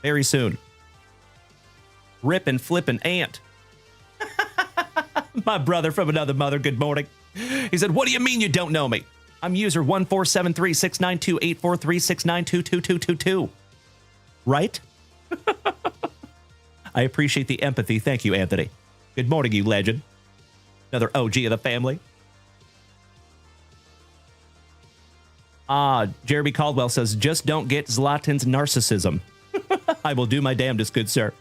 Very soon. Rippin' flippin' ant. My brother from another mother, good morning. He said, what do you mean you don't know me? I'm user 14736928436922222. Right? I appreciate the empathy. Thank you, Anthony. Good morning, you legend. Another OG of the family. Jeremy Caldwell says, just don't get Zlatan's narcissism. I will do my damnedest, good sir.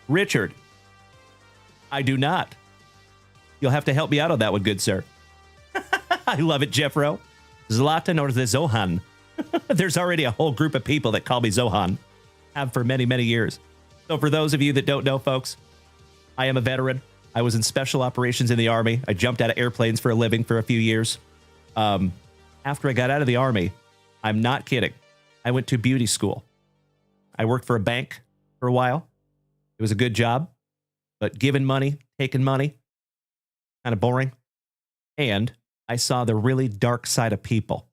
Richard. I do not. You'll have to help me out on that one, good sir. I love it, Jeffro. Zlatan or the Zohan. There's already a whole group of people that call me Zohan. Have for many, many years. So for those of you that don't know, folks, I am a veteran. I was in special operations in the Army. I jumped out of airplanes for a living for a few years. After I got out of the Army, I'm not kidding, I went to beauty school. I worked for a bank for a while. It was a good job, but giving money, taking money, kind of boring. And I saw the really dark side of people.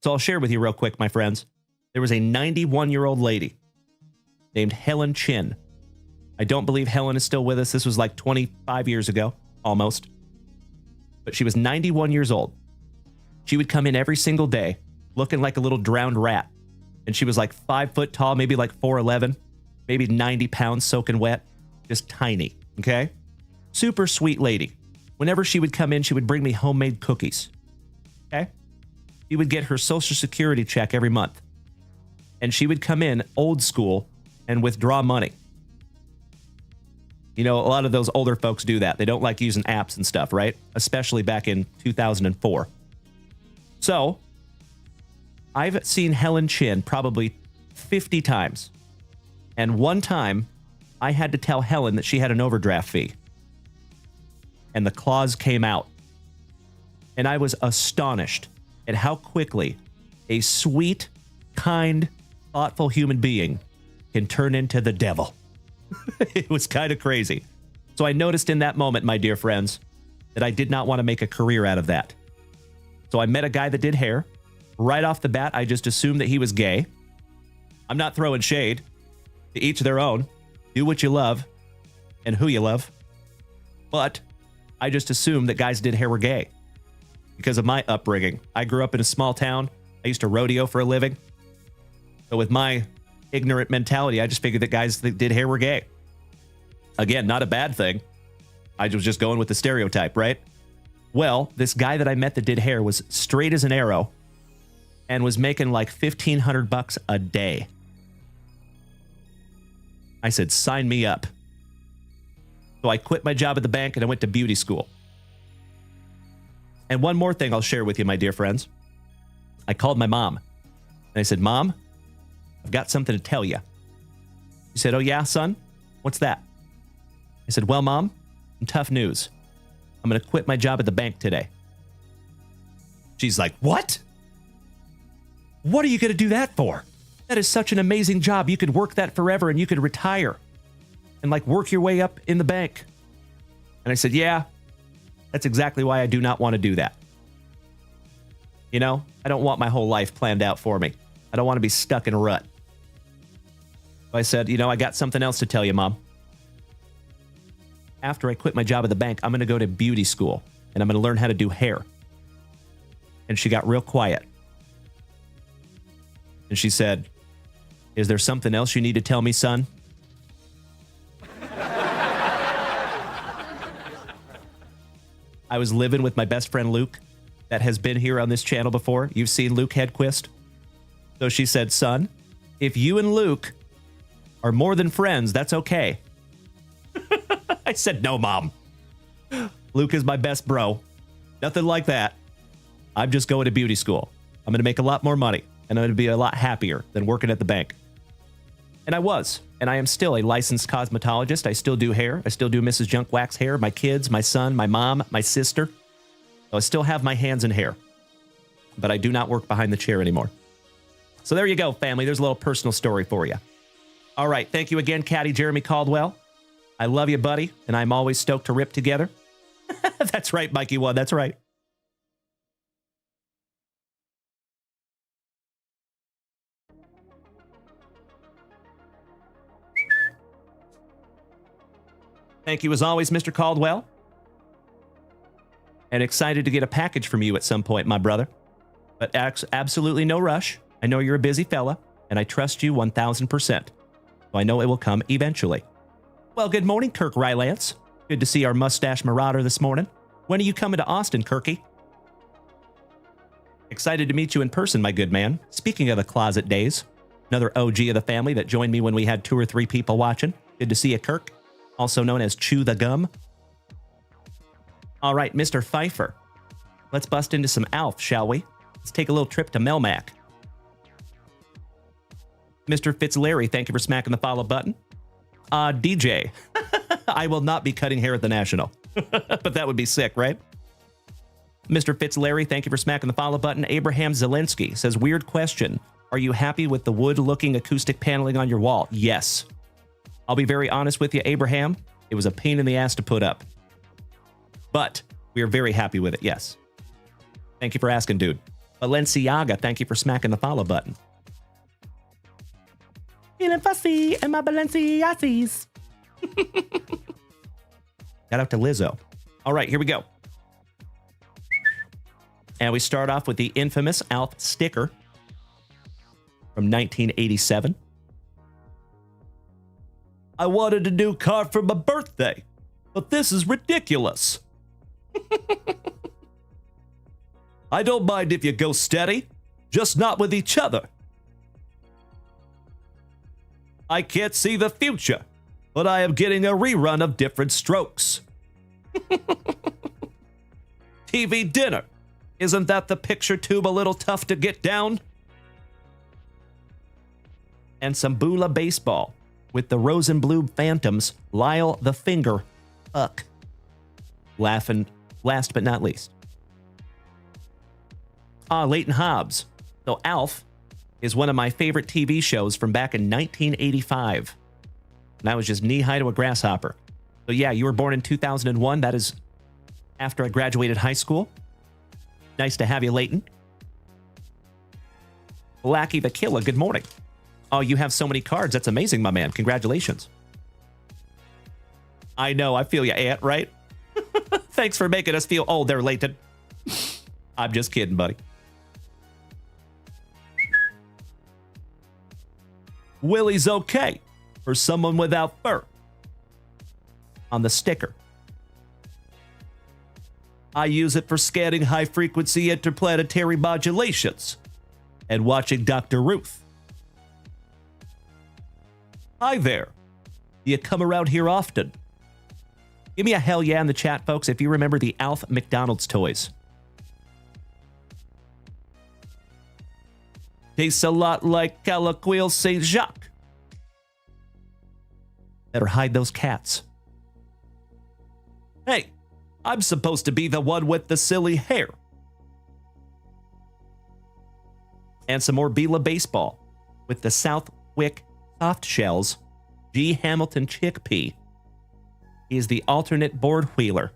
So I'll share with you real quick, my friends. There was a 91-year-old lady named Helen Chin. I don't believe Helen is still with us. This was like 25 years ago, almost. But she was 91 years old. She would come in every single day looking like a little drowned rat. And she was like 5 foot tall, maybe like 4'11", maybe 90 pounds soaking wet. Just tiny, okay? Super sweet lady. Whenever she would come in, she would bring me homemade cookies, okay? She would get her Social Security check every month. And she would come in old school and withdraw money. You know, a lot of those older folks do that. They don't like using apps and stuff, right? Especially back in 2004. So, I've seen Helen Chin probably 50 times. And one time, I had to tell Helen that she had an overdraft fee. And the clause came out. And I was astonished at how quickly a sweet, kind, thoughtful human being can turn into the devil. It was kind of crazy. So I noticed in that moment, my dear friends, that I did not want to make a career out of that. So I met a guy that did hair. Right off the bat, I just assumed that he was gay. I'm not throwing shade. To each their own. Do what you love and who you love. But I just assumed that guys that did hair were gay because of my upbringing. I grew up in a small town. I used to rodeo for a living. So with my ignorant mentality, I just figured that guys that did hair were gay. Again, not a bad thing. I was just going with the stereotype, right? Well, this guy that I met that did hair was straight as an arrow and was making like $1,500 a day. I said, sign me up. So I quit my job at the bank and I went to beauty school. And one more thing I'll share with you, my dear friends. I called my mom and I said, Mom, I've got something to tell you. She said, oh yeah, son? What's that? I said, well, Mom, some tough news. I'm going to quit my job at the bank today. She's like, what? What are you going to do that for? That is such an amazing job. You could work that forever and you could retire and like work your way up in the bank. And I said, yeah, that's exactly why I do not want to do that. You know, I don't want my whole life planned out for me. I don't want to be stuck in a rut. So I said, you know, I got something else to tell you, Mom. After I quit my job at the bank, I'm going to go to beauty school and I'm going to learn how to do hair. And she got real quiet. And she said, is there something else you need to tell me, son? I was living with my best friend Luke that has been here on this channel before. You've seen Luke Hedquist. So she said, son, if you and Luke are more than friends, that's okay. I said, no, Mom. Luke is my best bro. Nothing like that. I'm just going to beauty school. I'm going to make a lot more money and I'm going to be a lot happier than working at the bank. And I was. And I am still a licensed cosmetologist. I still do hair. I still do Mrs. Junk Wax hair. My kids, my son, my mom, my sister. So I still have my hands in hair. But I do not work behind the chair anymore. So there you go, family. There's a little personal story for you. All right. Thank you again, Caddy Jeremy Caldwell. I love you, buddy. And I'm always stoked to rip together. That's right, Mikey One. That's right. Thank you as always, Mr. Caldwell. And excited to get a package from you at some point, my brother. But absolutely no rush. I know you're a busy fella, and I trust you 1,000%. So I know it will come eventually. Well, good morning, Kirk Rylance. Good to see our mustache marauder this morning. When are you coming to Austin, Kirky? Excited to meet you in person, my good man. Speaking of the closet days, another OG of the family that joined me when we had 2 or 3 people watching. Good to see you, Kirk. Also known as Chew the Gum. All right, Mr. Pfeiffer. Let's bust into some Alf, shall we? Let's take a little trip to Melmac. Mr. Fitzlarry, thank you for smacking the follow button. DJ. I will not be cutting hair at the National. But that would be sick, right? Mr. Fitzlarry, thank you for smacking the follow button. Abraham Zelensky says, weird question. Are you happy with the wood-looking acoustic paneling on your wall? Yes. I'll be very honest with you, Abraham. It was a pain in the ass to put up. But we are very happy with it, yes. Thank you for asking, dude. Balenciaga, thank you for smacking the follow button. Feeling fussy in my Balenciagas. Shout out to Lizzo. All right, here we go. And we start off with the infamous Alf sticker from 1987. I wanted a new car for my birthday, but this is ridiculous. I don't mind if you go steady, just not with each other. I can't see the future, but I am getting a rerun of Different Strokes. TV dinner. Isn't that the picture tube a little tough to get down? And some Bula baseball with the Rosenblum Phantoms, Lyle the Finger, Huck. Laughing last but not least. Leighton Hobbs. So Alf is one of my favorite TV shows from back in 1985. And I was just knee-high to a grasshopper. So yeah, you were born in 2001. That is after I graduated high school. Nice to have you, Leighton. Lackey the Killer, good morning. Oh, you have so many cards. That's amazing, my man. Congratulations. I know, I feel you, Aunt, right? Thanks for making us feel old there, Leighton. I'm just kidding, buddy. Willie's okay for someone without fur. On the sticker. I use it for scanning high-frequency interplanetary modulations and watching Dr. Ruth. Hi there. Do you come around here often? Give me a hell yeah in the chat, folks, if you remember the Alf McDonald's toys. Tastes a lot like Calaquil Saint Jacques. Better hide those cats. Hey, I'm supposed to be the one with the silly hair. And some more Bila baseball with the Southwick Soft Shells G. Hamilton Chickpea. He is the alternate board wheeler.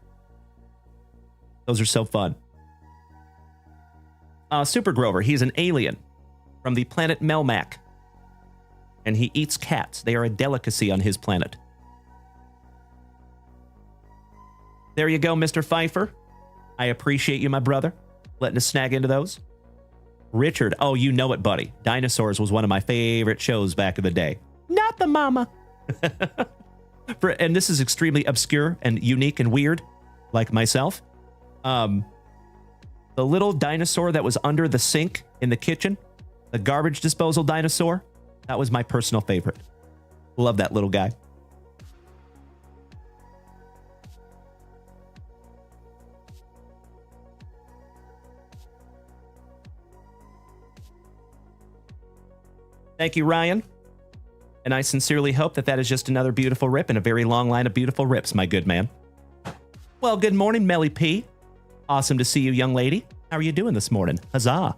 Those are so fun. Super Grover, he's an alien from the planet Melmac. And he eats cats. They are a delicacy on his planet. There you go, Mr. Pfeiffer. I appreciate you, my brother, letting us snag into those. Richard, oh, you know it, buddy. Dinosaurs was one of my favorite shows back in the day. Not the mama. And this is extremely obscure and unique and weird, like myself. The little dinosaur that was under the sink in the kitchen, the garbage disposal dinosaur, that was my personal favorite. Love that little guy. Thank you, Ryan. And I sincerely hope that that is just another beautiful rip in a very long line of beautiful rips, my good man. Well, good morning, Melly P. Awesome to see you, young lady. How are you doing this morning? Huzzah.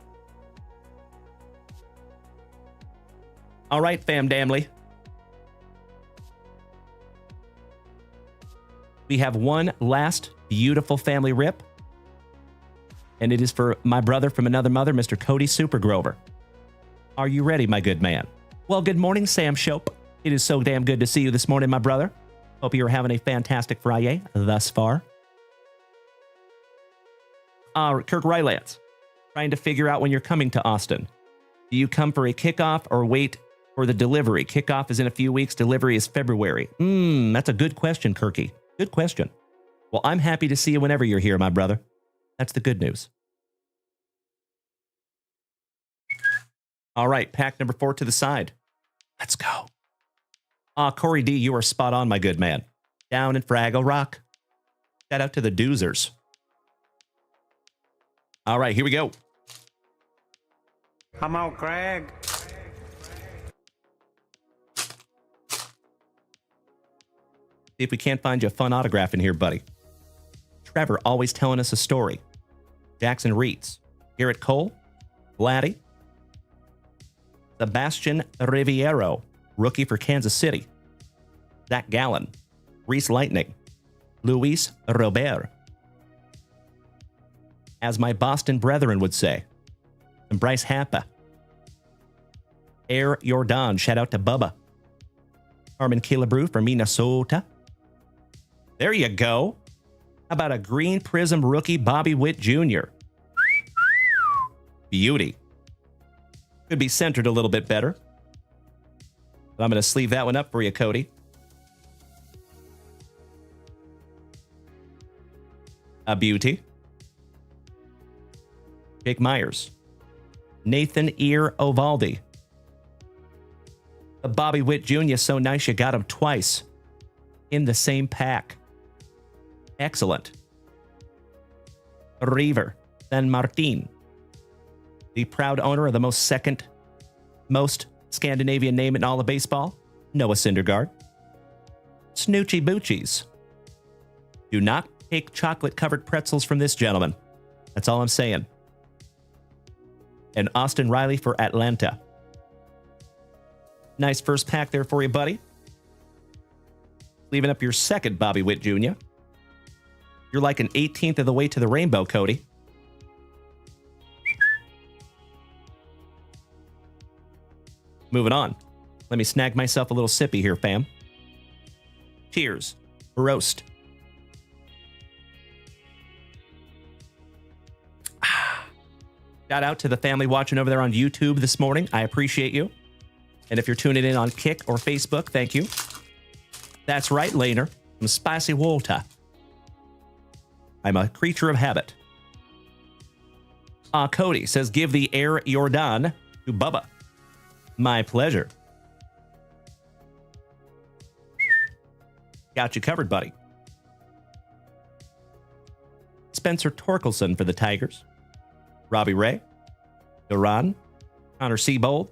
All right, fam damly. We have one last beautiful family rip. And it is for my brother from another mother, Mr. Cody Supergrover. Are you ready, my good man? Well, good morning, Sam Shope. It is so damn good to see you this morning, my brother. Hope you are having a fantastic Friday thus far. Kirk Rylance, trying to figure out when you're coming to Austin. Do you come for a kickoff or wait for the delivery? Kickoff is in a few weeks. Delivery is February. That's a good question, Kirky. Good question. Well, I'm happy to see you whenever you're here, my brother. That's the good news. All right, pack number 4 to the side. Let's go. Corey D, you are spot on, my good man. Down in Fraggle Rock. Shout out to the Doozers. All right, here we go. Come out, Greg. See if we can't find you a fun autograph in here, buddy. Trevor always telling us a story. Jackson Reitz. Garrett Cole. Vladdy. Sebastian Riviero, rookie for Kansas City. Zach Gallen. Reese Lightning. Luis Robert. As my Boston brethren would say. And Bryce Happa. Air Jordan, shout out to Bubba. Carmen Killebrew from Minnesota. There you go. How about a green prism rookie Bobby Witt Jr.? Beauty. Could be centered a little bit better. But I'm going to sleeve that one up for you, Cody. A beauty. Jake Myers. Nathan Ear Ovaldi. The Bobby Witt Jr. so nice you got him twice in the same pack. Excellent. River San Martin. The proud owner of the second most Scandinavian name in all of baseball, Noah Syndergaard. Snoochie Boochies. Do not take chocolate-covered pretzels from this gentleman. That's all I'm saying. And Austin Riley for Atlanta. Nice first pack there for you, buddy. Leaving up your second Bobby Witt Jr. You're like an 18th of the way to the rainbow, Cody. Moving on. Let me snag myself a little sippy here, fam. Cheers. Roast. Shout out to the family watching over there on YouTube this morning. I appreciate you. And if you're tuning in on Kick or Facebook, thank you. That's right, Laner. I'm Spicy Walter. I'm a creature of habit. Cody says, give the Air Jordan to Bubba. My pleasure. Got you covered, buddy. Spencer Torkelson for the Tigers. Robbie Ray. Duran. Connor Seabold.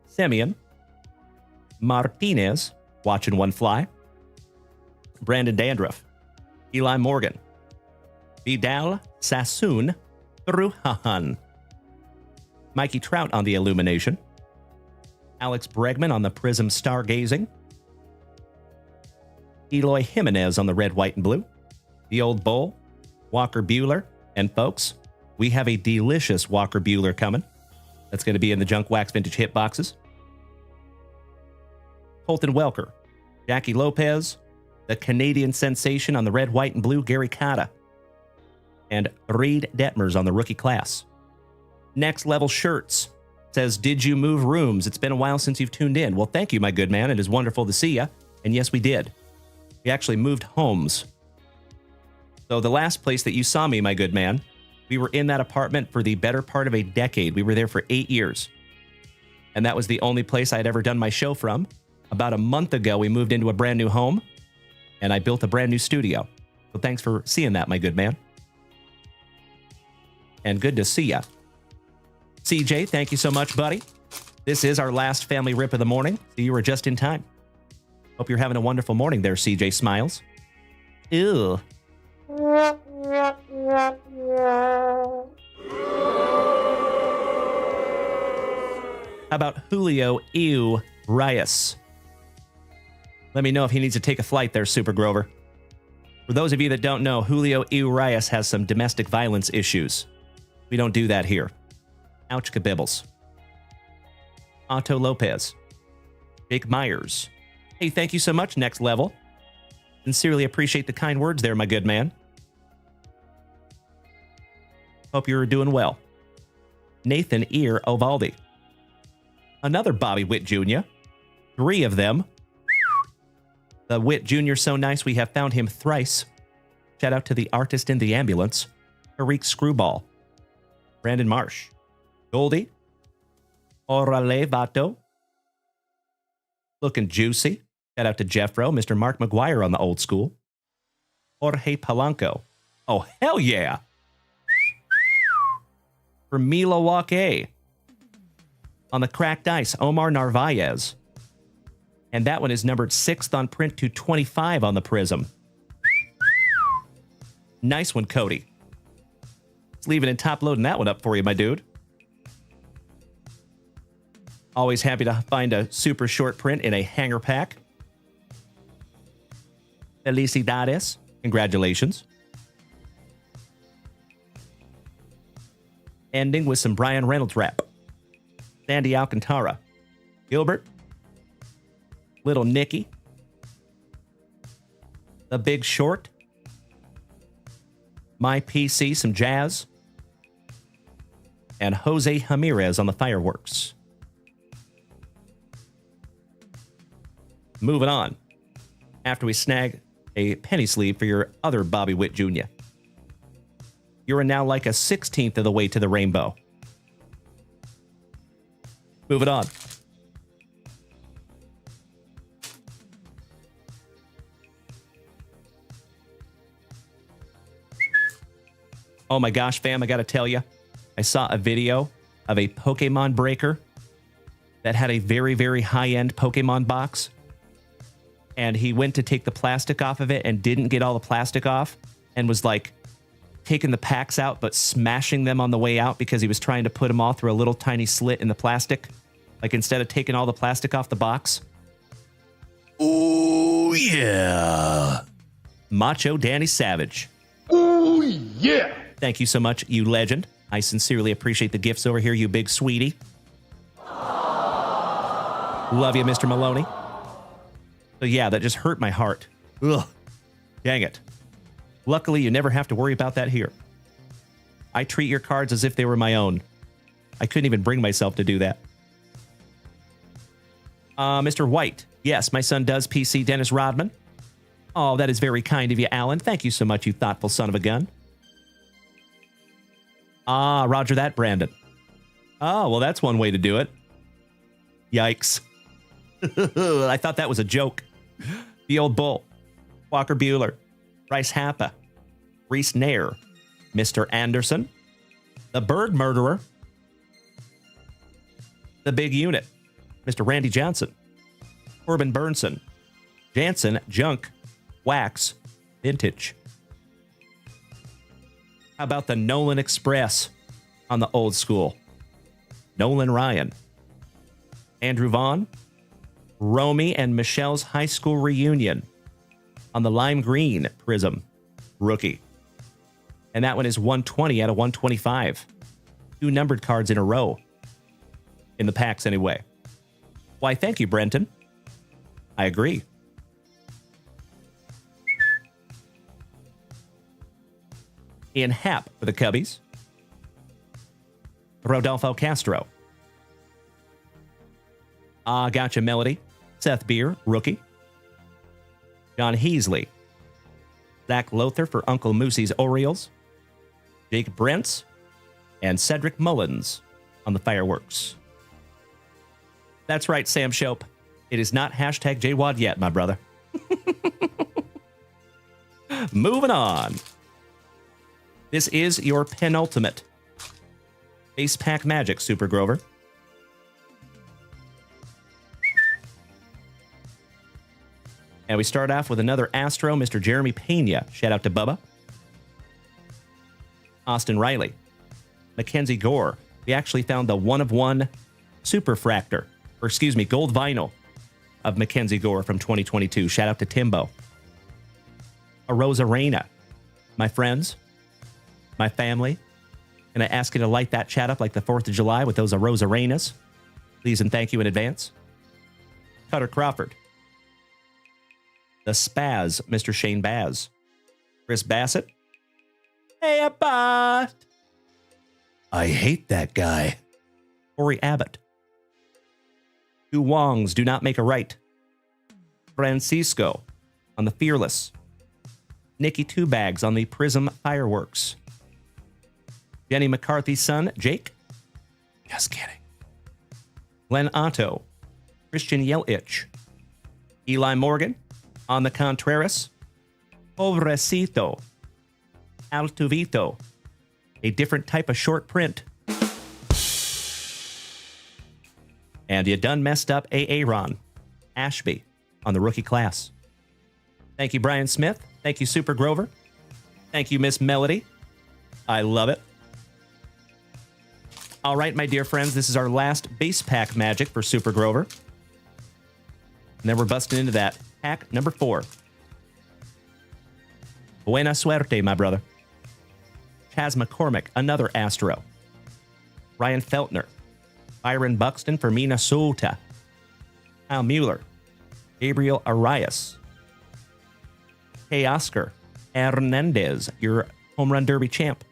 Simeon. Martinez. Watching one fly. Brandon Dandruff. Eli Morgan. Vidal Sassoon. Ruhahan. Mikey Trout on the illumination. Alex Bregman on the Prism Stargazing. Eloy Jimenez on the red, white, and blue. The Old Bull. Walker Bueller. And folks, we have a delicious Walker Bueller coming. That's going to be in the Junk Wax Vintage hit boxes. Colton Welker. Jackie Lopez. The Canadian sensation on the red, white, and blue, Gary Cotta. And Reed Detmers on the rookie class. Next Level Shirts says, did you move rooms? It's been a while since you've tuned in. Well, thank you, my good man. It is wonderful to see you. And yes, we did. We actually moved homes. So the last place that you saw me, my good man, we were in that apartment for the better part of a decade. We were there for 8 years. And that was the only place I had ever done my show from. About a month ago, we moved into a brand new home, and I built a brand new studio. So thanks for seeing that, my good man. And good to see ya. CJ, thank you so much, buddy. This is our last family rip of the morning, so you were just in time. Hope you're having a wonderful morning there, CJ Smiles. Ew. How about Julio Ew Rias? Let me know if he needs to take a flight there, Super Grover. For those of you that don't know, Julio Ew Rias has some domestic violence issues. We don't do that here. Ouch kabibbles. Otto Lopez. Jake Myers. Hey, thank you so much, Next Level. Sincerely appreciate the kind words there, my good man. Hope you're doing well. Nathan Ear Ovaldi. Another Bobby Witt Jr. 3 of them. The Witt Jr. so nice we have found him thrice. Shout out to the artist in the ambulance. Tariq Screwball. Brandon Marsh. Goldie. Orale Vato. Looking juicy. Shout out to Jeffro, Mr. Mark McGuire on the old school. Jorge Polanco. Oh, hell yeah. For Milwaukee. On the cracked ice, Omar Narvaez. And that one is numbered 6th on print to 25 on the Prism. Nice one, Cody. Let's leave it in top loading that one up for you, my dude. Always happy to find a super short print in a hanger pack. Felicidades. Congratulations. Ending with some Brian Reynolds rap. Sandy Alcantara. Gilbert. Little Nicky. The Big Short. My PC, some jazz. And Jose Ramirez on the fireworks. Moving on. After we snag a penny sleeve for your other Bobby Witt Jr. You're now like a 16th of the way to the rainbow. Moving on. Oh my gosh, fam, I gotta tell you, I saw a video of a Pokemon breaker that had a very, very high-end Pokemon box. And he went to take the plastic off of it and didn't get all the plastic off and was like taking the packs out but smashing them on the way out because he was trying to put them all through a little tiny slit in the plastic. Like instead of taking all the plastic off the box. Oh, yeah. Macho Danny Savage. Oh, yeah. Thank you so much, you legend. I sincerely appreciate the gifts over here, you big sweetie. Love you, Mr. Maloney. So yeah, that just hurt my heart. Ugh. Dang it. Luckily, you never have to worry about that here. I treat your cards as if they were my own. I couldn't even bring myself to do that. Mr. White. Yes, my son does PC Dennis Rodman. Oh, that is very kind of you, Alan. Thank you so much, you thoughtful son of a gun. Ah, roger that, Brandon. Oh, well, that's one way to do it. Yikes. I thought that was a joke. The Old Bull. Walker Bueller. Bryce Happa. Reese Nair. Mr. Anderson. The Bird Murderer. The Big Unit. Mr. Randy Johnson. Corbin Burnson. Jansen Junk Wax Vintage. How about the Nolan Express on the old school? Nolan Ryan. Andrew Vaughn. Romy and Michelle's high school reunion on the lime green prism. Rookie. And that one is 120 out of 125. 2 numbered cards in a row. In the packs anyway. Why, thank you, Brenton. I agree. Ian Happ for the Cubbies. Rodolfo Castro. Gotcha Melody. Seth Beer, rookie. John Heasley. Zach Lothar for Uncle Moosey's Orioles. Jake Brents. And Cedric Mullins on the fireworks. That's right, Sam Shope. It is not hashtag JWAD yet, my brother. Moving on. This is your penultimate base pack magic, Super Grover. And we start off with another Astro, Mr. Jeremy Pena. Shout out to Bubba. Austin Riley. Mackenzie Gore. We actually found the 1-of-1 Superfractor, or excuse me, gold vinyl of Mackenzie Gore from 2022. Shout out to Timbo. A Rosa Reyna. My friends, my family, and I ask you to light that chat up like the 4th of July with those Rosa Reynas. Please and thank you in advance. Cutter Crawford. The Spaz, Mr. Shane Baz. Chris Bassett. Hey, Abbott. I hate that guy. Corey Abbott. 2 Wongs do not make a right. Francisco on the Fearless. Nikki 2 Bags on the Prism Fireworks. Jenny McCarthy's son, Jake. Just kidding. Glenn Otto. Christian Yelich. Eli Morgan on the Contreras. Pobrecito. Altuvito. A different type of short print. And you done messed up Aaron Ashby on the rookie class. Thank you, Brian Smith. Thank you, Super Grover. Thank you, Miss Melody. I love it. All right, my dear friends, this is our last base pack magic for Super Grover. And then we're busting into that. Pack number 4. Buena suerte, my brother. Chaz McCormick, another Astro. Ryan Feltner. Byron Buxton for Minnesota. Kyle Mueller. Gabriel Arias. Hey, Oscar Hernandez, your home run derby champ.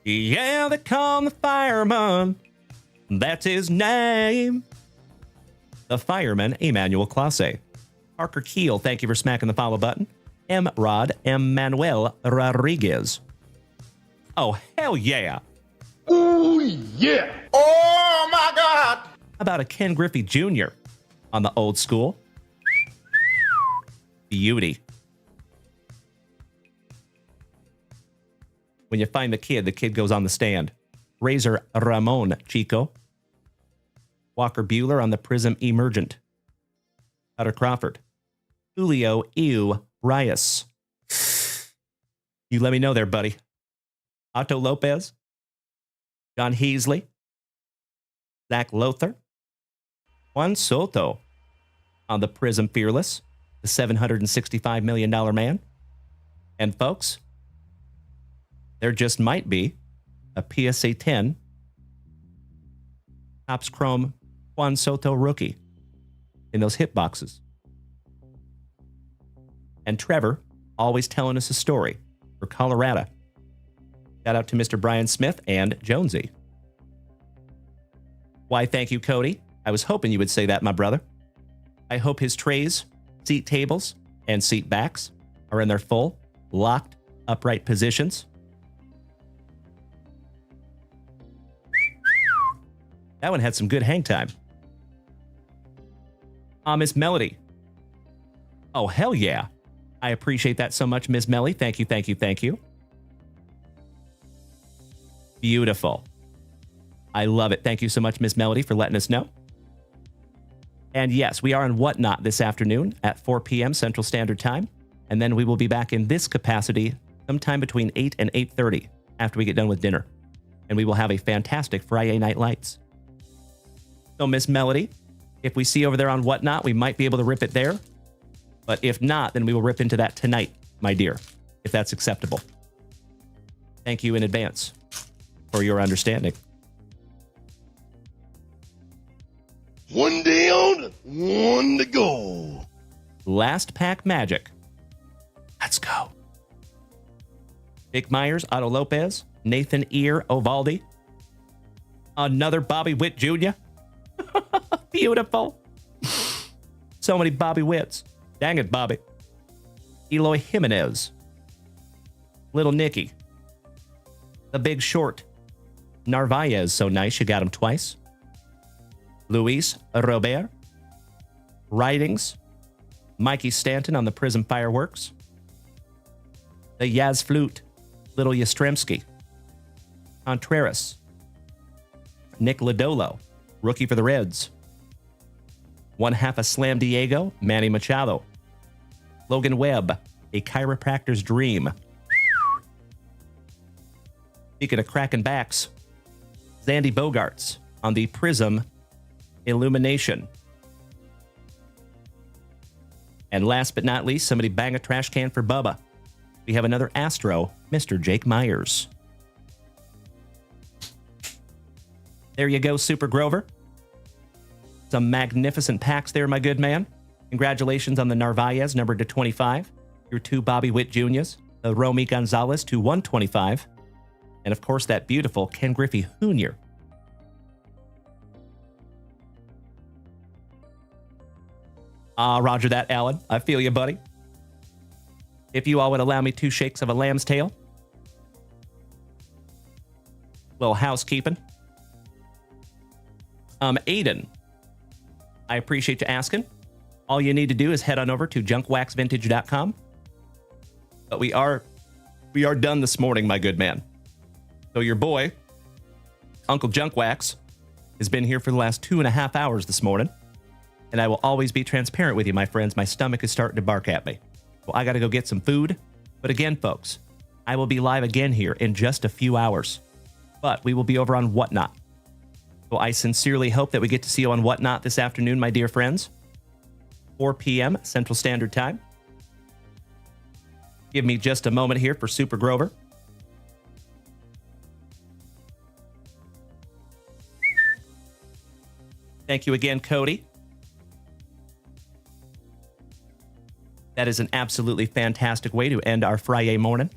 Yeah, they call him the fireman. That's his name. The fireman, Emmanuel Clase. Parker Keel, thank you for smacking the follow button. M. Rod Manuel Rodriguez. Oh, hell yeah. Oh, yeah. Oh, my God. How about a Ken Griffey Jr. on the old school? Beauty. When you find the kid goes on the stand. Razor Ramon Chico. Walker Bueller on the Prism Emergent. Cutter Crawford. Julio Ew Rias. You let me know there, buddy. Otto Lopez. John Heasley. Zach Lothar, Juan Soto on the Prism Fearless, the $765 million man. And folks, there just might be a PSA 10 Topps Chrome Juan Soto rookie in those hit boxes. And Trevor always telling us a story for Colorado. Shout out to Mr. Brian Smith and Jonesy. Why, thank you, Cody. I was hoping you would say that, my brother. I hope his trays, seat tables, and seat backs are in their full, locked, upright positions. That one had some good hang time. Miss Melody. Oh, hell yeah. I appreciate that so much, Miss Melly. Thank you, thank you, thank you. Beautiful. I love it. Thank you so much, Miss Melody, for letting us know. And yes, we are on Whatnot this afternoon at 4 p.m. Central Standard Time. And then we will be back in this capacity sometime between 8 and 8:30 after we get done with dinner. And we will have a fantastic Friday Night Lights. So, Miss Melody, if we see over there on Whatnot, we might be able to rip it there. But if not, then we will rip into that tonight, my dear, if that's acceptable. Thank you in advance for your understanding. One down, one to go. Last pack magic. Let's go. Vic Myers, Otto Lopez, Nathan Ear, Ovaldi. Another Bobby Witt Jr. Beautiful. So many Bobby Witts. Dang it, Bobby. Eloy Jimenez. Little Nicky. The Big Short. Narvaez, so nice, you got him twice. Luis Robert. Ridings. Mikey Stanton on the Prism Fireworks. The Yaz Flute. Little Yastrzemski. Contreras. Nick Lodolo, rookie for the Reds. 1/2 a Slam Diego, Manny Machado. Logan Webb, a chiropractor's dream. Speaking of cracking backs, Zandy Bogarts on the Prism Illumination. And last but not least, somebody bang a trash can for Bubba. We have another Astro, Mr. Jake Myers. There you go, Super Grover. Some magnificent packs there, my good man. Congratulations on the Narvaez, numbered to 25. Your 2 Bobby Witt Jr.'s. The Romy Gonzalez to 125. And, of course, that beautiful Ken Griffey Jr. Roger that, Alan. I feel you, buddy. If you all would allow me 2 shakes of a lamb's tail. Little housekeeping. Aiden, I appreciate you asking. All you need to do is head on over to JunkWaxVintage.com. But we are done this morning, my good man. So your boy, Uncle Junkwax, has been here for the last 2.5 hours this morning. And I will always be transparent with you, my friends. My stomach is starting to bark at me. Well, I got to go get some food. But again, folks, I will be live again here in just a few hours. But we will be over on Whatnot. So I sincerely hope that we get to see you on Whatnot this afternoon, my dear friends. 4 p.m. Central Standard Time. Give me just a moment here for Super Grover. Thank you again, Cody. That is an absolutely fantastic way to end our Friday morning.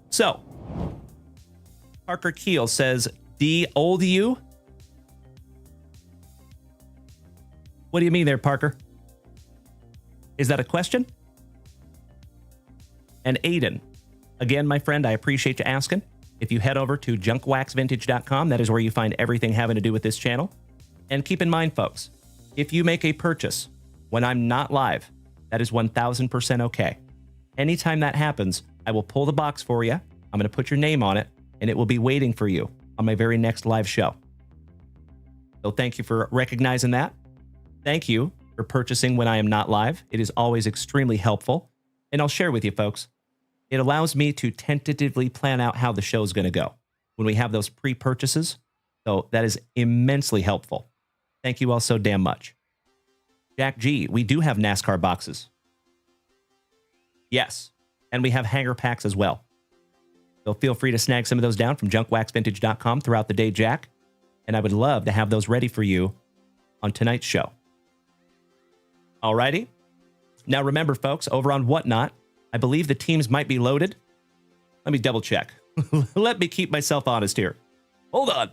So, Parker Keel says, D old you? What do you mean there, Parker? Is that a question? And Aiden, again, my friend, I appreciate you asking. If you head over to JunkWaxVintage.com, that is where you find everything having to do with this channel. And keep in mind, folks, if you make a purchase when I'm not live, that is 1000% okay. Anytime that happens, I will pull the box for you. I'm going to put your name on it, and it will be waiting for you on my very next live show. So thank you for recognizing that. Thank you for purchasing when I am not live. It is always extremely helpful. And I'll share with you, folks, It allows me to tentatively plan out how the show is going to go when we have those pre-purchases. So that is immensely helpful. Thank you all so damn much. Jack G, we do have NASCAR boxes. Yes. And we have hanger packs as well. So feel free to snag some of those down from JunkWaxVintage.com throughout the day, Jack. And I would love to have those ready for you on tonight's show. Alrighty. Now remember, folks, over on Whatnot, I believe the teams might be loaded. Let me double check. Let me keep myself honest here. Hold on.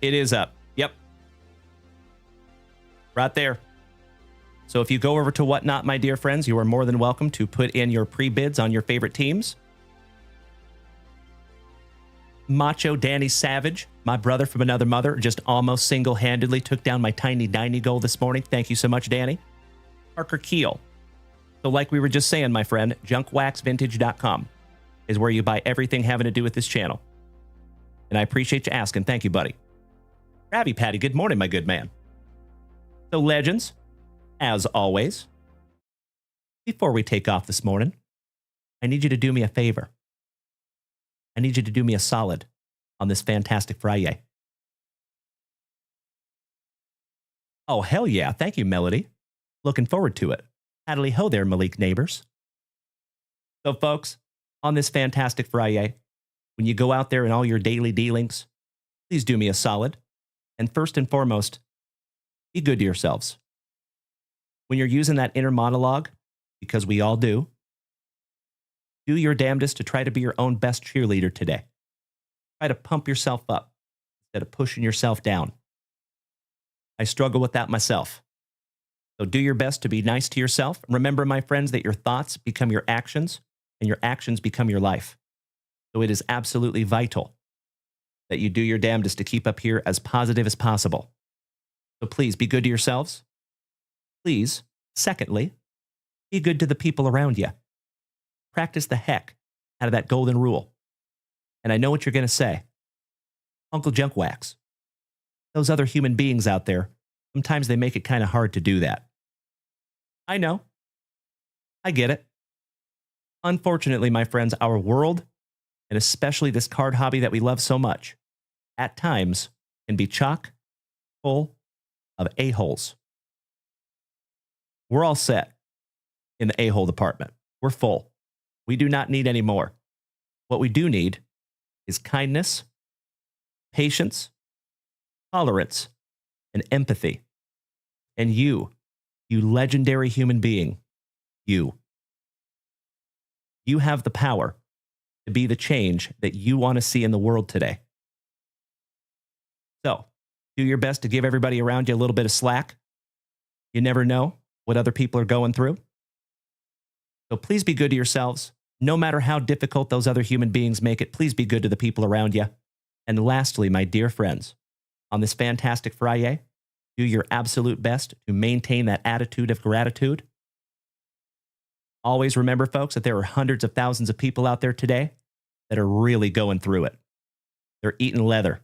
It is up. Yep. Right there. So if you go over to Whatnot, my dear friends, you are more than welcome to put in your pre-bids on your favorite teams. Macho Danny Savage, my brother from another mother, just almost single-handedly took down my tiny Diney goal this morning. Thank you so much, Danny. Parker Keel. So like we were just saying, my friend, JunkWaxVintage.com is where you buy everything having to do with this channel. And I appreciate you asking. Thank you, buddy. Krabby Patty, good morning, my good man. So, legends, as always, before we take off this morning, I need you to do me a favor. I need you to do me a solid on this fantastic Friday. Oh, hell yeah. Thank you, Melody. Looking forward to it. Howdy ho there, Malik neighbors. So, folks, on this fantastic Friday, when you go out there in all your daily dealings, please do me a solid. And first and foremost, be good to yourselves. When you're using that inner monologue, because we all do your damnedest to try to be your own best cheerleader today. Try to pump yourself up instead of pushing yourself down. I struggle with that myself. So do your best to be nice to yourself. Remember, my friends, that your thoughts become your actions and your actions become your life. So it is absolutely vital that you do your damnedest to keep up here as positive as possible. So please be good to yourselves. Please, secondly, be good to the people around you. Practice the heck out of that golden rule. And I know what you're going to say. Uncle Junk Wax. Those other human beings out there, sometimes they make it kind of hard to do that. I know. I get it. Unfortunately, my friends, our world, and especially this card hobby that we love so much, at times can be chock full of a-holes. We're all set in the a-hole department. We're full. We do not need any more. What we do need is kindness, patience, tolerance, and empathy. And you legendary human being, you have the power to be the change that you want to see in the world today. So, do your best to give everybody around you a little bit of slack. You never know what other people are going through. So please be good to yourselves. No matter how difficult those other human beings make it, please be good to the people around you. And lastly, my dear friends, on this fantastic Friday, do your absolute best to maintain that attitude of gratitude. Always remember, folks, that there are hundreds of thousands of people out there today that are really going through it. They're eating leather.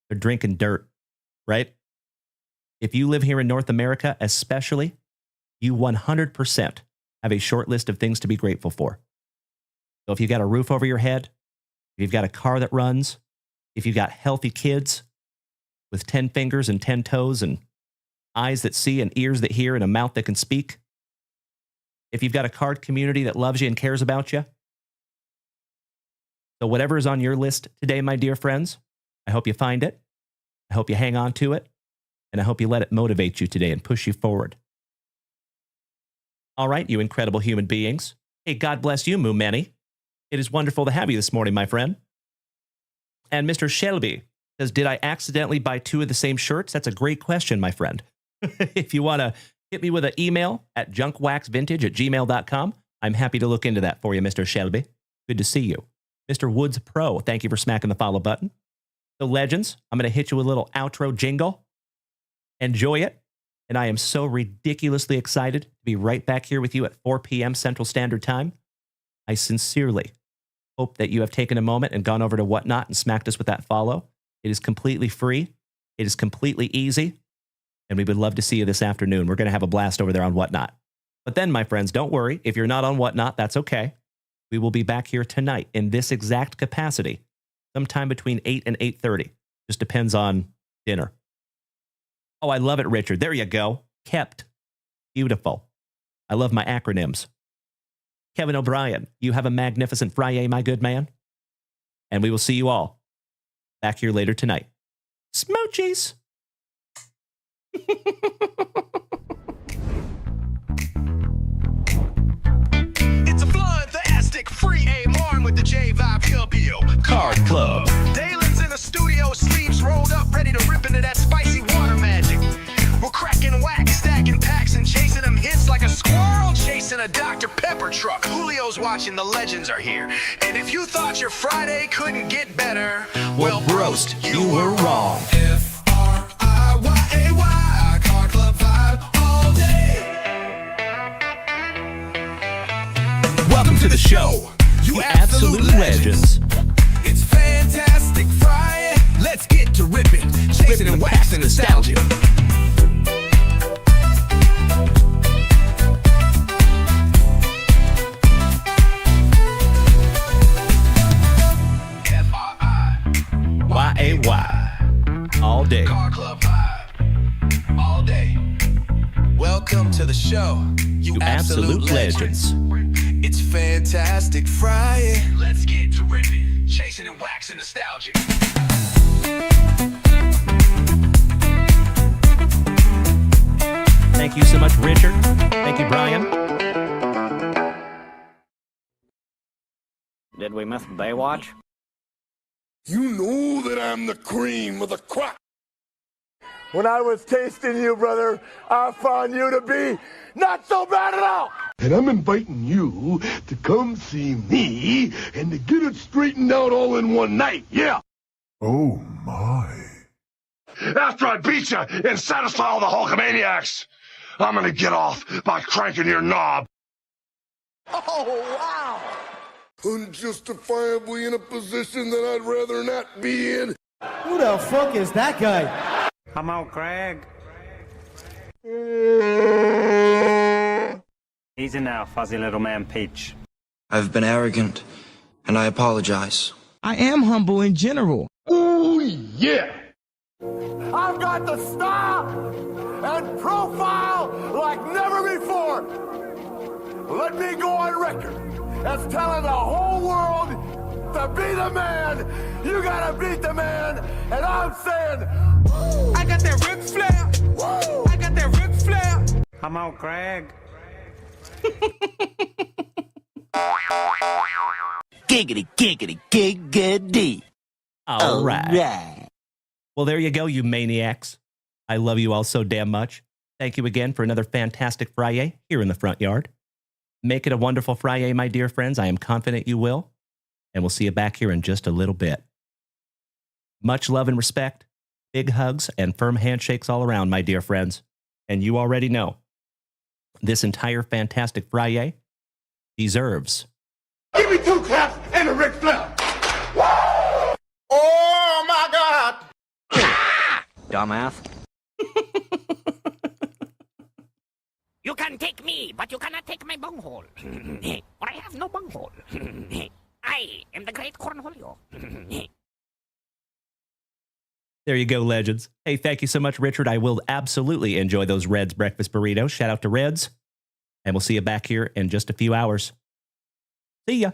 They're drinking dirt, right? If you live here in North America, especially, you 100% have a short list of things to be grateful for. So if you've got a roof over your head, if you've got a car that runs, if you've got healthy kids with 10 fingers and 10 toes and eyes that see and ears that hear and a mouth that can speak, if you've got a card community that loves you and cares about you, so whatever is on your list today, my dear friends, I hope you find it. I hope you hang on to it. And I hope you let it motivate you today and push you forward. All right, you incredible human beings. Hey, God bless you, Moo Manny. It is wonderful to have you this morning, my friend. And Mr. Shelby says, did I accidentally buy two of the same shirts? That's a great question, my friend. If you want to hit me with an email at junkwaxvintage@gmail.com, I'm happy to look into that for you, Mr. Shelby. Good to see you. Mr. Woods Pro, thank you for smacking the follow button. So, legends, I'm going to hit you with a little outro jingle. Enjoy it. And I am so ridiculously excited to be right back here with you at 4 p.m. Central Standard Time. I sincerely hope that you have taken a moment and gone over to Whatnot and smacked us with that follow. It is completely free. It is completely easy. And we would love to see you this afternoon. We're going to have a blast over there on Whatnot. But then, my friends, don't worry. If you're not on Whatnot, that's okay. We will be back here tonight in this exact capacity, sometime between 8 and 8:30. Just depends on dinner. Oh, I love it, Richard. There you go. Kept. Beautiful. I love my acronyms. Kevin O'Brien, you have a magnificent Friday, my good man. And we will see you all back here later tonight. Smoochies. It's a fantastic free A-Marn with the J-Vibe Card Club. Dalen's in the studio, sleeves rolled up, ready to rip into that spicy water magic. We're cracking wax, stacking packs, and chasing them hits like a squirrel chasing a Dr. Pepper truck. Julio's watching, the legends are here. And if you thought your Friday couldn't get better, well, broast, you were wrong. F-R-I-Y-A-Y, Card Club vibe all day. Welcome to the show, you absolute legends. It's fantastic Friday. Let's get to ripping, chasing and waxing nostalgia. Y-A-Y. All day. Car Club vibe. All day. Welcome to the show, you absolute legends. It's fantastic Friday. Let's get to ripping, chasing and waxing nostalgia. Thank you so much, Richard. Thank you, Brian. Did we miss Baywatch? You know that I'm the cream of the crop. When I was tasting you, brother, I found you to be not so bad at all. And I'm inviting you to come see me and to get it straightened out all in one night, yeah. Oh, my. After I beat you and satisfy all the Hulkamaniacs, I'm gonna get off by cranking your knob. Oh, wow. Unjustifiably in a position that I'd rather not be in. Who the fuck is that guy? Come out, Greg. Easy now, fuzzy little man Peach. I've been arrogant, and I apologize. I am humble in general. Oh, yeah. I've got the style and profile like never before. Let me go on record as telling the whole world to be the man. You gotta beat the man. And I'm saying, I got that Ric Flair. Woo! I got that Ric Flair. Come out, Greg. Giggity, giggity, giggity. All right. Well, there you go, you maniacs. I love you all so damn much. Thank you again for another fantastic Friday here in the front yard. Make it a wonderful Friday, my dear friends. I am confident you will. And we'll see you back here in just a little bit. Much love and respect, big hugs, and firm handshakes all around, my dear friends. And you already know, this entire fantastic Friday deserves. Give me 2 claps and a Ric Flair. Woo! Oh my God! Dumbass. You can take me, but you cannot take my bunghole. For I have no bunghole. I am the great Cornholio. There you go, legends. Hey, thank you so much, Richard. I will absolutely enjoy those Reds breakfast burritos. Shout out to Reds. And we'll see you back here in just a few hours. See ya.